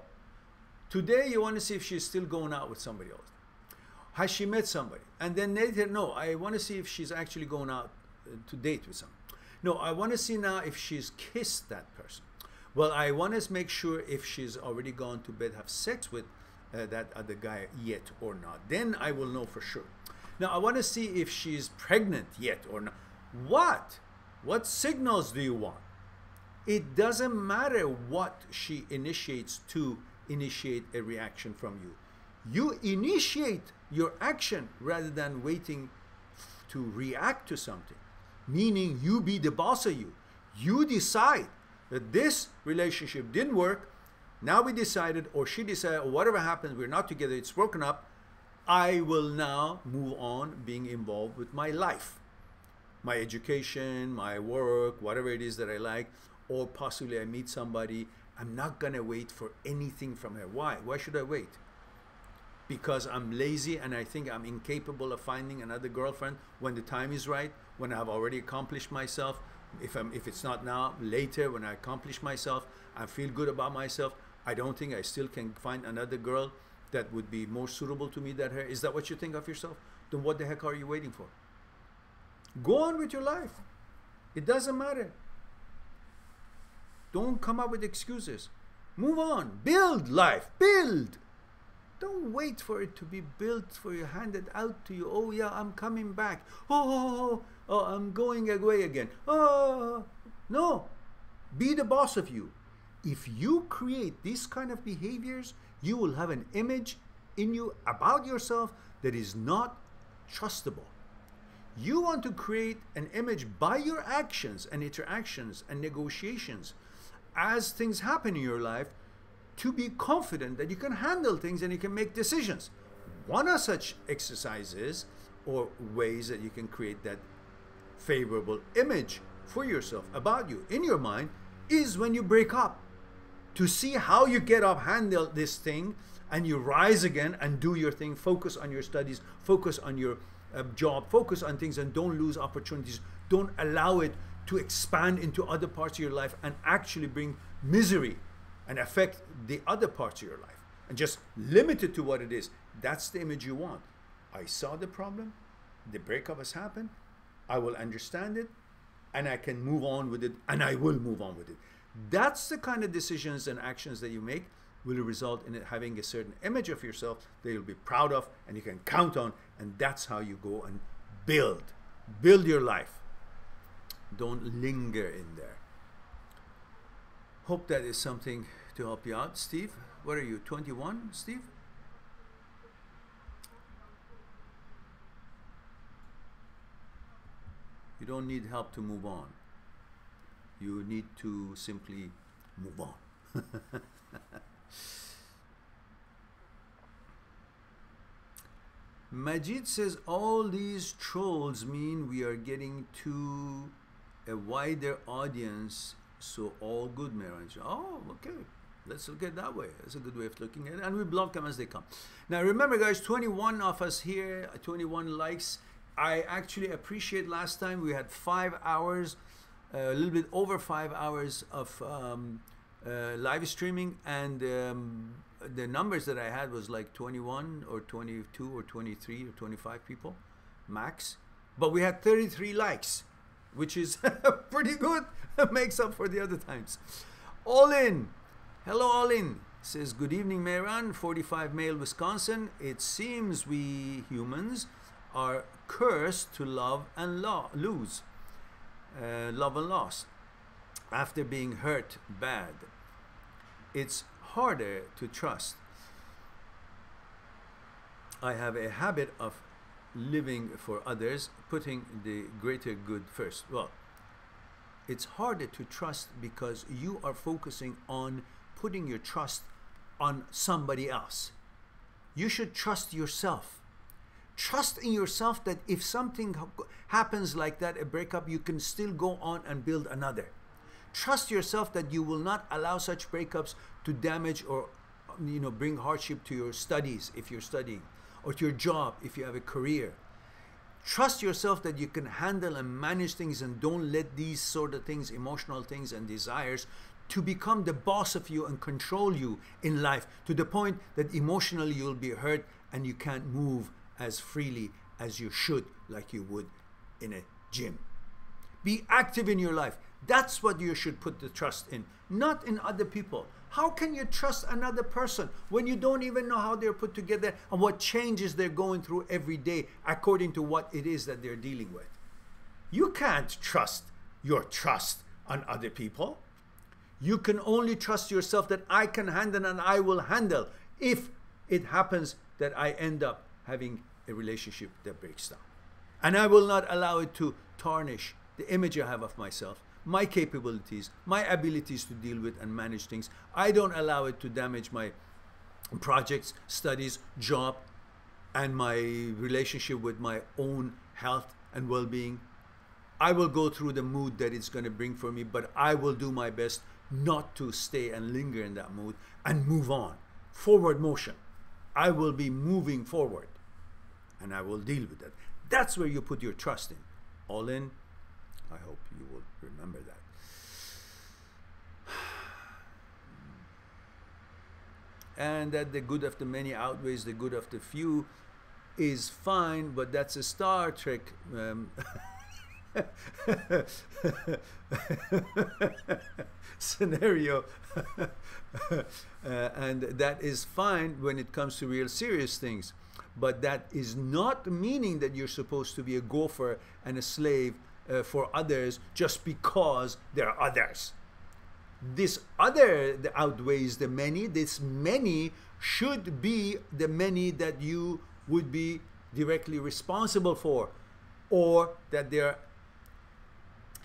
A: Today you want to see if she's still going out with somebody else. Has she met somebody? And then later, no, I want to see if she's actually going out to date with someone. No, I want to see now if she's kissed that person. Well, I want to make sure if she's already gone to bed, have sex with that other guy yet or not. Then I will know for sure. Now, I want to see if she's pregnant yet or not. What signals do you want? It doesn't matter what she initiates to initiate a reaction from you. You initiate your action rather than waiting to react to something. Meaning you be the boss of you. You decide that this relationship didn't work. Now we decided, or she decided, or whatever happens, we're not together, it's broken up. I will now move on being involved with my life. My education, my work, whatever it is that I like, or possibly I meet somebody. I'm not gonna wait for anything from her. Why? Why should I wait? Because I'm lazy and I think I'm incapable of finding another girlfriend when the time is right, when I've already accomplished myself. If it's not now, later when I accomplish myself, I feel good about myself. I don't think I still can find another girl that would be more suitable to me than her. Is that what you think of yourself? Then what the heck are you waiting for? Go on with your life. It doesn't matter. Don't come up with excuses. Move on. Build life. Build. Don't wait for it to be built for you, handed out to you. Oh yeah, I'm coming back. Oh, I'm going away again. Oh, no. Be the boss of you. If you create these kind of behaviors, you will have an image in you about yourself that is not trustable. You want to create an image by your actions and interactions and negotiations as things happen in your life, to be confident that you can handle things and you can make decisions. One of such exercises or ways that you can create that favorable image for yourself about you in your mind is when you break up. To see how you get up, handle this thing, and you rise again and do your thing, focus on your studies, focus on your job, focus on things, and don't lose opportunities. Don't allow it to expand into other parts of your life and actually bring misery and affect the other parts of your life, and just limit it to what it is. That's the image you want. I saw the problem, the breakup has happened, I will understand it, and I can move on with it, and I will move on with it. That's the kind of decisions and actions that you make will result in it having a certain image of yourself that you'll be proud of and you can count on, and that's how you go and build your life. Don't linger in there. Hope that is something to help you out. Steve, what are you, 21, Steve? You don't need help to move on. You need to simply move on. Majid says, all these trolls mean we are getting to a wider audience. So all good, Mehran. Oh, okay. Let's look at it that way. That's a good way of looking at it. And we block them as they come. Now remember, guys, 21 of us here, 21 likes. I actually appreciate last time we had 5 hours, a little bit over 5 hours of live streaming, and the numbers that I had was like 21 or 22 or 23 or 25 people max. But we had 33 likes, which is pretty good. Makes up for the other times. All in. Hello, all in. Says, good evening, Mehran. 45 male, Wisconsin. It seems we humans are cursed to love and lose. Love and loss. After being hurt bad, it's harder to trust. I have a habit of living for others, putting the greater good first. Well, it's harder to trust because you are focusing on putting your trust on somebody else. You should trust yourself. Trust in yourself that if something happens like that, a breakup, you can still go on and build another. Trust yourself that you will not allow such breakups to damage or bring hardship to your studies if you're studying, or to your job if you have a career. Trust yourself that you can handle and manage things, and don't let these sort of things, emotional things and desires, to become the boss of you and control you in life, to the point that emotionally you'll be hurt and you can't move as freely as you should, like you would in a gym. Be active in your life. That's what you should put the trust in, not in other people. How can you trust another person when you don't even know how they're put together and what changes they're going through every day according to what it is that they're dealing with? You can't trust your trust on other people. You can only trust yourself that I can handle and I will handle if it happens that I end up having a relationship that breaks down. And I will not allow it to tarnish the image I have of myself, my capabilities, my abilities to deal with and manage things. I don't allow it to damage my projects, studies, job, and my relationship with my own health and well-being. I will go through the mood that it's going to bring for me, but I will do my best not to stay and linger in that mood and move on. Forward motion. I will be moving forward and I will deal with that. That's where you put your trust in. All in. I hope you will remember that. And that the good of the many outweighs the good of the few is fine, but that's a Star Trek scenario. And that is fine when it comes to real serious things. But that is not meaning that you're supposed to be a gopher and a slave for others just because there are others. This other that outweighs the many. This many should be the many that you would be directly responsible for, or that they're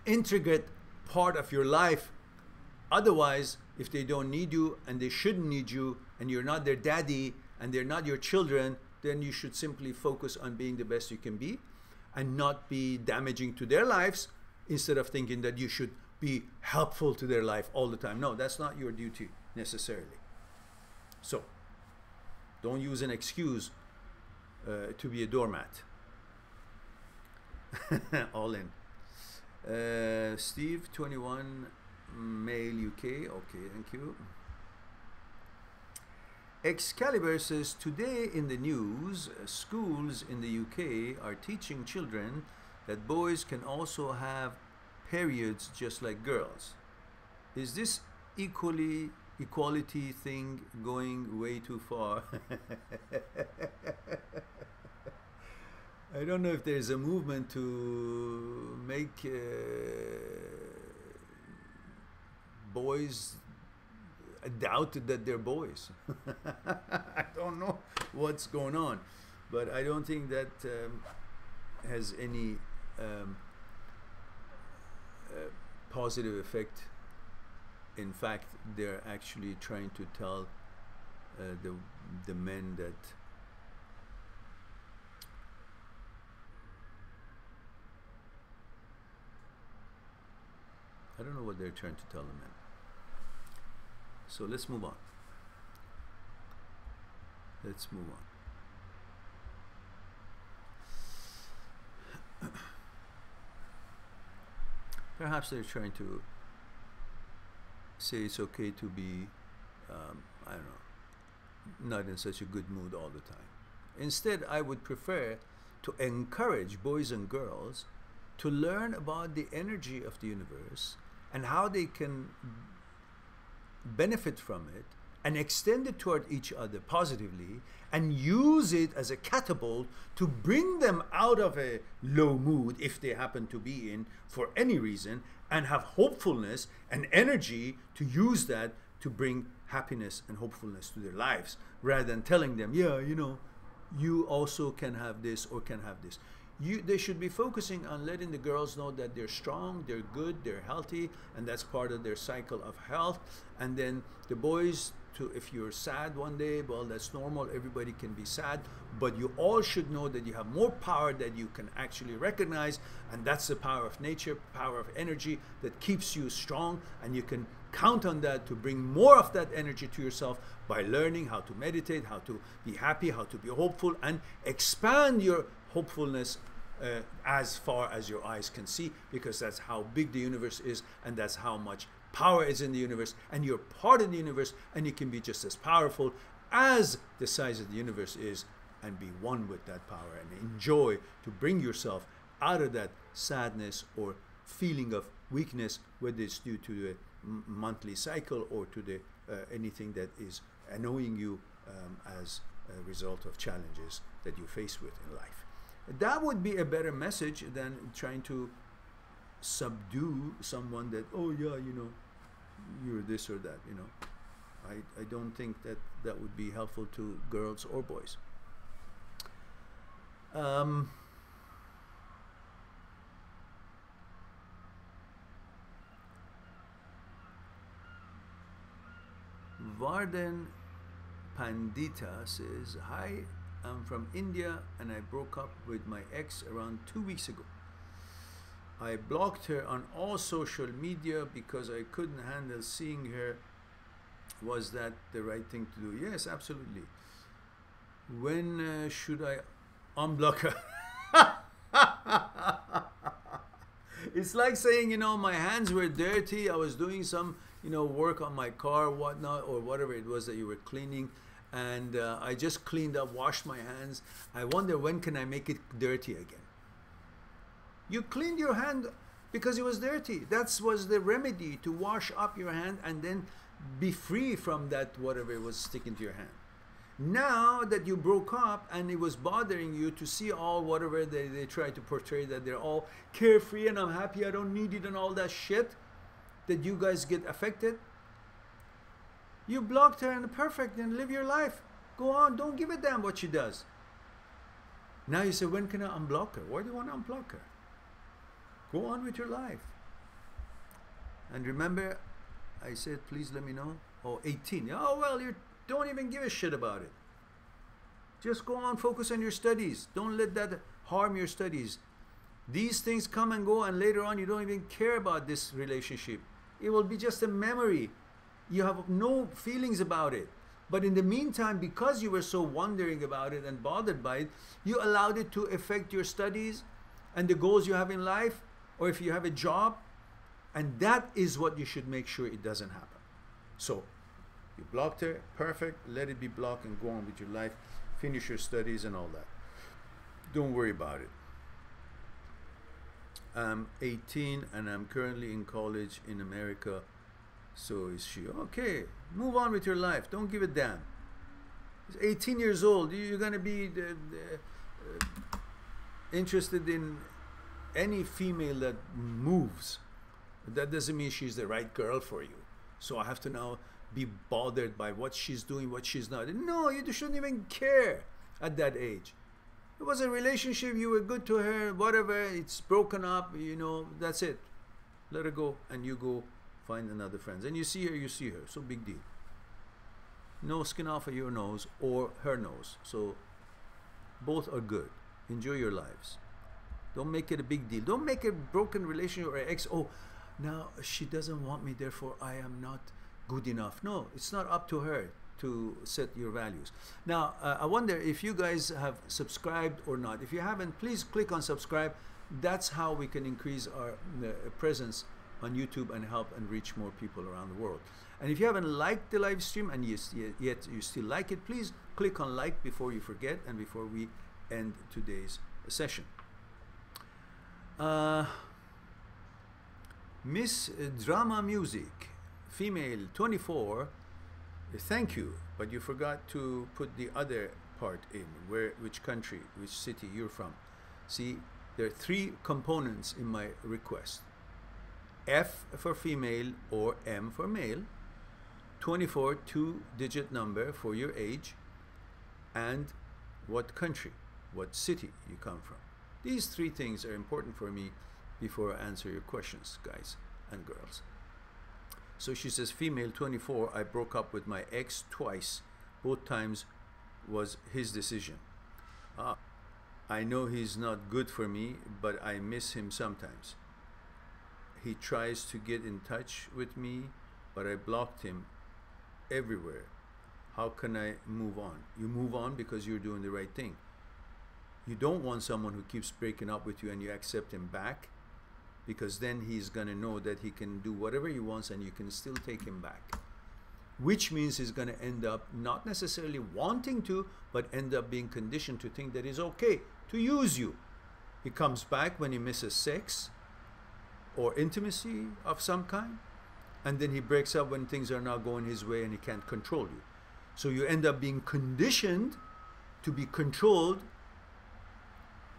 A: intricate part of your life. Otherwise, if they don't need you and they shouldn't need you and you're not their daddy and they're not your children, then you should simply focus on being the best you can be and not be damaging to their lives, instead of thinking that you should be helpful to their life all the time. No, that's not your duty necessarily. So don't use an excuse to be a doormat. All in. Steve, 21, male, UK. Okay, thank you. Excalibur says, today in the news, schools in the UK are teaching children that boys can also have periods just like girls. Is this equality thing going way too far? I don't know if there's a movement to make boys doubt that they're boys. I don't know what's going on, but I don't think that has any positive effect. In fact, they're actually trying to tell the men that I don't know what they're trying to tell the men. So let's move on. Let's move on. Perhaps they're trying to say it's okay to be, I don't know, not in such a good mood all the time. Instead, I would prefer to encourage boys and girls to learn about the energy of the universe and how they can benefit from it and extend it toward each other positively, and use it as a catapult to bring them out of a low mood, if they happen to be in for any reason, and have hopefulness and energy to use that to bring happiness and hopefulness to their lives, rather than telling them, yeah, you know, you also can have this or can have this. They should be focusing on letting the girls know that they're strong, they're good, they're healthy, and that's part of their cycle of health. And then the boys, if you're sad one day, well, that's normal. Everybody can be sad, but you all should know that you have more power that you can actually recognize, and that's the power of nature, power of energy that keeps you strong, and you can count on that to bring more of that energy to yourself by learning how to meditate, how to be happy, how to be hopeful, and expand your hopefulness as far as your eyes can see, because that's how big the universe is, and that's how much power is in the universe, and you're part of the universe, and you can be just as powerful as the size of the universe is, and be one with that power, and enjoy to bring yourself out of that sadness or feeling of weakness, whether it's due to the monthly cycle or to the anything that is annoying you as a result of challenges that you face with in life. That would be a better message than trying to subdue someone that, oh yeah, you know, you're this or that, you know. I don't think that that would be helpful to girls or boys. Vardan Pandita says, hi, I'm from India and I broke up with my ex around 2 weeks ago. I blocked her on all social media because I couldn't handle seeing her. Was that the right thing to do? Yes, absolutely. When should I unblock her? It's like saying, you know, my hands were dirty. I was doing some, you know, work on my car, whatnot, or whatever it was that you were cleaning. And I just cleaned up, washed my hands. I wonder, when can I make it dirty again? You cleaned your hand because it was dirty. That was the remedy, to wash up your hand and then be free from that whatever was sticking to your hand. Now that you broke up and it was bothering you to see all whatever they try to portray, that they're all carefree and I'm happy, I don't need it and all that shit, that you guys get affected. You blocked her and perfect, and live your life. Go on, don't give a damn what she does. Now you say, when can I unblock her? Why do you want to unblock her? Go on with your life. And remember, I said, please let me know. Oh, 18. Oh, well, you don't even give a shit about it. Just go on, focus on your studies. Don't let that harm your studies. These things come and go, and later on you don't even care about this relationship. It will be just a memory. You have no feelings about it. But in the meantime, because you were so wondering about it and bothered by it, you allowed it to affect your studies and the goals you have in life, or if you have a job. And that is what you should make sure it doesn't happen. So you blocked her, perfect, let it be blocked and go on with your life, finish your studies and all that. Don't worry about it. I'm 18 and I'm currently in college in America. So is she. Okay, move on with your life. Don't give a damn. He's 18 years old. You're going to be interested in any female that moves. That doesn't mean she's the right girl for you. So I have to now be bothered by what she's doing, what she's not. No, you shouldn't even care at that age. It was a relationship. You were good to her, whatever. It's broken up, you know, that's it. Let her go, and you go find another friend. And you see her, you see her. So big deal. No skin off of your nose or her nose. So both are good. Enjoy your lives. Don't make it a big deal. Don't make a broken relationship or ex, oh, now she doesn't want me, therefore I am not good enough. No, it's not up to her to set your values. Now, I wonder if you guys have subscribed or not. If you haven't, please click on subscribe. That's how we can increase our presence on YouTube and help and reach more people around the world. And if you haven't liked the live stream and yet you still like it, please click on like before you forget and before we end today's session. Miss Drama Music, female, 24, thank you, but you forgot to put the other part in, which country, which city you're from. See, there are 3 components in my request. F for female or M for male, 24, 2-digit number for your age, and what country, what city you come from. These three things are important for me before I answer your questions, guys and girls. So she says, female, 24, I broke up with my ex twice. Both times was his decision. I know he's not good for me, but I miss him sometimes. He tries to get in touch with me, but I blocked him everywhere. How can I move on? You move on because you're doing the right thing. You don't want someone who keeps breaking up with you and you accept him back, because then he's going to know that he can do whatever he wants and you can still take him back. Which means he's going to end up not necessarily wanting to, but end up being conditioned to think that it's okay to use you. He comes back when he misses sex or intimacy of some kind, and then he breaks up when things are not going his way and he can't control you. So you end up being conditioned to be controlled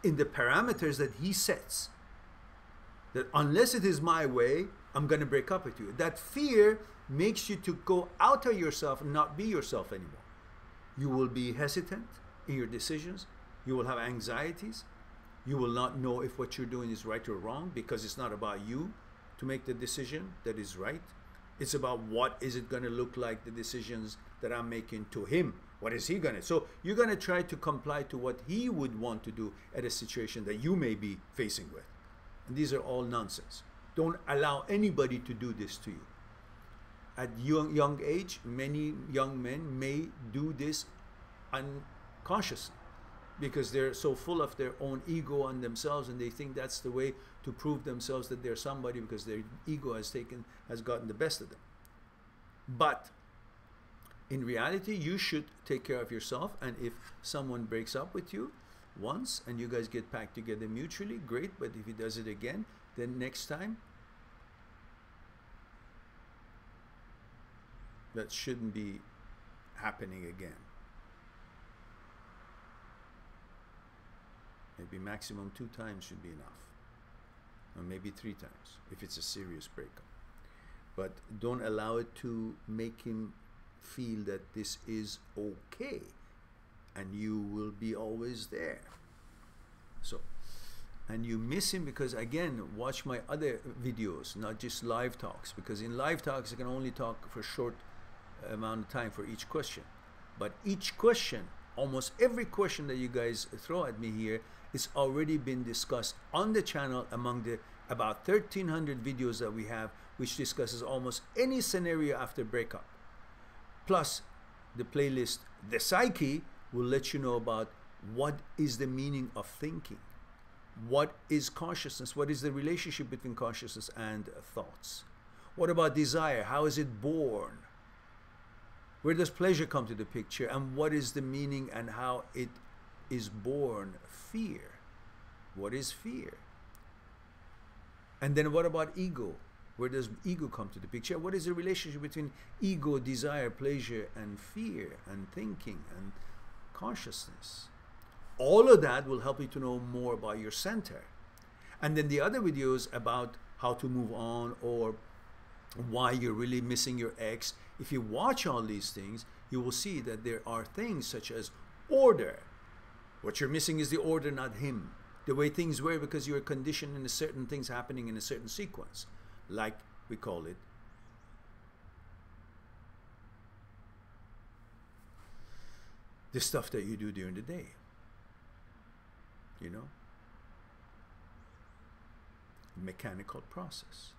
A: in the parameters that he sets. That unless it is my way, I'm going to break up with you. That fear makes you to go out of yourself and not be yourself anymore. You will be hesitant in your decisions. You will have anxieties. You will not know if what you're doing is right or wrong, because it's not about you to make the decision that is right. It's about what is it going to look like, the decisions that I'm making to him. What is he going to? So you're going to try to comply to what he would want to do at a situation that you may be facing with. And these are all nonsense. Don't allow anybody to do this to you. At young age, many young men may do this unconsciously because they're so full of their own ego and themselves, and they think that's the way to prove themselves that they're somebody, because their ego has gotten the best of them. But in reality, you should take care of yourself, and if someone breaks up with you once and you guys get back together mutually, great. But if he does it again, then next time, that shouldn't be happening again. Maybe maximum 2 times should be enough, or maybe 3 times if it's a serious breakup. But don't allow it to make him feel that this is okay and you will be always there. So, and you miss him because, again, watch my other videos, not just live talks, because in live talks I can only talk for a short amount of time for each question. But each question, almost every question that you guys throw at me here, it's already been discussed on the channel among the about 1,300 videos that we have, which discusses almost any scenario after breakup. Plus, the playlist, The Psyche, will let you know about what is the meaning of thinking, what is consciousness, what is the relationship between consciousness and thoughts. What about desire? How is it born? Where does pleasure come to the picture, and what is the meaning and how it is born? Fear. What is fear? And then what about ego? Where does ego come to the picture? What is the relationship between ego, desire, pleasure, and fear, and thinking, and consciousness? All of that will help you to know more about your center. And then the other videos about how to move on, or why you're really missing your ex. If you watch all these things, you will see that there are things such as order. What you're missing is the order, not him. The way things were, because you are conditioned in a certain things happening in a certain sequence, like we call it the stuff that you do during the day. You know, the mechanical process.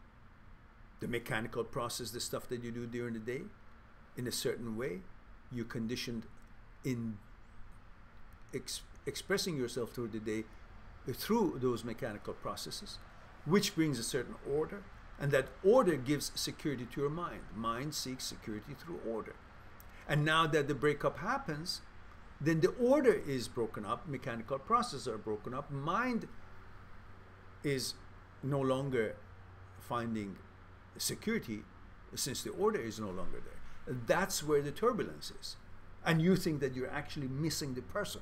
A: The mechanical process, the stuff that you do during the day, in a certain way, you're conditioned in expressing yourself through the day through those mechanical processes, which brings a certain order, and that order gives security to your mind. Mind seeks security through order. And now that the breakup happens, then the order is broken up, mechanical processes are broken up, mind is no longer finding security since the order is no longer there. That's where the turbulence is. And you think that you're actually missing the person.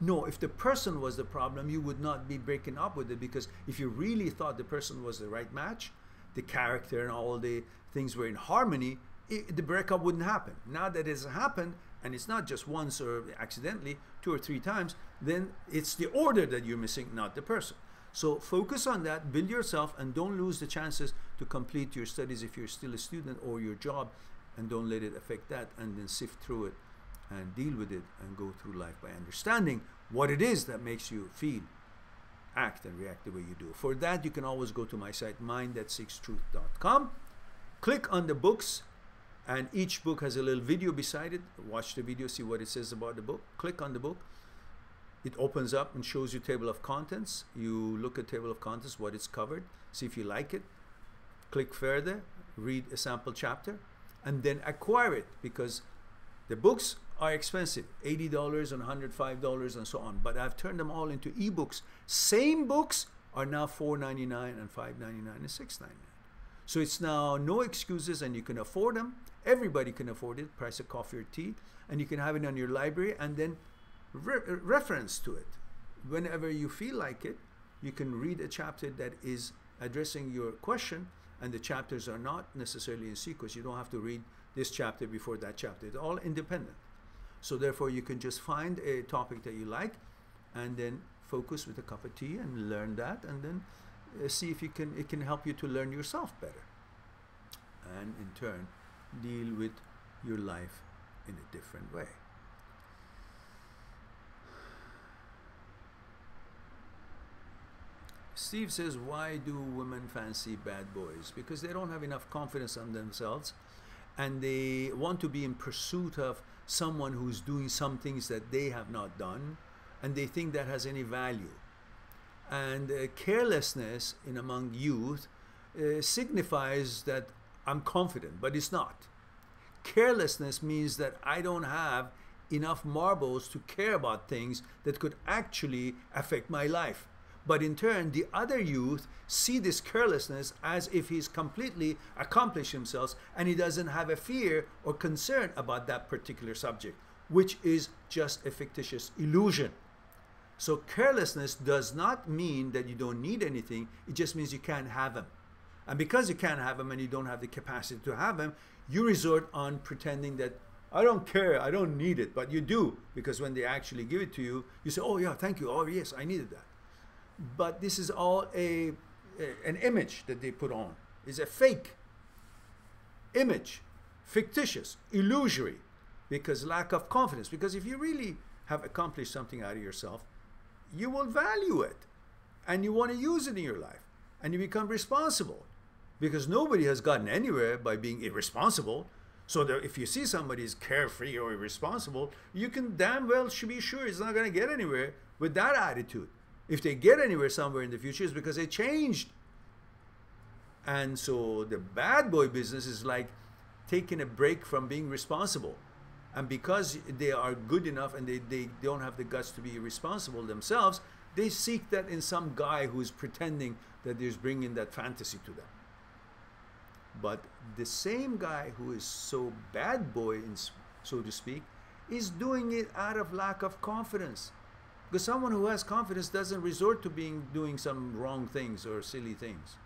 A: No, if the person was the problem, you would not be breaking up with it, because if you really thought the person was the right match, the character and all the things were in harmony, the breakup wouldn't happen. Now that it has happened and it's not just once or accidentally 2 or 3 times, then it's the order that you're missing, not the person. So focus on that, build yourself, and don't lose the chances to complete your studies if you're still a student, or your job, and don't let it affect that, and then sift through it and deal with it and go through life by understanding what it is that makes you feel, act, and react the way you do. For that, you can always go to my site, mind@6truth.com, click on the books, and each book has a little video beside it. Watch the video, see what it says about the book. Click on the book. It opens up and shows you table of contents. You look at table of contents, what it's covered, see if you like it. Click further, read a sample chapter, and then acquire it, because the books are expensive, $80 and $105 and so on. But I've turned them all into ebooks. Same books are now $4.99 and $5.99 and $6.99. So it's now no excuses, and you can afford them. Everybody can afford it, price of coffee or tea, and you can have it on your library, and then reference to it. Whenever you feel like it, you can read a chapter that is addressing your question, and the chapters are not necessarily in sequence. You don't have to read this chapter before that chapter. It's all independent. So therefore, you can just find a topic that you like, and then focus with a cup of tea and learn that, and then see if it can help you to learn yourself better, and in turn deal with your life in a different way. Steve says, why do women fancy bad boys? Because they don't have enough confidence on themselves, and they want to be in pursuit of someone who's doing some things that they have not done, and they think that has any value. And carelessness in among youth signifies that I'm confident, but it's not. Carelessness means that I don't have enough marbles to care about things that could actually affect my life. But in turn, the other youth see this carelessness as if he's completely accomplished himself, and he doesn't have a fear or concern about that particular subject, which is just a fictitious illusion. So carelessness does not mean that you don't need anything. It just means you can't have them. And because you can't have them and you don't have the capacity to have them, you resort on pretending that I don't care, I don't need it, but you do, because when they actually give it to you, you say, oh yeah, thank you, oh yes, I needed that. But this is all an image that they put on. It's a fake image, fictitious, illusory, because lack of confidence. Because if you really have accomplished something out of yourself, you will value it, and you want to use it in your life, and you become responsible, because nobody has gotten anywhere by being irresponsible. So that if you see somebody is carefree or irresponsible, you can damn well be sure it's not going to get anywhere with that attitude. If they get anywhere somewhere in the future, it's because they changed. And so the bad boy business is like taking a break from being responsible. And because they are good enough and they don't have the guts to be responsible themselves, they seek that in some guy who's pretending that he's bringing that fantasy to them. But the same guy who is so bad boy, so to speak, is doing it out of lack of confidence. Because someone who has confidence doesn't resort to doing some wrong things or silly things.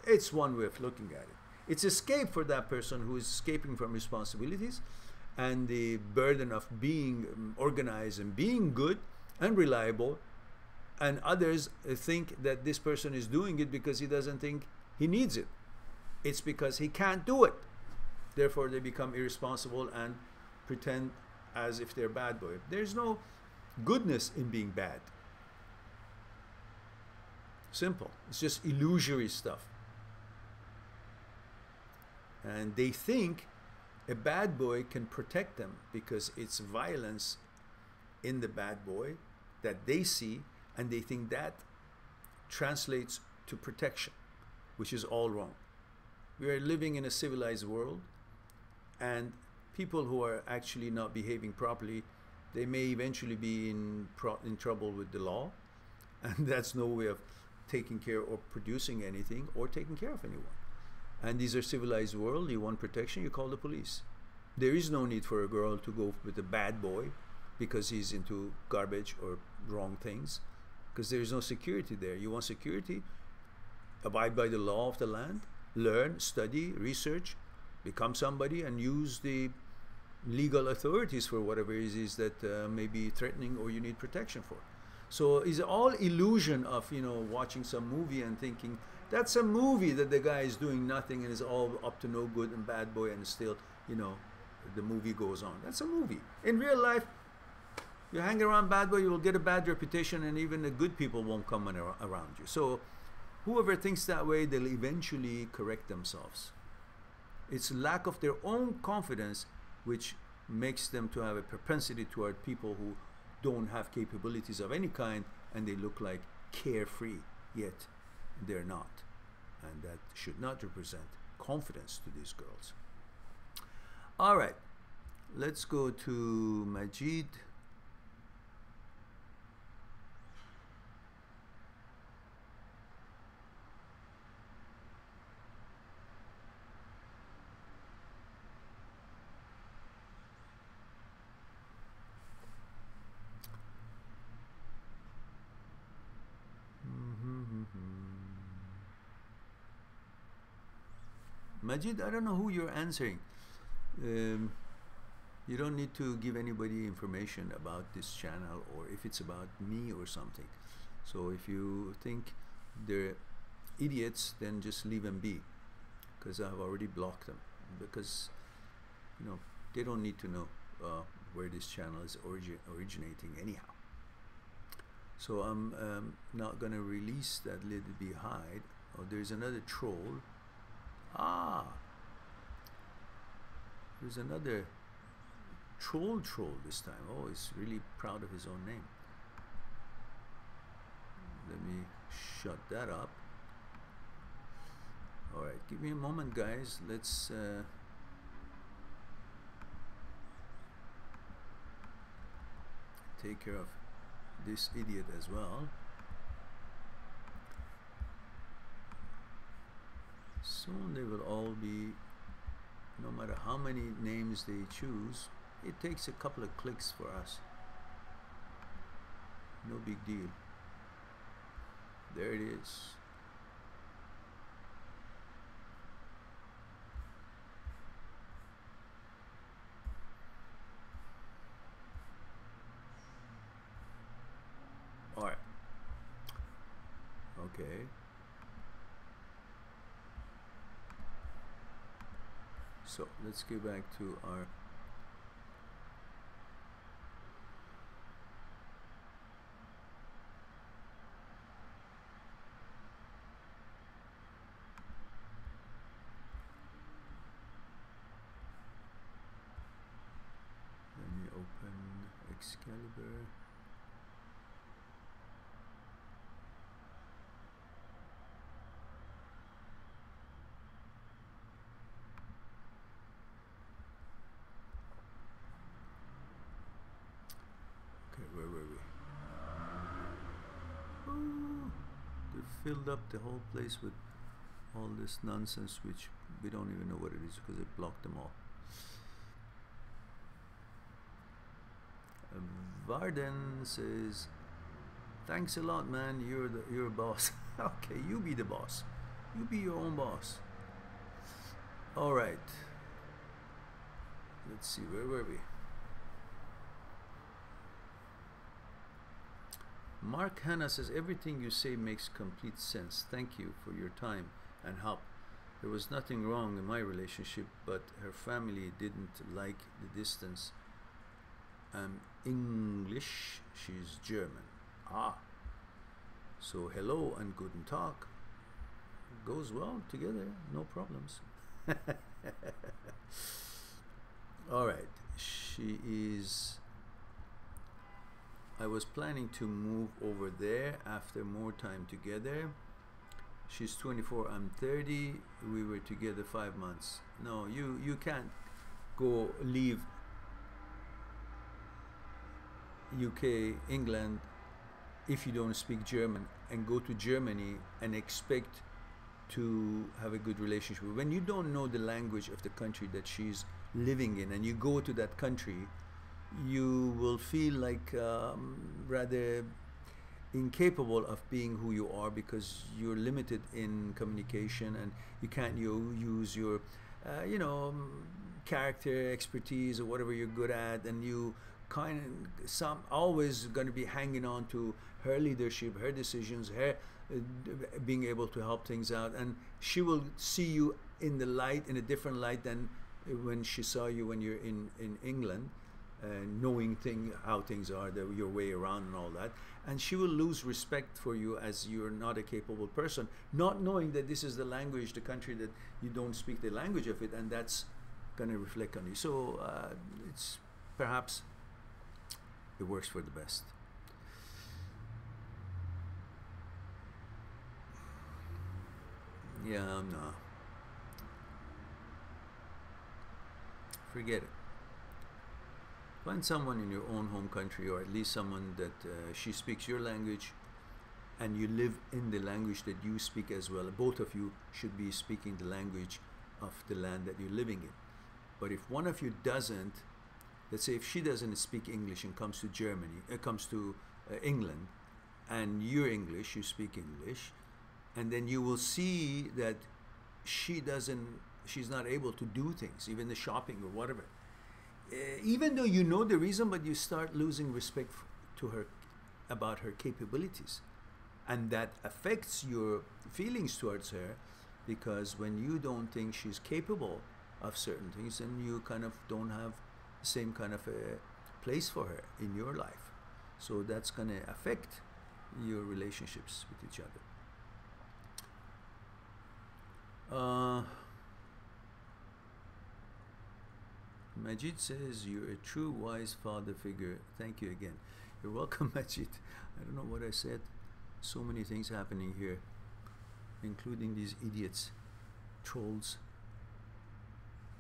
A: It's one way of looking at it. It's escape for that person who is escaping from responsibilities and the burden of being organized and being good and reliable, and others think that this person is doing it because he doesn't think he needs it. It's because he can't do it. Therefore, they become irresponsible and pretend as if they're bad boy. There's no goodness in being bad. Simple. It's just illusory stuff. And they think a bad boy can protect them because it's violence in the bad boy that they see, and they think that translates to protection, which is all wrong. We are living in a civilized world, and people who are actually not behaving properly, they may eventually be in trouble with the law, and that's no way of taking care or producing anything or taking care of anyone. And these are civilized world. You want protection, you call the police. There is no need for a girl to go with a bad boy because he's into garbage or wrong things, because there is no security there. You want security, abide by the law of the land, learn, study, research, become somebody, and use the legal authorities for whatever it is that may be threatening or you need protection for. So it's all illusion of, you know, watching some movie and thinking that's a movie that the guy is doing nothing and is all up to no good and bad boy, and still, you know, the movie goes on. That's a movie. In real life, you hang around bad boy, you will get a bad reputation, and even the good people won't come around you. So whoever thinks that way, they'll eventually correct themselves. It's lack of their own confidence which makes them to have a propensity toward people who don't have capabilities of any kind, and they look like carefree, yet they're not. And that should not represent confidence to these girls. All right, let's go to Majid. Majid, I don't know who you're answering. You don't need to give anybody information about this channel, or if it's about me or something. So if you think they're idiots, then just leave them be, because I've already blocked them, because, you know, they don't need to know where this channel is originating anyhow. So I'm not going to release that little behind. Oh, there's another troll. Ah, there's another troll this time. Oh, he's really proud of his own name. Let me shut that up. All right, give me a moment, guys. Let's take care of this idiot as well. Soon they will all be, no matter how many names they choose, it takes a couple of clicks for us. No big deal. There it is. All right. Okay. So let's get back to our let me open Excalibur. Where were we? Oh, they filled up the whole place with all this nonsense, which we don't even know what it is because they blocked them all. Varden says, "Thanks a lot, man. You're a boss." Okay, you be the boss. You be your own boss. All right. Let's see, where were we? Mark Hanna says, "Everything you say makes complete sense. Thank you for your time and help. There was nothing wrong in my relationship, but her family didn't like the distance. I'm English, she's German." Ah, so hello and guten Tag goes well together, no problems. All right, she is. I was planning to move over there after more time together. She's 24, I'm 30. We were together 5 months. No, you can't leave UK, England, if you don't speak German, and go to Germany and expect to have a good relationship. When you don't know the language of the country that she's living in, and you go to that country, you will feel like rather incapable of being who you are, because you're limited in communication and you can't use your character expertise or whatever you're good at, and you always going to be hanging on to her leadership, her decisions, her being able to help things out, and she will see you in a different light than when she saw you when you're in England, knowing how things are, your way around and all that, and she will lose respect for you as you're not a capable person, not knowing that this is the language, the country that you don't speak the language of it, and that's going to reflect on you. So it's perhaps it works for the best. Yeah, no. Forget it. Find someone in your own home country, or at least someone that she speaks your language and you live in the language that you speak as well. Both of you should be speaking the language of the land that you're living in. But if one of you doesn't, let's say if she doesn't speak English and comes to England, and you're English, you speak English, and then you will see that she's not able to do things, even the shopping or whatever. Even though you know the reason, but you start losing respect to her about her capabilities. And that affects your feelings towards her, because when you don't think she's capable of certain things, then you kind of don't have the same kind of a place for her in your life. So that's going to affect your relationships with each other. Majid says, you're a true wise father figure. Thank you again. You're welcome, Majid. I don't know what I said. So many things happening here, including these idiots, trolls,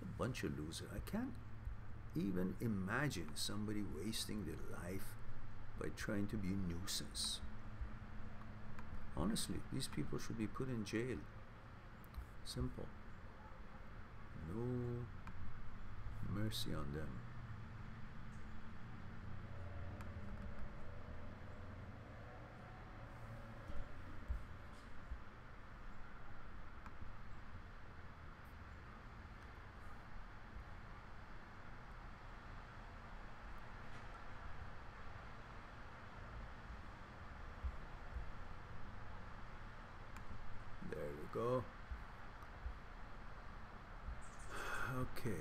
A: a bunch of losers. I can't even imagine somebody wasting their life by trying to be a nuisance. Honestly, these people should be put in jail. Simple. No mercy on them. There we go. Okay.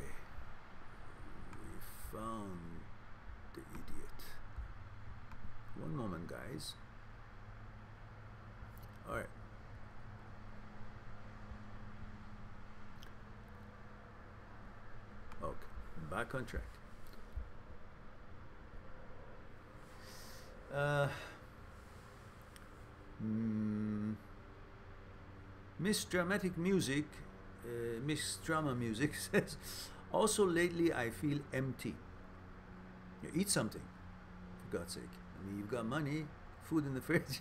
A: Found the idiot. One moment, guys. All right. Okay, back on track. Miss Dramatic Music, Miss Drama Music says, also lately I feel empty. You eat something, for God's sake. I mean, you've got money, food in the fridge.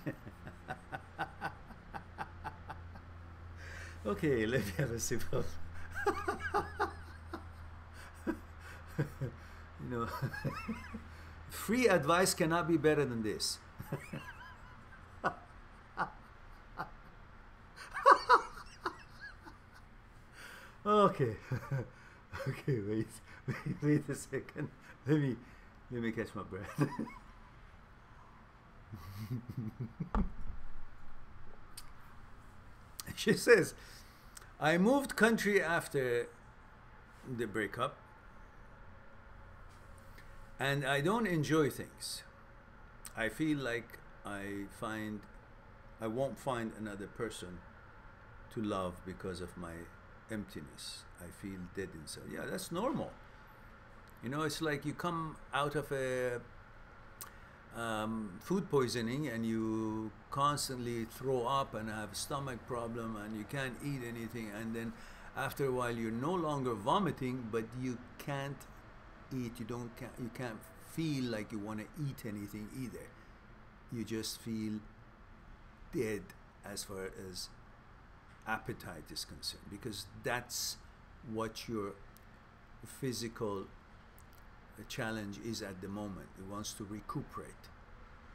A: Okay, let me have a sip of you know, free advice cannot be better than this. Okay. Okay, wait a second. Let me catch my breath. She says, I moved country after the breakup, and I don't enjoy things. I feel like I won't find another person to love because of my emptiness. I feel dead inside. Yeah, that's normal. You know, it's like you come out of a food poisoning and you constantly throw up and have stomach problem and you can't eat anything, and then after a while you're no longer vomiting, but you can't eat. You can't feel like you want to eat anything either. You just feel dead as far as appetite is concerned, because that's what your physical challenge is at the moment. It wants to recuperate.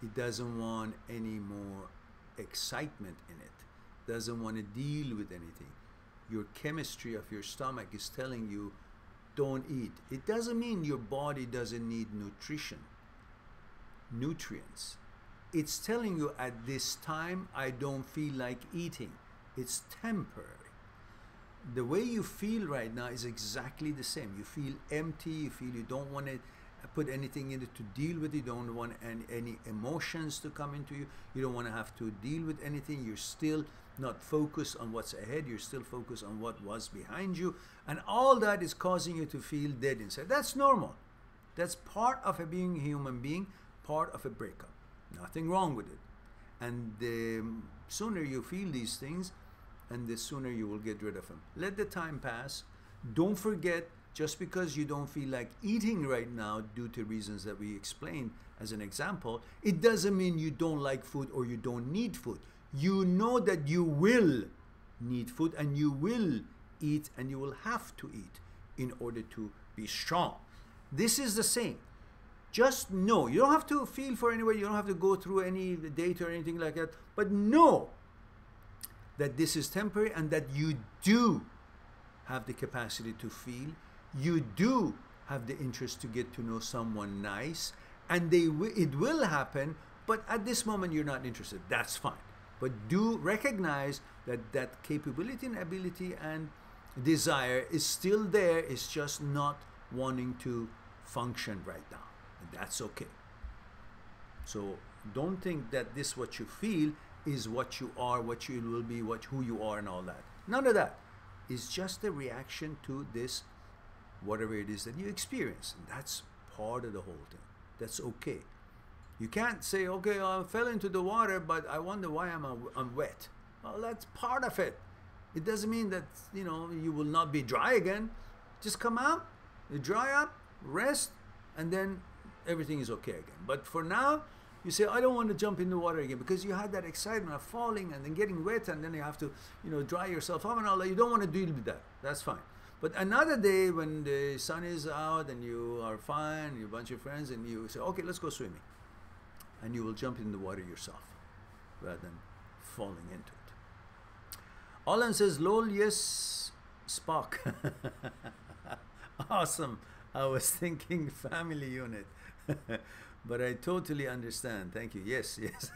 A: It doesn't want any more excitement in it. Doesn't want to deal with anything. Your chemistry of your stomach is telling you don't eat. It doesn't mean your body doesn't need nutrients. It's telling you at this time, I don't feel like eating. It's temporary. The way you feel right now is exactly the same. You feel empty, you feel you don't want to put anything in it to deal with. You don't want any emotions to come into you. You don't want to have to deal with anything. You're still not focused on what's ahead. You're still focused on what was behind you. And all that is causing you to feel dead inside. That's normal. That's part of being a human being, part of a breakup. Nothing wrong with it. And the sooner you feel these things, and the sooner you will get rid of them. Let the time pass. Don't forget, just because you don't feel like eating right now due to reasons that we explained as an example, it doesn't mean you don't like food or you don't need food. You know that you will need food and you will eat and you will have to eat in order to be strong. This is the same. Just know. You don't have to feel for anyway. You don't have to go through any data or anything like that. But know that this is temporary and that you do have the capacity to feel. You do have the interest to get to know someone nice. And it will happen, but at this moment you're not interested. That's fine. But do recognize that that capability and ability and desire is still there. It's just not wanting to function right now. And that's okay. So don't think that this what you feel is what you are, what you will be, who you are and all that. None of that. It's just a reaction to this, whatever it is that you experience. And that's part of the whole thing. That's okay. You can't say, okay, I fell into the water, but I wonder why I'm wet. Well, that's part of it. It doesn't mean that, you will not be dry again. Just come out, you dry up, rest, and then everything is okay again. But for now, you say, I don't want to jump in the water again because you had that excitement of falling and then getting wet and then you have to, dry yourself up and all that. You don't want to deal with that. That's fine. But another day when the sun is out and you are fine, you're a bunch of friends, and you say, okay, let's go swimming. And you will jump in the water yourself rather than falling into it. Alan says, lol, yes, Spock. Awesome. I was thinking family unit. But I totally understand. Thank you. Yes, yes.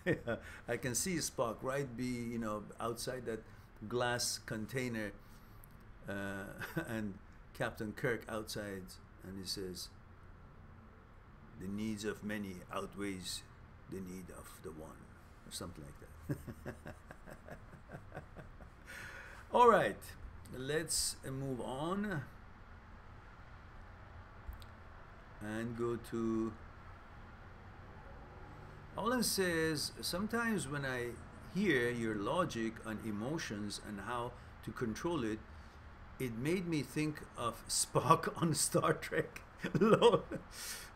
A: Yeah, I can see Spock right outside that glass container and Captain Kirk outside, and he says, the needs of many outweighs the need of the one, or something like that. All right, let's move on and go to Olin says, sometimes when I hear your logic on emotions and how to control it, it made me think of Spock on Star Trek.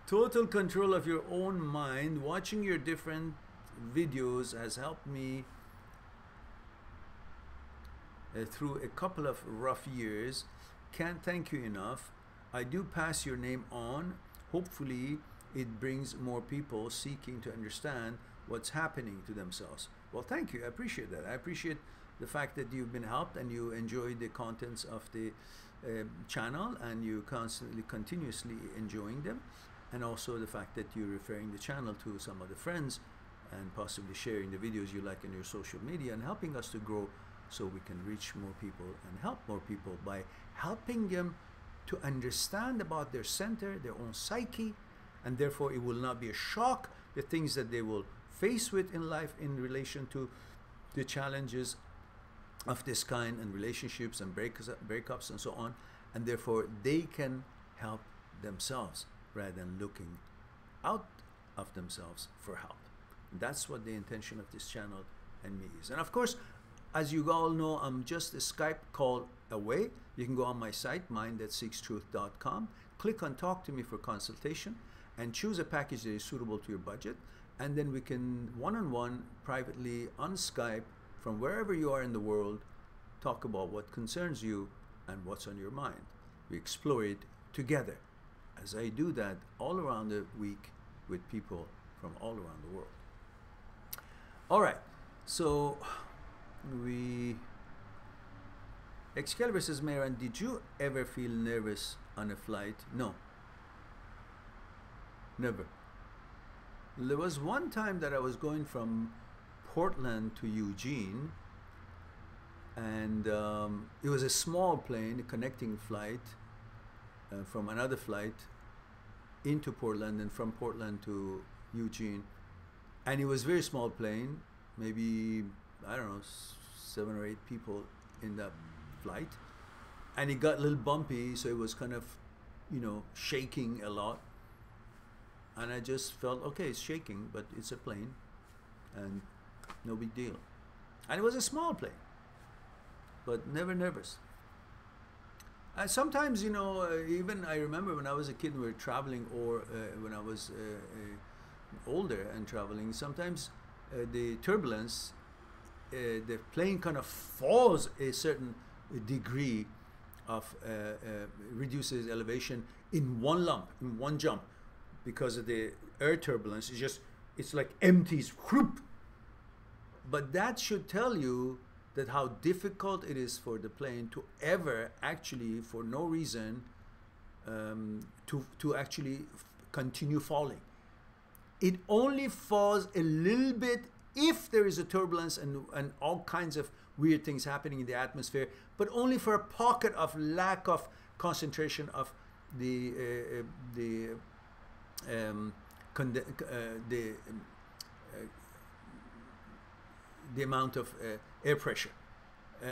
A: Total control of your own mind. Watching your different videos has helped me through a couple of rough years. Can't thank you enough. I do pass your name on. Hopefully it brings more people seeking to understand what's happening to themselves. Well, thank you. I appreciate that. I appreciate the fact that you've been helped and you enjoy the contents of the channel and you continuously enjoying them, and also the fact that you're referring the channel to some other friends and possibly sharing the videos you like in your social media and helping us to grow so we can reach more people and help more people by helping them to understand about their center, their own psyche, and therefore it will not be a shock, the things that they will face with in life in relation to the challenges of this kind and relationships and breakups and so on, and therefore they can help themselves rather than looking out of themselves for help. That's what the intention of this channel and me is. And of course, as you all know, I'm just a Skype call away. You can go on my site, mindthatseekstruth.com, click on Talk to Me for consultation, and choose a package that is suitable to your budget. And then we can one-on-one, privately, on Skype, from wherever you are in the world, talk about what concerns you and what's on your mind. We explore it together, as I do that all around the week with people from all around the world. All right, so we Excalibur says, Mehran, did you ever feel nervous on a flight? No, never. There was one time that I was going from Portland to Eugene, and it was a small plane, a connecting flight from another flight into Portland and from Portland to Eugene. And it was a very small plane, maybe, I don't know, 7 or 8 people in that flight. And it got a little bumpy, so it was kind of, you know, shaking a lot. And I just felt, okay, it's shaking, but it's a plane, and no big deal. And it was a small plane, but never nervous. Sometimes, you know, even I remember when I was a kid, we were traveling, or when I was older and traveling, sometimes the turbulence, the plane kind of falls a certain degree of, reduces elevation in one lump, in one jump, because of the air turbulence. It's just, it's like empties, whoop. But that should tell you that how difficult it is for the plane to ever actually, for no reason, to actually continue falling. It only falls a little bit if there is a turbulence and all kinds of weird things happening in the atmosphere, but only for a pocket of lack of concentration of the amount of air pressure,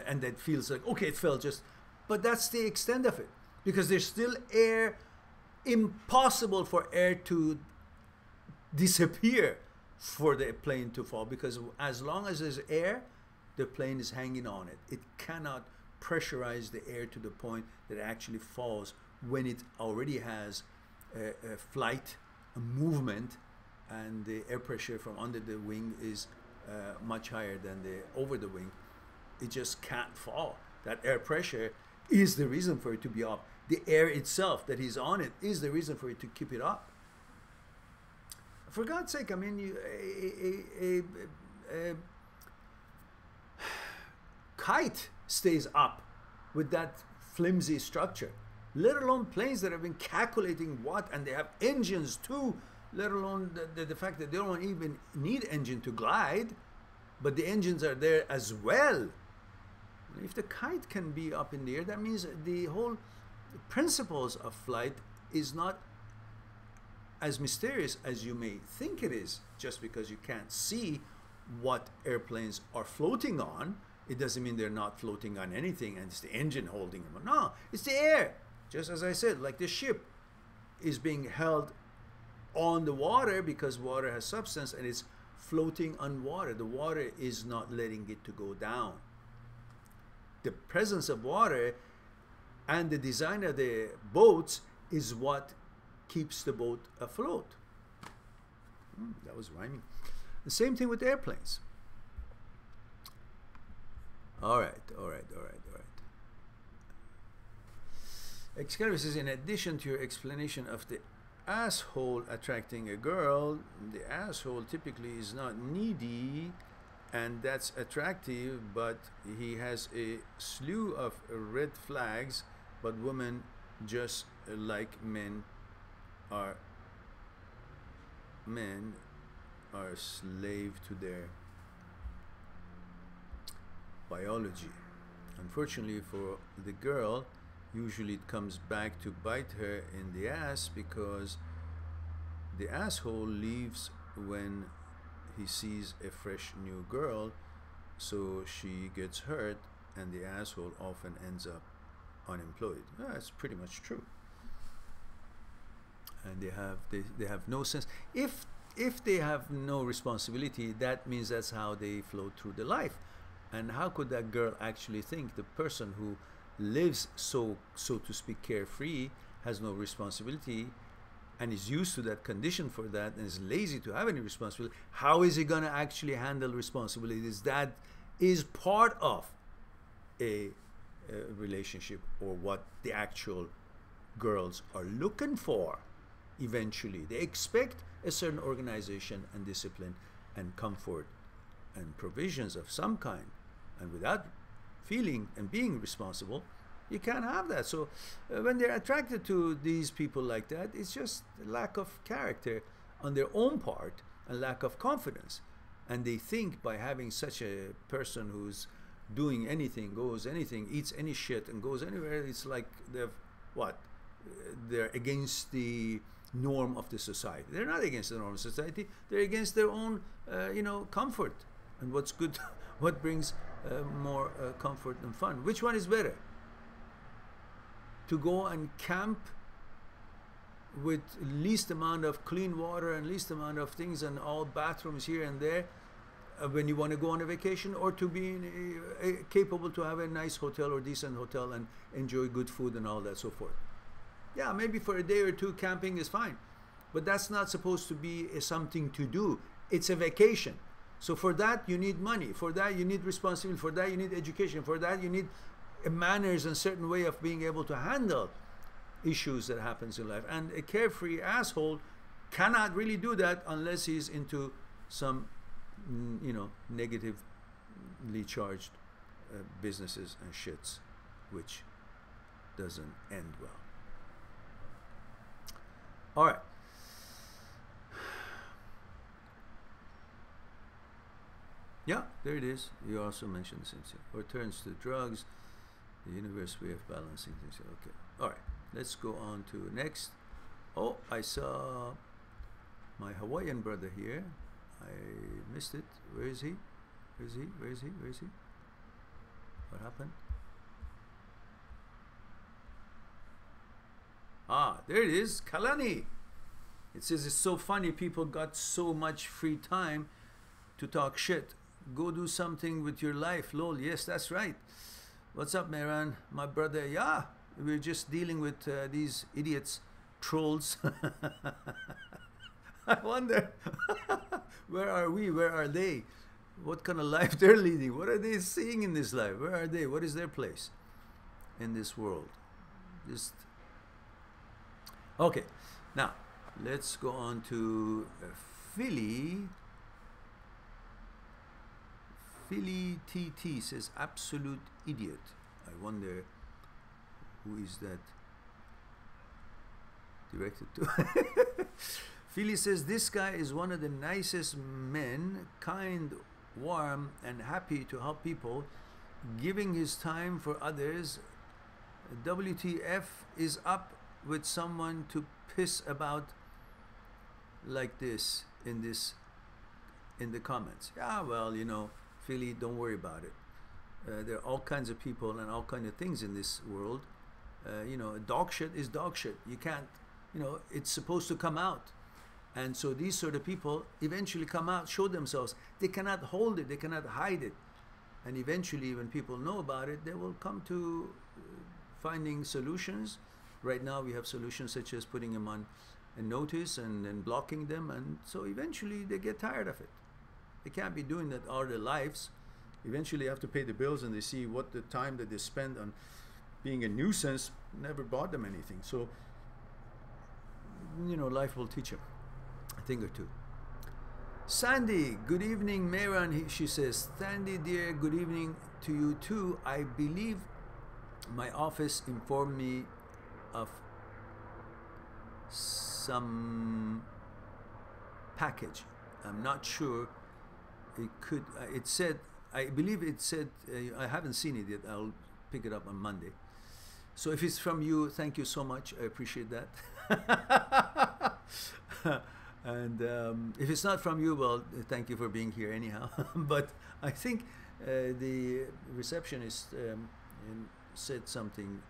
A: and that feels like, okay, it fell just, but that's the extent of it, because there's still air, impossible for air to disappear for the plane to fall, because as long as there's air, the plane is hanging on it. It cannot pressurize the air to the point that it actually falls when it already has a flight, a movement, and the air pressure from under the wing is much higher than the over the wing. It just can't fall. That air pressure is the reason for it to be up. The air itself that is on it is the reason for it to keep it up. For God's sake, I mean, a kite stays up with that flimsy structure, let alone planes that have been calculating what, and they have engines too, let alone the fact that they don't even need engine to glide, but the engines are there as well. If the kite can be up in the air, that means the whole principles of flight is not as mysterious as you may think it is. Just because you can't see what airplanes are floating on, it doesn't mean they're not floating on anything and it's the engine holding them. No, it's the air. Just as I said, like the ship is being held on the water because water has substance and it's floating on water. The water is not letting it to go down. The presence of water and the design of the boats is what keeps the boat afloat. That was rhyming. The same thing with airplanes. All right. Excalibur says, in addition to your explanation of the asshole attracting a girl, the asshole typically is not needy, and that's attractive, but he has a slew of red flags, but women, just like men are slave to their biology. Unfortunately for the girl, usually it comes back to bite her in the ass, because the asshole leaves when he sees a fresh new girl, so she gets hurt and the asshole often ends up unemployed. That's pretty much true. And they have no sense. If they have no responsibility, that means that's how they flow through the life. And how could that girl actually think the person who lives so to speak carefree, has no responsibility, and is used to that condition for that, and is lazy to have any responsibility? How is he going to actually handle responsibilities? That is part of a relationship, or what the actual girls are looking for. Eventually they expect a certain organization and discipline and comfort and provisions of some kind, and without feeling and being responsible, you can't have that. So when they're attracted to these people like that, it's just lack of character on their own part and lack of confidence. And they think by having such a person who's doing anything, goes anything, eats any shit and goes anywhere, it's like they're what? They're against the norm of the society. They're not against the norm of society. They're against their own, comfort and what's good, what brings more comfort and fun. Which one is better? To go and camp with least amount of clean water and least amount of things and all bathrooms here and there when you want to go on a vacation, or to be capable to have a nice hotel or decent hotel and enjoy good food and all that so forth. Yeah, maybe for a day or two camping is fine, but that's not supposed to be something to do. It's a vacation. So for that you need money, for that you need responsibility, for that you need education, for that you need manners and certain way of being able to handle issues that happens in life. And a carefree asshole cannot really do that unless he's into some negatively charged businesses and shits, which doesn't end well. All right. Yeah, there it is. You also mentioned the same thing. Or turns to drugs, the universe way of balancing things. Okay. All right. Let's go on to next. Oh, I saw my Hawaiian brother here. I missed it. Where is he? Where is he? Where is he? Where is he? What happened? Ah, there it is. Kalani. It says it's so funny people got so much free time to talk shit. Go do something with your life. Lol. Yes, that's right. What's up, Mehran? My brother. Yeah, we're just dealing with these idiots, trolls. I wonder, where are we? Where are they? What kind of life they're leading? What are they seeing in this life? Where are they? What is their place in this world? Just okay. Now let's go on to Philly. Philly TT says absolute idiot. I wonder who is that directed to. Philly says this guy is one of the nicest men, kind, warm, and happy to help people, giving his time for others. WTF is up with someone to piss about like this in the comments. Yeah, well, Philly, don't worry about it. There are all kinds of people and all kinds of things in this world. Dog shit is dog shit. You can't, it's supposed to come out. And so these sort of people eventually come out, show themselves. They cannot hold it, they cannot hide it. And eventually when people know about it, they will come to finding solutions. Right now we have solutions such as putting them on a notice and blocking them. And so eventually they get tired of it. They can't be doing that all their lives. Eventually they have to pay the bills, and they see what the time that they spend on being a nuisance never bought them anything. So, life will teach them a thing or two. Sandy, good evening, Mehran. She says, Sandy, dear, good evening to you too. I believe my office informed me of some package. I'm not sure. It said, I believe it said, I haven't seen it yet. I'll pick it up on Monday. So if it's from you, thank you so much. I appreciate that. And if it's not from you, well, thank you for being here anyhow. But I think the receptionist said something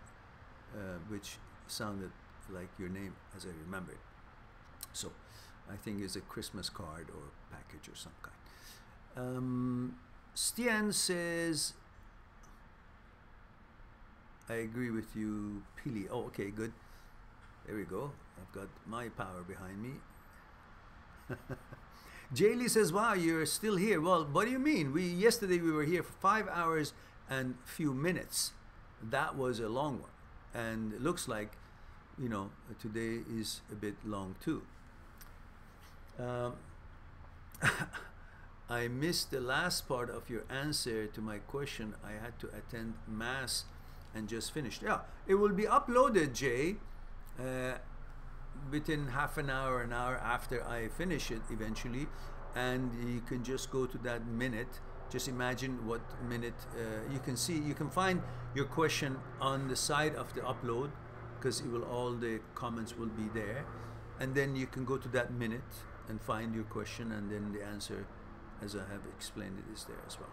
A: which sounded like your name, as I remembered. So I think it's a Christmas card or package or some kind. Stian says, I agree with you, Pili. Oh, okay, good. There we go. I've got my power behind me. Jaylee says, wow, you're still here. Well, what do you mean? Yesterday we were here for 5 hours and few minutes. That was a long one. And it looks like, today is a bit long too. I missed the last part of your answer to my question. I had to attend mass and just finished. Yeah, it will be uploaded, Jay, within half an hour after I finish it eventually, and you can just go to that minute. Just imagine what minute you can see. You can find your question on the side of the upload, because it will, all the comments will be there, and then you can go to that minute and find your question, and then the answer, as I have explained it, is there as well.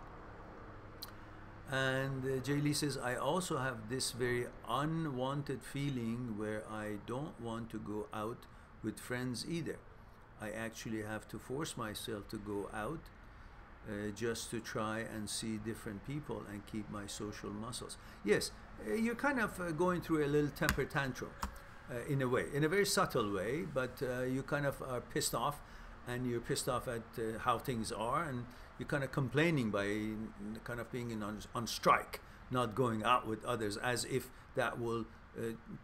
A: And Jay Lee says, I also have this very unwanted feeling where I don't want to go out with friends either. I actually have to force myself to go out just to try and see different people and keep my social muscles. Yes, you're kind of going through a little temper tantrum in a way, in a very subtle way, but you kind of are pissed off, and you're pissed off at how things are, and you're kind of complaining by kind of being on strike, not going out with others, as if that will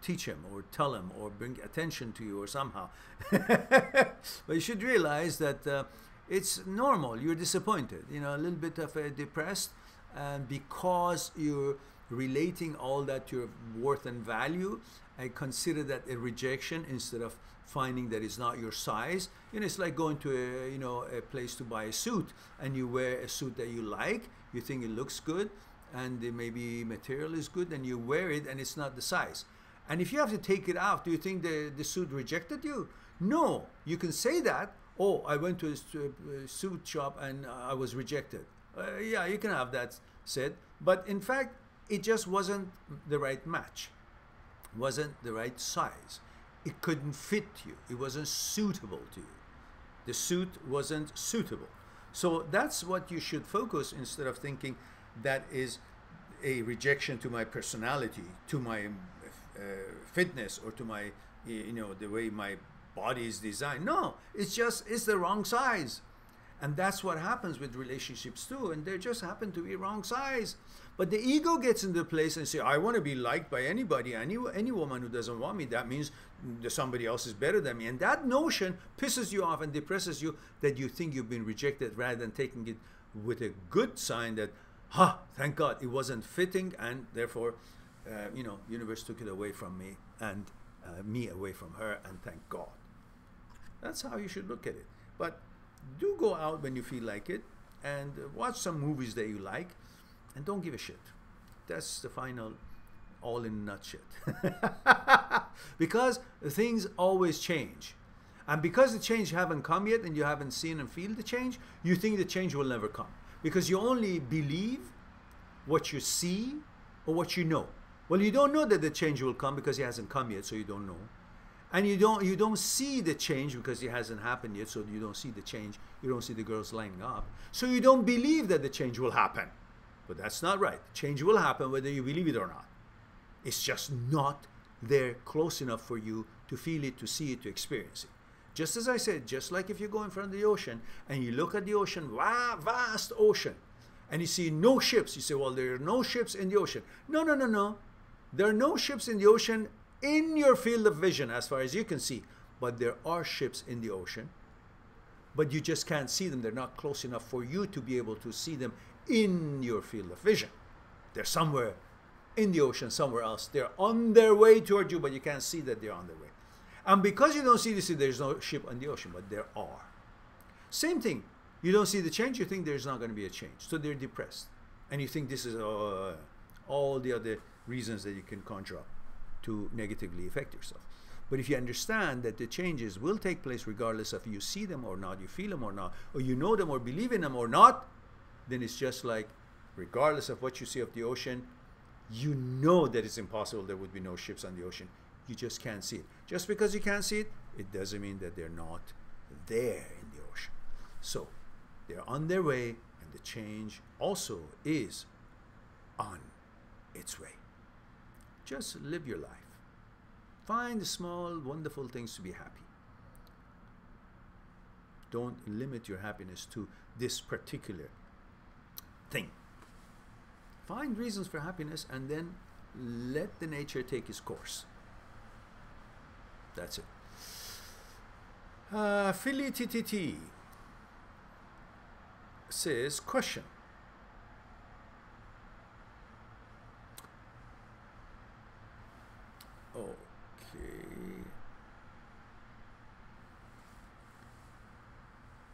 A: teach him or tell him or bring attention to you or somehow. But you should realize that it's normal. You're disappointed, you know, a little bit of depressed, and because you're relating all that to your worth and value, I consider that a rejection instead of finding that it's not your size. You know, it's like going to a, you know, a place to buy a suit, and you wear a suit that you like, you think it looks good, and maybe material is good, and you wear it and it's not the size. And if you have to take it out, do you think the suit rejected you? No, you can say that, oh, I went to a suit shop and I was rejected. Yeah, you can have that said, but in fact, it just wasn't the right match, wasn't the right size. It couldn't fit you. It wasn't suitable to you. The suit wasn't suitable. So that's what you should focus, instead of thinking that is a rejection to my personality, to my fitness, or to my, you know, the way my body is designed. No, it's just, it's the wrong size. And that's what happens with relationships too, and they just happen to be wrong size. But the ego gets into place and say, I want to be liked by anybody, any woman who doesn't want me, that means that somebody else is better than me. And that notion pisses you off and depresses you, that you think you've been rejected, rather than taking it with a good sign that, thank God it wasn't fitting, and therefore, you know, universe took it away from me, and me away from her, and thank God. That's how you should look at it. But do go out when you feel like it, and watch some movies that you like, and don't give a shit. That's the final, all in a nutshell. Because things always change. And because the change haven't come yet, and you haven't seen and feel the change, you think the change will never come. Because you only believe what you see or what you know. Well, you don't know that the change will come because it hasn't come yet, so you don't know. And you don't see the change because it hasn't happened yet, so you don't see the change. You don't see the girls lining up. So you don't believe that the change will happen. But that's not right. Change will happen whether you believe it or not. It's just not there close enough for you to feel it, to see it, to experience it. Just as I said, just like if you go in front of the ocean and you look at the ocean, wow, vast ocean, and you see no ships, you say, well, there are no ships in the ocean. No, no, no, no. There are no ships in the ocean in your field of vision as far as you can see. But there are ships in the ocean. But you just can't see them. They're not close enough for you to be able to see them in your field of vision. They're somewhere in the ocean, somewhere else. They're on their way toward you, but you can't see that they're on their way. And because you don't see this, there's no ship on the ocean, but there are. Same thing. You don't see the change, you think there's not going to be a change. So they're depressed. And you think this is all the other reasons that you can conjure up to negatively affect yourself. But if you understand that the changes will take place regardless of you see them or not, you feel them or not, or you know them or believe in them or not, then it's just like, regardless of what you see of the ocean, you know that it's impossible there would be no ships on the ocean. You just can't see it. Just because you can't see it, it doesn't mean that they're not there in the ocean. So they're on their way, and the change also is on its way. Just live your life. Find the small, wonderful things to be happy. Don't limit your happiness to this particular thing. Find reasons for happiness, and then let the nature take its course. That's it. Philly TTT says, question. Okay.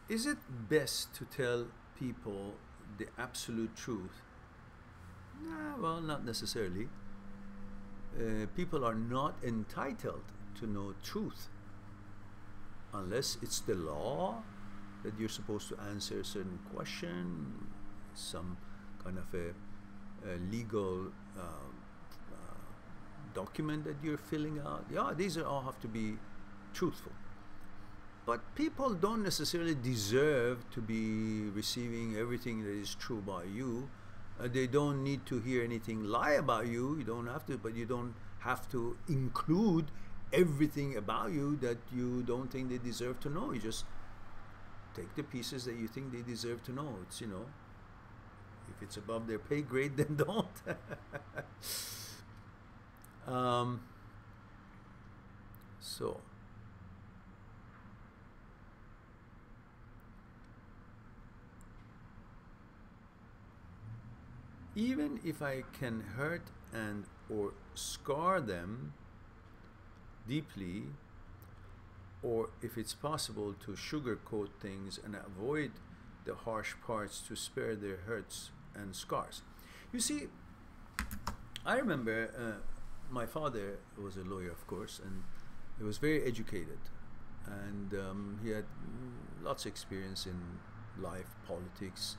A: Is it best to tell people the absolute truth? Well, not necessarily. People are not entitled to know truth unless it's the law that you're supposed to answer a certain question, some kind of a legal document that you're filling out. Yeah, these are all have to be truthful. But people don't necessarily deserve to be receiving everything that is true about you. They don't need to hear anything lie about you. You don't have to, but you don't have to include everything about you that you don't think they deserve to know. You just take the pieces that you think they deserve to know. It's, you know, if it's above their pay grade, then don't. So even if I can hurt and or scar them deeply, or if it's possible to sugarcoat things and avoid the harsh parts to spare their hurts and scars. You see, I remember my father was a lawyer, of course, and he was very educated, and he had lots of experience in life, politics,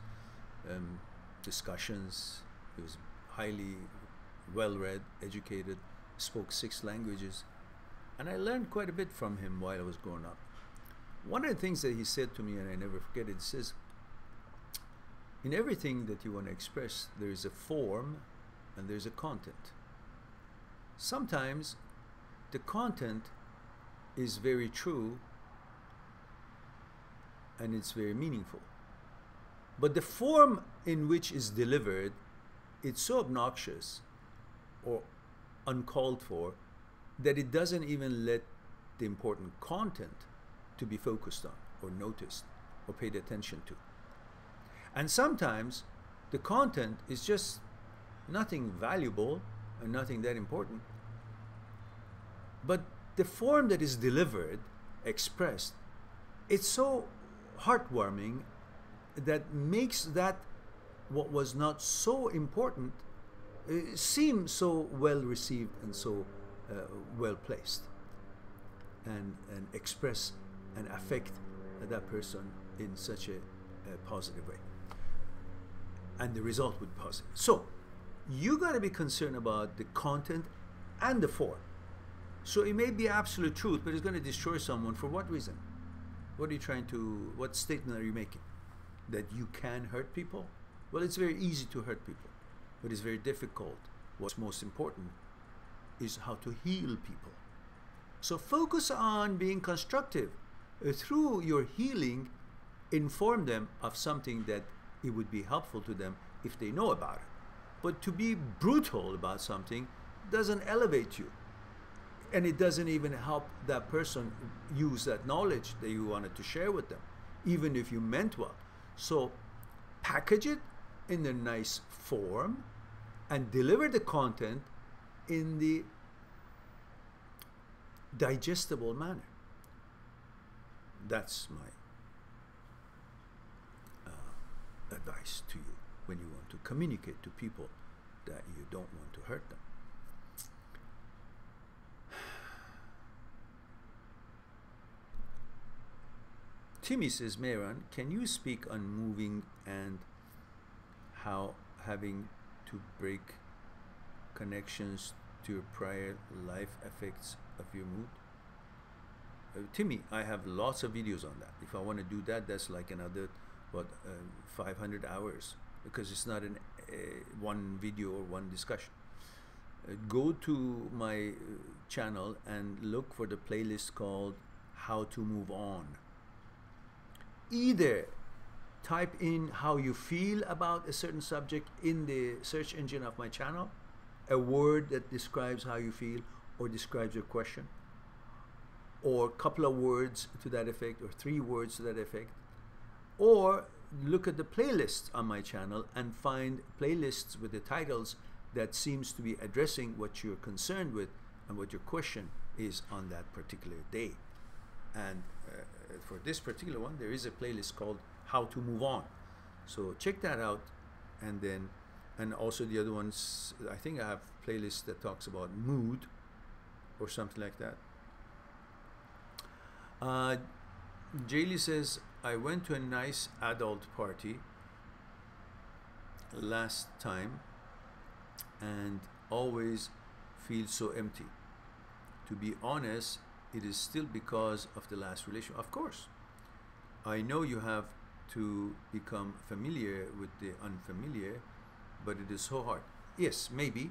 A: discussions. He was highly well-read, educated, spoke 6 languages, and I learned quite a bit from him while I was growing up. One of the things that he said to me, and I never forget it, he says, in everything that you want to express, there is a form and there's a content. Sometimes the content is very true and it's very meaningful, but the form in which is delivered, it's so obnoxious or uncalled for that it doesn't even let the important content to be focused on or noticed or paid attention to. And sometimes the content is just nothing valuable and nothing that important, but the form that is delivered, expressed, it's so heartwarming that makes that what was not so important seem so well received and so well placed, and express and affect that person in such a positive way, and the result would be positive. So you got to be concerned about the content and the form. So it may be absolute truth, but it's going to destroy someone. For what reason? What are you trying to, what statement are you making? That you can hurt people? Well, it's very easy to hurt people, but it's very difficult. What's most important is how to heal people. So focus on being constructive. Through your healing, inform them of something that it would be helpful to them if they know about it. But to be brutal about something doesn't elevate you, and it doesn't even help that person use that knowledge that you wanted to share with them, even if you meant well. So package it in a nice form and deliver the content in the digestible manner. That's my advice to you when you want to communicate to people that you don't want to hurt them. Timmy says, Mehran, can you speak on moving and how having to break connections to your prior life affects of your mood? Timmy, I have lots of videos on that. If I want to do that, that's like another, 500 hours, because it's not one video or one discussion. Go to my channel and look for the playlist called How to Move On. Either type in how you feel about a certain subject in the search engine of my channel, a word that describes how you feel or describes your question, or a couple of words to that effect, or 3 words to that effect, or look at the playlists on my channel and find playlists with the titles that seems to be addressing what you're concerned with and what your question is on that particular day. And for this particular one, there is a playlist called How to Move On. So check that out. And then, and also the other ones, I think I have playlists that talks about mood or something like that. Jaylee says, I went to a nice adult party last time and always feel so empty. To be honest, it is still because of the last relation. Of course, I know you have to become familiar with the unfamiliar, but it is so hard. Yes, maybe,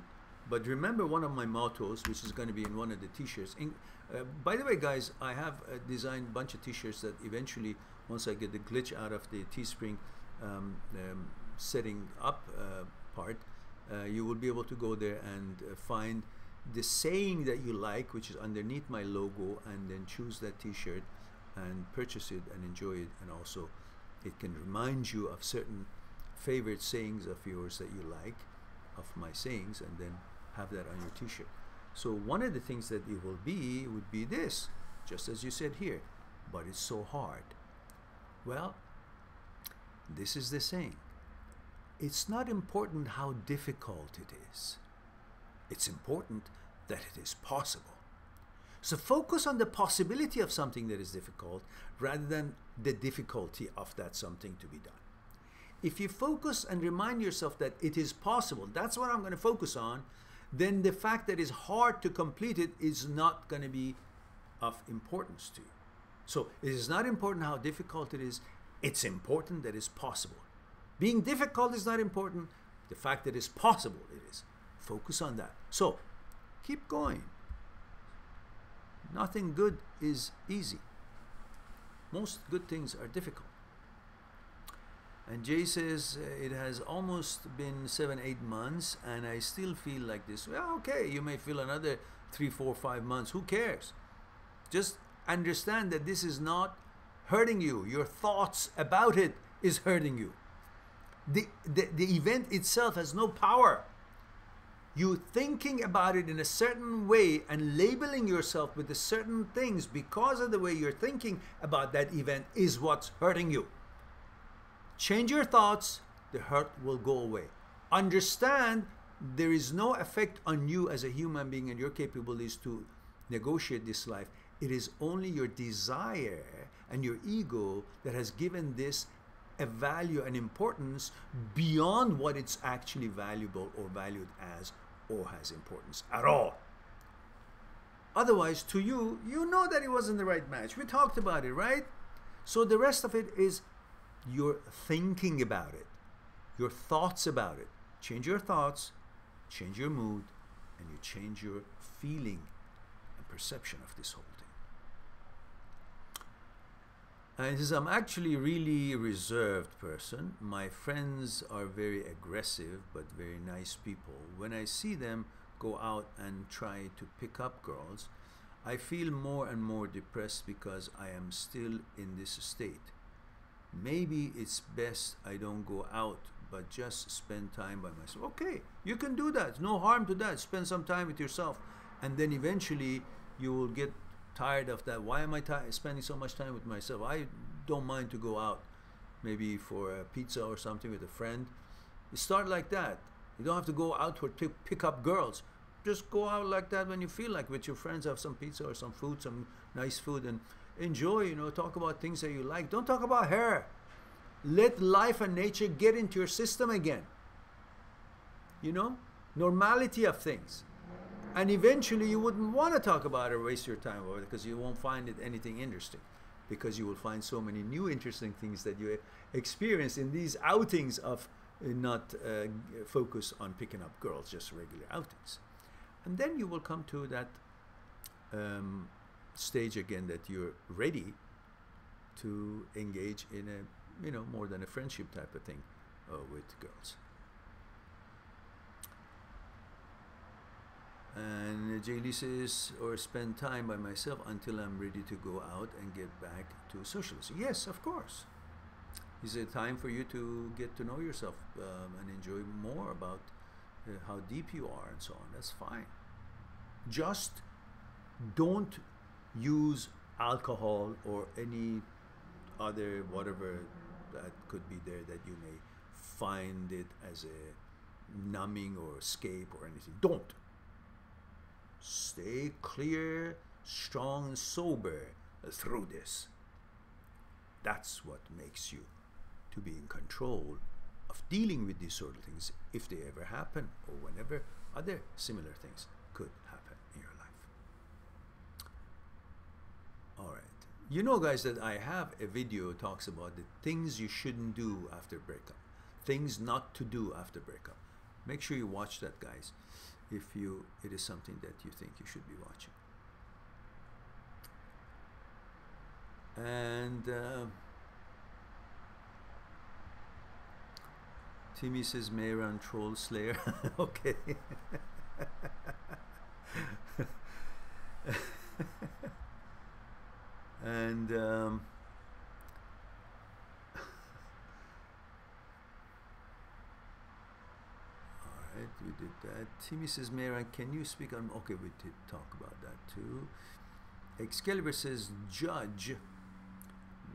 A: but remember one of my mottos, which is going to be in one of the t-shirts. By the way, guys, I have designed a bunch of t-shirts that eventually, once I get the glitch out of the Teespring setting up part, you will be able to go there and find the saying that you like, which is underneath my logo, and then choose that t-shirt and purchase it and enjoy it. And also it can remind you of certain favorite sayings of yours that you like, of my sayings, and then have that on your t-shirt. So one of the things that it would be this, just as you said here, but it's so hard. Well, this is the saying. It's not important how difficult it is. It's important that it is possible. So focus on the possibility of something that is difficult rather than the difficulty of that something to be done. If you focus and remind yourself that it is possible, that's what I'm going to focus on, then the fact that it's hard to complete it is not going to be of importance to you. So it is not important how difficult it is. It's important that it's possible. Being difficult is not important. The fact that it's possible, it is. Focus on that. So keep going. Nothing good is easy. Most good things are difficult. And Jay says, it has almost been 7-8 months and I still feel like this. Well, okay, you may feel another 3, 4, 5 months. Who cares? Just understand that this is not hurting you. Your thoughts about it is hurting you. The event itself has no power. You thinking about it in a certain way and labeling yourself with the certain things because of the way you're thinking about that event is what's hurting you. Change your thoughts, the hurt will go away. Understand there is no effect on you as a human being and your capabilities to negotiate this life. It is only your desire and your ego that has given this a value and importance beyond what it's actually valuable or valued as or has importance at all. Otherwise, to you, you know that it wasn't the right match. We talked about it, right? So the rest of it is your thinking about it, your thoughts about it. Change your thoughts, change your mood, and you change your feeling and perception of this whole thing. And he says, I'm actually a really reserved person. My friends are very aggressive, but very nice people. When I see them go out and try to pick up girls, I feel more and more depressed because I am still in this state. Maybe it's best I don't go out, but just spend time by myself. Okay, you can do that. No harm to that. Spend some time with yourself. And then eventually you will get tired of that. Why am I spending so much time with myself? I don't mind to go out, maybe for a pizza or something with a friend. You start like that. You don't have to go out to pick up girls. Just go out like that when you feel like with your friends, have some pizza or some food, some nice food, and enjoy, you know, talk about things that you like. Don't talk about her. Let life and nature get into your system again. You know, normality of things. And eventually you wouldn't want to talk about it or waste your time over it because you won't find it anything interesting, because you will find so many new interesting things that you experience in these outings of not focus on picking up girls, just regular outings. And then you will come to that stage again that you're ready to engage in a, you know, more than a friendship type of thing with girls. And Jaylee says, or spend time by myself until I'm ready to go out and get back to socializing. Yes, of course. It's a time for you to get to know yourself and enjoy more about how deep you are and so on. That's fine. Just don't use alcohol or any other whatever that could be there that you may find it as a numbing or escape or anything. Don't. Stay clear, strong, and sober through this. That's what makes you to be in control of dealing with these sort of things if they ever happen or whenever other similar things could happen in your life. All right. You know, guys, that I have a video talks about the things you shouldn't do after breakup, things not to do after breakup. Make sure you watch that, guys, if it is something that you think you should be watching. And Timmy says Mehran troll slayer. Okay. And all right, we did that. Timmy says Mehran, can you speak on? Okay, we did talk about that too. Excalibur says, Judge,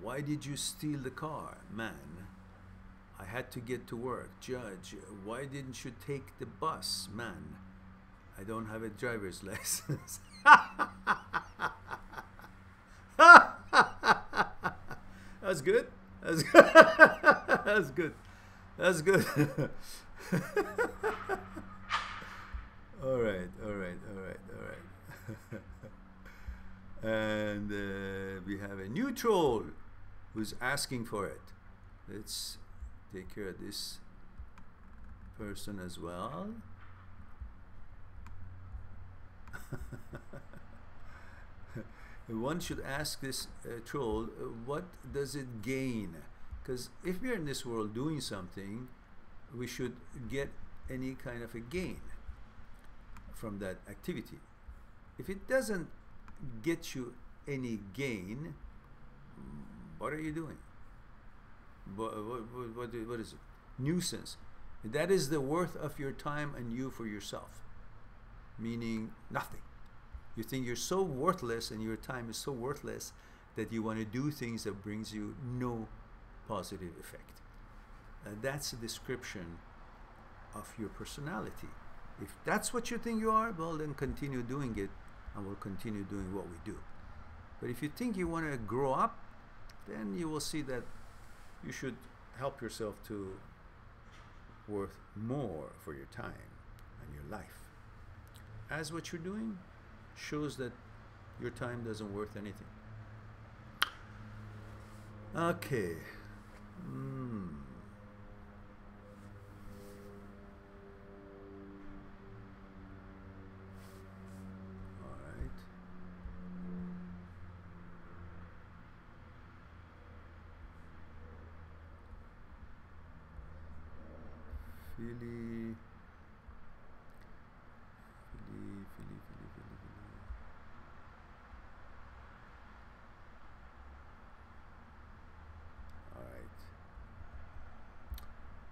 A: why did you steal the car? Man, I had to get to work. Judge, why didn't you take the bus? Man, I don't have a driver's license. That's good. That's good. That's good. That's good. All right. All right. All right. All right. And we have a new troll who's asking for it. Let's take care of this person as well. One should ask this troll, what does it gain? Because if we're in this world doing something, we should get any kind of a gain from that activity. If it doesn't get you any gain, what are you doing? What is it? Nuisance. That is the worth of your time and you for yourself. Meaning nothing. You think you're so worthless and your time is so worthless that you want to do things that brings you no positive effect. That's a description of your personality. If that's what you think you are, well, then continue doing it and we'll continue doing what we do. But if you think you want to grow up, then you will see that you should help yourself to worth more for your time and your life. As what you're doing shows that your time doesn't worth anything. Okay. All right. Philly.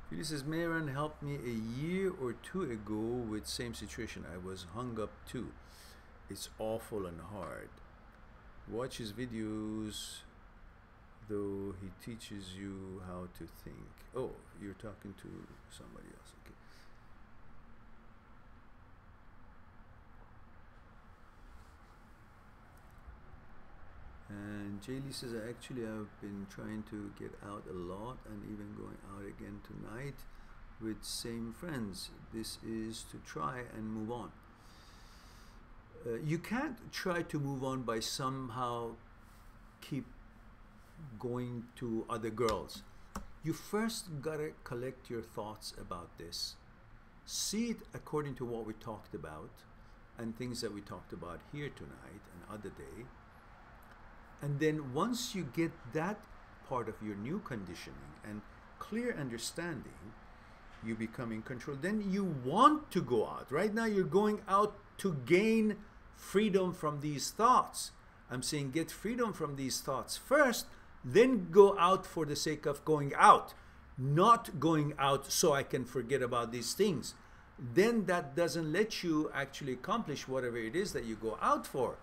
A: Philly says, Mehran helped me a year or two ago with same situation. I was hung up too. It's awful and hard. Watch his videos, though he teaches you how to think. Oh, you're talking to somebody else. Okay. And Jaylee says, actually I've been trying to get out a lot and even going out again tonight with same friends. This is to try and move on. You can't try to move on by somehow keep going to other girls. You first gotta collect your thoughts about this. See it according to what we talked about and things that we talked about here tonight and other day. And then once you get that part of your new conditioning and clear understanding, you become in control. Then you want to go out. Right now you're going out to gain freedom from these thoughts. I'm saying get freedom from these thoughts first, then go out for the sake of going out, not going out so I can forget about these things, then that doesn't let you actually accomplish whatever it is that you go out for.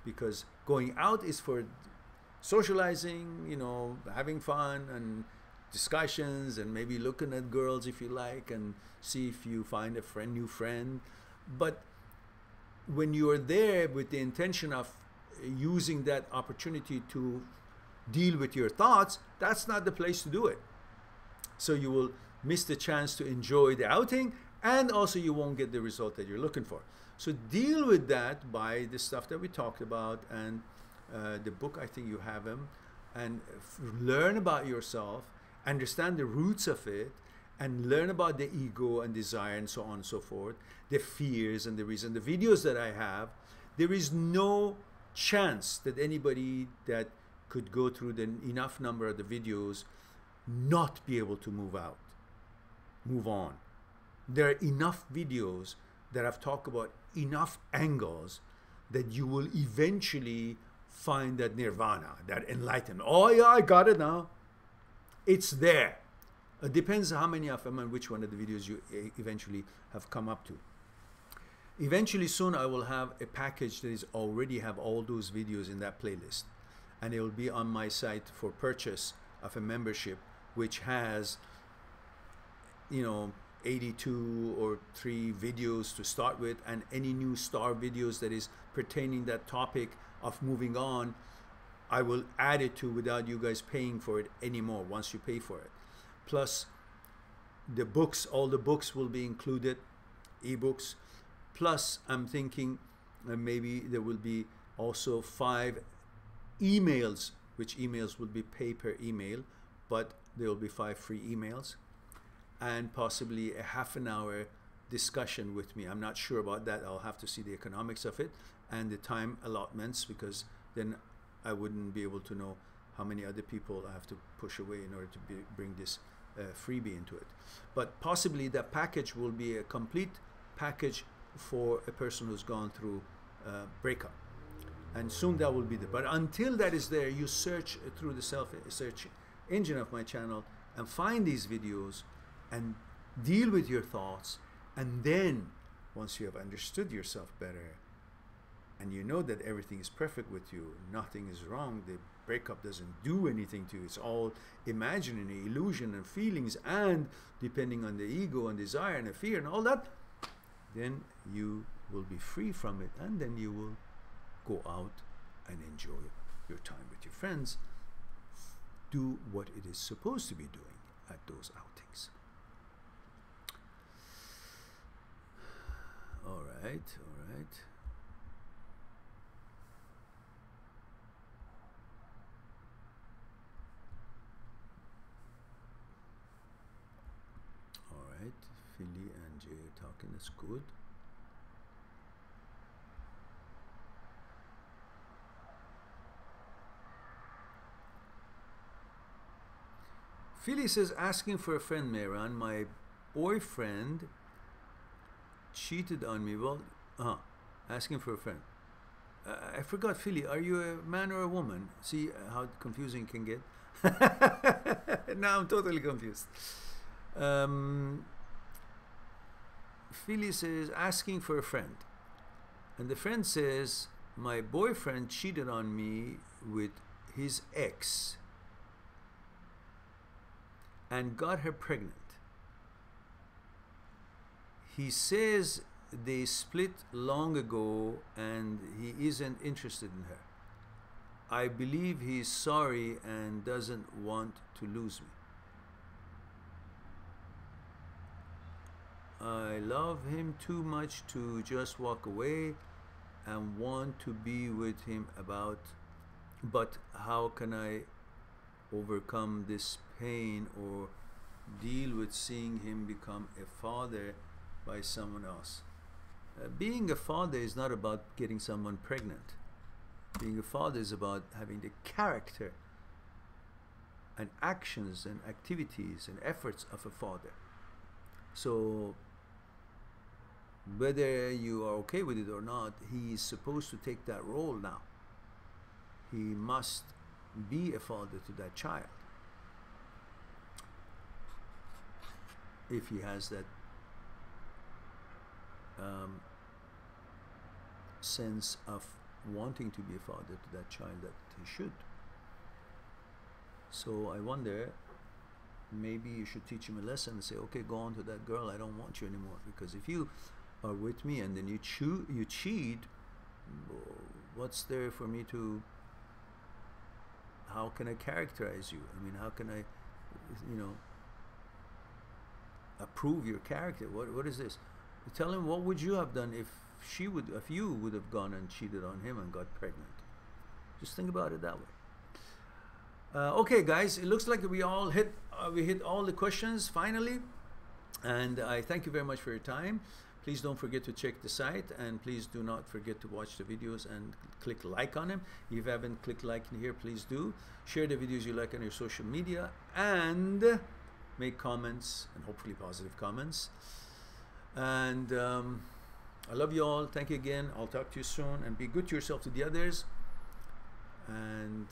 A: Because going out is for socializing, you know, having fun and discussions, and maybe looking at girls if you like, and see if you find a new friend. But when you are there with the intention of using that opportunity to deal with your thoughts, that's not the place to do it. So you will miss the chance to enjoy the outing, and also you won't get the result that you're looking for. So deal with that by the stuff that we talked about, and the book, I think you have them, and learn about yourself, understand the roots of it, and learn about the ego and desire and so on and so forth, the fears and the reason. The videos that I have, there is no chance that anybody that could go through the enough number of the videos not be able to move on. There are enough videos that I've talked about enough angles that you will eventually find that nirvana, that enlightenment. Oh yeah, I got it now. It's there. It depends how many of them and which one of the videos you eventually have come up to. Eventually soon I will have a package that is already have all those videos in that playlist, and it will be on my site for purchase of a membership, which has, you know, 82 or 3 videos to start with, and any new star videos that is pertaining that topic of moving on, I will add it to without you guys paying for it anymore once you pay for it. Plus the books, all the books will be included, ebooks. Plus I'm thinking maybe there will be also 5 emails, which emails will be pay per email, but there will be 5 free emails, and possibly a half an hour discussion with me. I'm not sure about that. I'll have to see the economics of it and the time allotments, because then I wouldn't be able to know how many other people I have to push away in order to bring this freebie into it. But possibly that package will be a complete package for a person who's gone through breakup, and soon that will be there. But until that is there, you search through the search engine of my channel and find these videos and deal with your thoughts. And then once you have understood yourself better and you know that everything is perfect with you, nothing is wrong, the breakup doesn't do anything to you, it's all imaginary, illusion and feelings, and depending on the ego and desire and the fear and all that, then you will be free from it, and then you will go out and enjoy your time with your friends. Do what it is supposed to be doing at those outings. All right, all right. All right, Philly and Jay are talking, that's good. Philly says, asking for a friend, Mehran. My boyfriend cheated on me. Well, asking for a friend. I forgot, Philly, are you a man or a woman? See how confusing it can get? Now I'm totally confused. Philly says, asking for a friend. And the friend says, my boyfriend cheated on me with his ex and got her pregnant. He says they split long ago and he isn't interested in her. I believe he's sorry and doesn't want to lose me. I love him too much to just walk away and want to be with him but how can I overcome this pain or deal with seeing him become a father by someone else? Being a father is not about getting someone pregnant. Being a father is about having the character and actions and activities and efforts of a father. So whether you are okay with it or not, he is supposed to take that role now. He must be a father to that child if he has that sense of wanting to be a father to that child that he should. So I wonder, maybe you should teach him a lesson and say, okay, go on to that girl, I don't want you anymore, because if you are with me and then you cheat, what's there for me to, how can I characterize you? I mean, how can I, you know, approve your character? What is this? You tell him, what would you have done if you would have gone and cheated on him and got pregnant? Just think about it that way. Okay, guys, it looks like we hit all the questions finally, and I thank you very much for your time. Please don't forget to check the site, and please do not forget to watch the videos and click like on them. If you haven't clicked like in here, please do. Share the videos you like on your social media, and make comments, and hopefully positive comments. And I love you all. Thank you again. I'll talk to you soon, and be good to yourself, to the others. And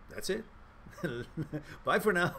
A: that's it. Bye for now.